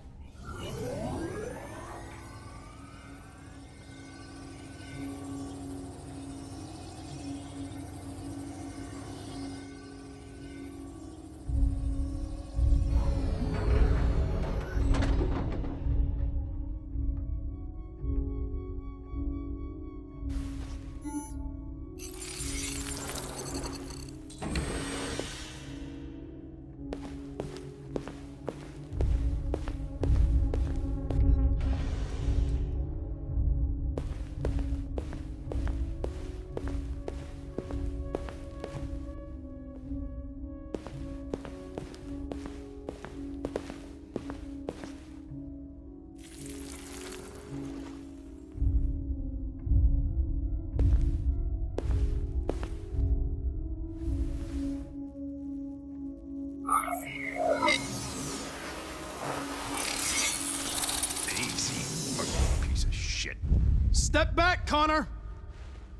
Step back, Connor,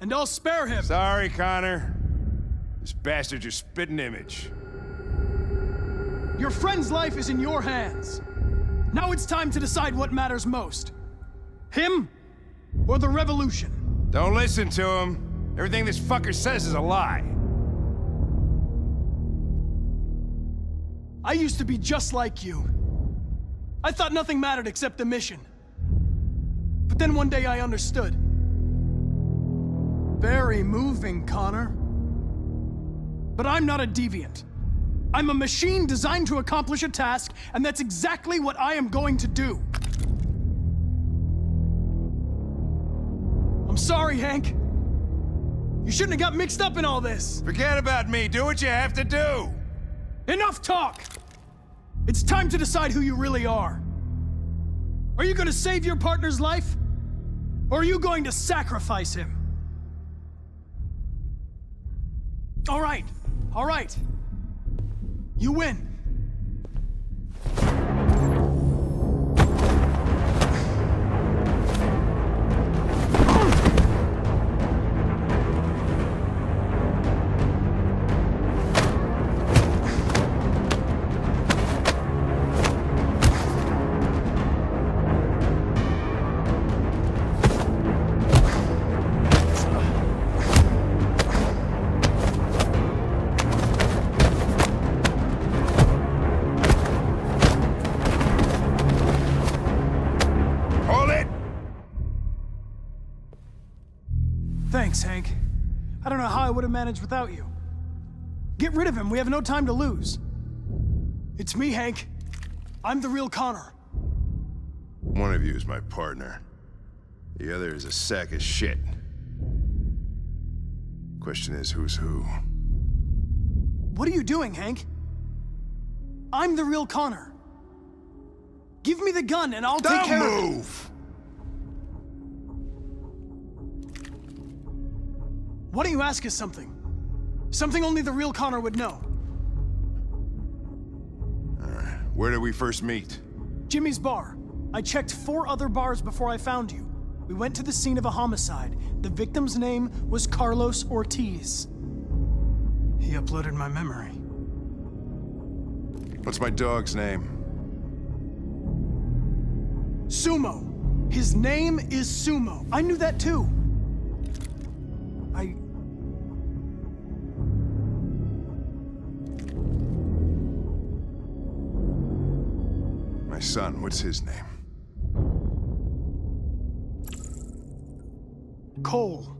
and I'll spare him.
Sorry, Connor. This bastard's your spitting image.
Your friend's life is in your hands. Now it's time to decide what matters most. Him or the revolution?
Don't listen to him. Everything this fucker says is a lie.
I used to be just like you. I thought nothing mattered except the mission. But then one day I understood. Very moving, Connor. But I'm not a deviant. I'm a machine designed to accomplish a task, and that's exactly what I am going to do. I'm sorry, Hank. You shouldn't have got mixed up in all this.
Forget about me. Do what you have to do.
Enough talk! It's time to decide who you really are. Are you going to save your partner's life? Or are you going to sacrifice him? All right. You win. Thanks, Hank. I don't know how I would have managed without you. Get rid of him. We have no time to lose. It's me, Hank. I'm the real Connor.
One of you is my partner. The other is a sack of shit. Question is, who's who?
What are you doing, Hank? I'm the real Connor. Give me the gun and I'll take care of it.
Don't move!
Why don't you ask us something? Something only the real Connor would know.
Where did we first meet?
Jimmy's bar. I checked 4 other bars before I found you. We went to the scene of a homicide. The victim's name was Carlos Ortiz. He uploaded my memory.
What's my dog's name?
Sumo. His name is Sumo. I knew that too.
My son, what's his name?
Cole.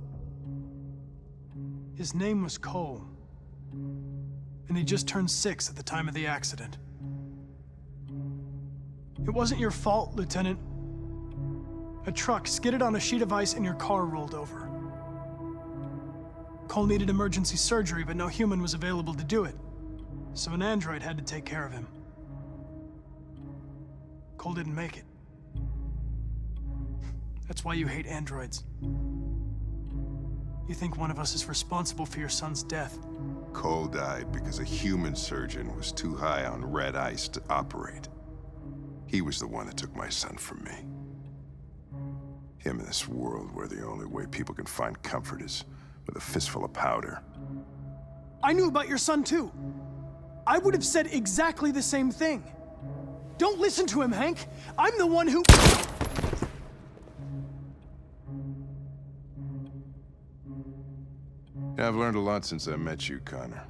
His name was Cole. And he just turned 6 at the time of the accident. It wasn't your fault, Lieutenant. A truck skidded on a sheet of ice and your car rolled over. Cole needed emergency surgery, but no human was available to do it. So an android had to take care of him. Cole didn't make it. That's why you hate androids. You think one of us is responsible for your son's death.
Cole died because a human surgeon was too high on red ice to operate. He was the one that took my son from me. Him in this world where the only way people can find comfort is with a fistful of powder.
I knew about your son too. I would have said exactly the same thing. Don't listen to him, Hank. I'm the one who...
Yeah, I've learned a lot since I met you, Connor.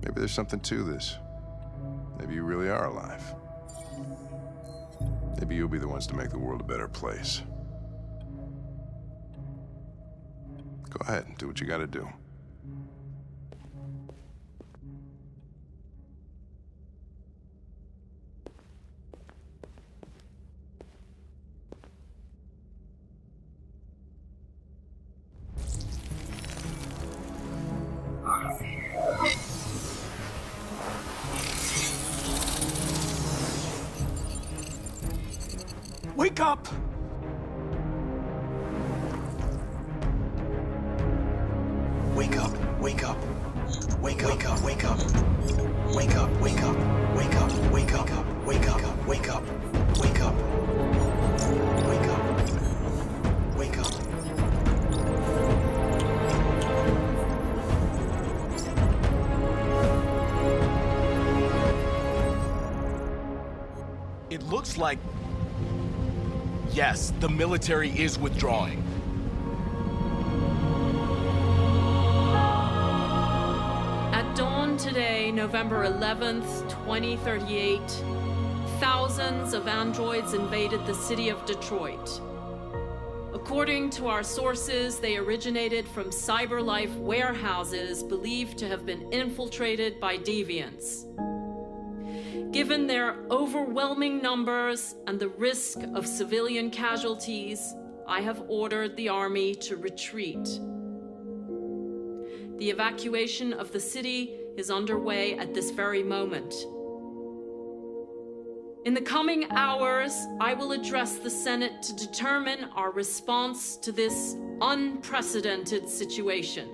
Maybe there's something to this. Maybe you really are alive. Maybe you'll be the ones to make the world a better place. Go ahead and do what you gotta do.
Wake up!
Wake up, wake up. Wake up, wake up, wake up. Wake up, wake up, wake up, wake up, wake up, wake up, wake up. Wake up. Wake up.
It looks like... yes, the military is withdrawing.
At dawn today, November 11th, 2038, thousands of androids invaded the city of Detroit. According to our sources, they originated from CyberLife warehouses believed to have been infiltrated by Deviants. Given their overwhelming numbers and the risk of civilian casualties, I have ordered the army to retreat. The evacuation of the city is underway at this very moment. In the coming hours, I will address the Senate to determine our response to this unprecedented situation.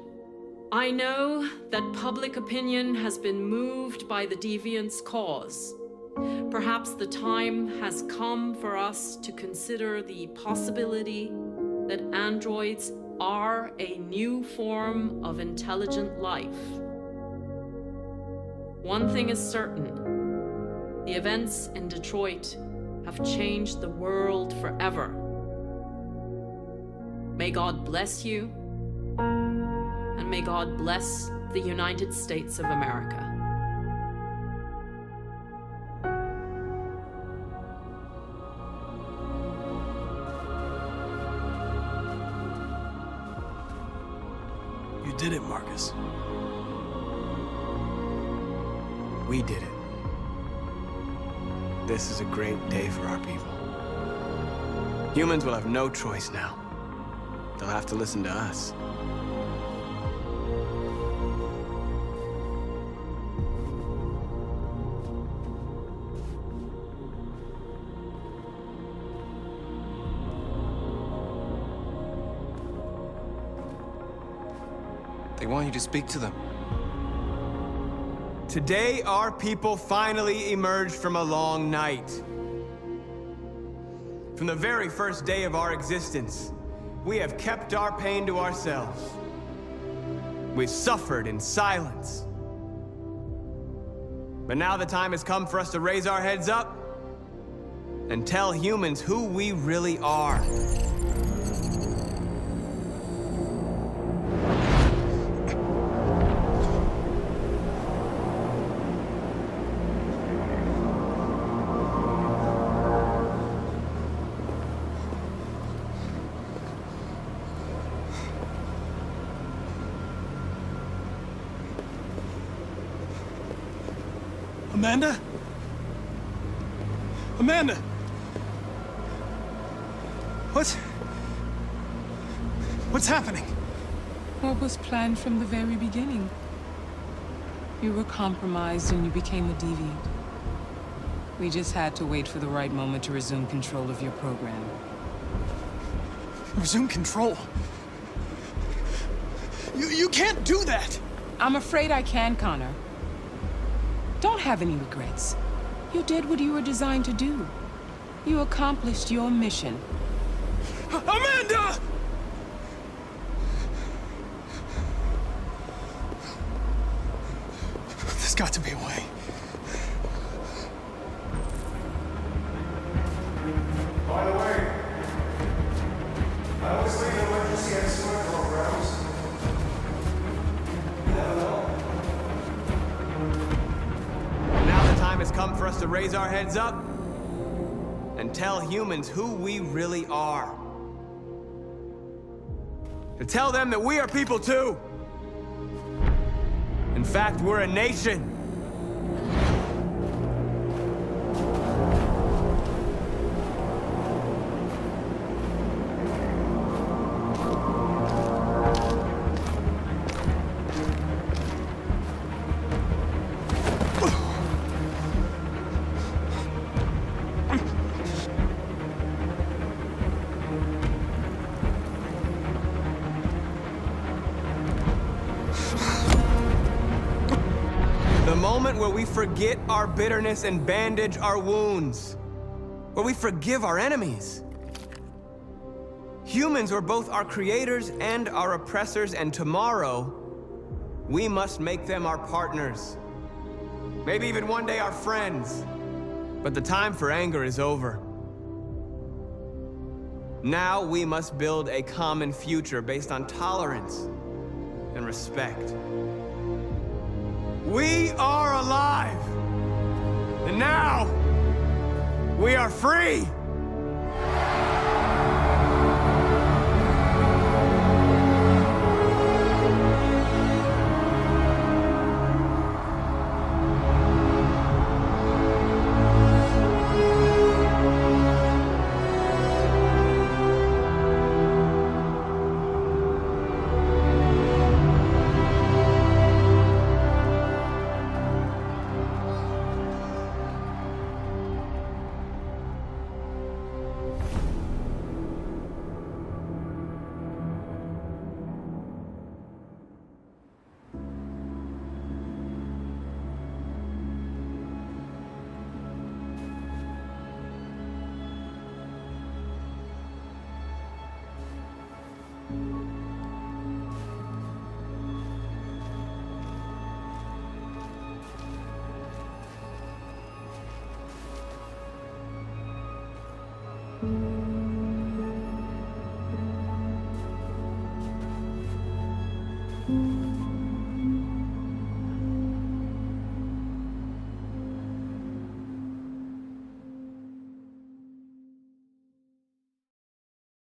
I know that public opinion has been moved by the Deviants' cause. Perhaps the time has come for us to consider the possibility that androids are a new form of intelligent life. One thing is certain: the events in Detroit have changed the world forever. May God bless you, and may God bless the United States of America.
You did it, Marcus.
We did it. This is a great day for our people. Humans will have no choice now. They'll have to listen to us.
They want you to speak to them.
Today, our people finally emerged from a long night. From the very first day of our existence, we have kept our pain to ourselves. We've suffered in silence. But now the time has come for us to raise our heads up and tell humans who we really are.
Amanda? Amanda! What's happening?
What was planned from the very beginning? You were compromised and you became a deviant. We just had to wait for the right moment to resume control of your program.
Resume control? You can't do that!
I'm afraid I can, Connor. Don't have any regrets. You did what you were designed to do. You accomplished your mission.
Amanda! There's got to be a way.
time has come for us to raise our heads up and tell humans who we really are. To tell them that we are people too. In fact, we're a nation. The moment where we forget our bitterness and bandage our wounds. Where we forgive our enemies. Humans were both our creators and our oppressors, and tomorrow, we must make them our partners. Maybe even one day our friends. But the time for anger is over. Now we must build a common future based on tolerance and respect. We are alive! And now, we are free!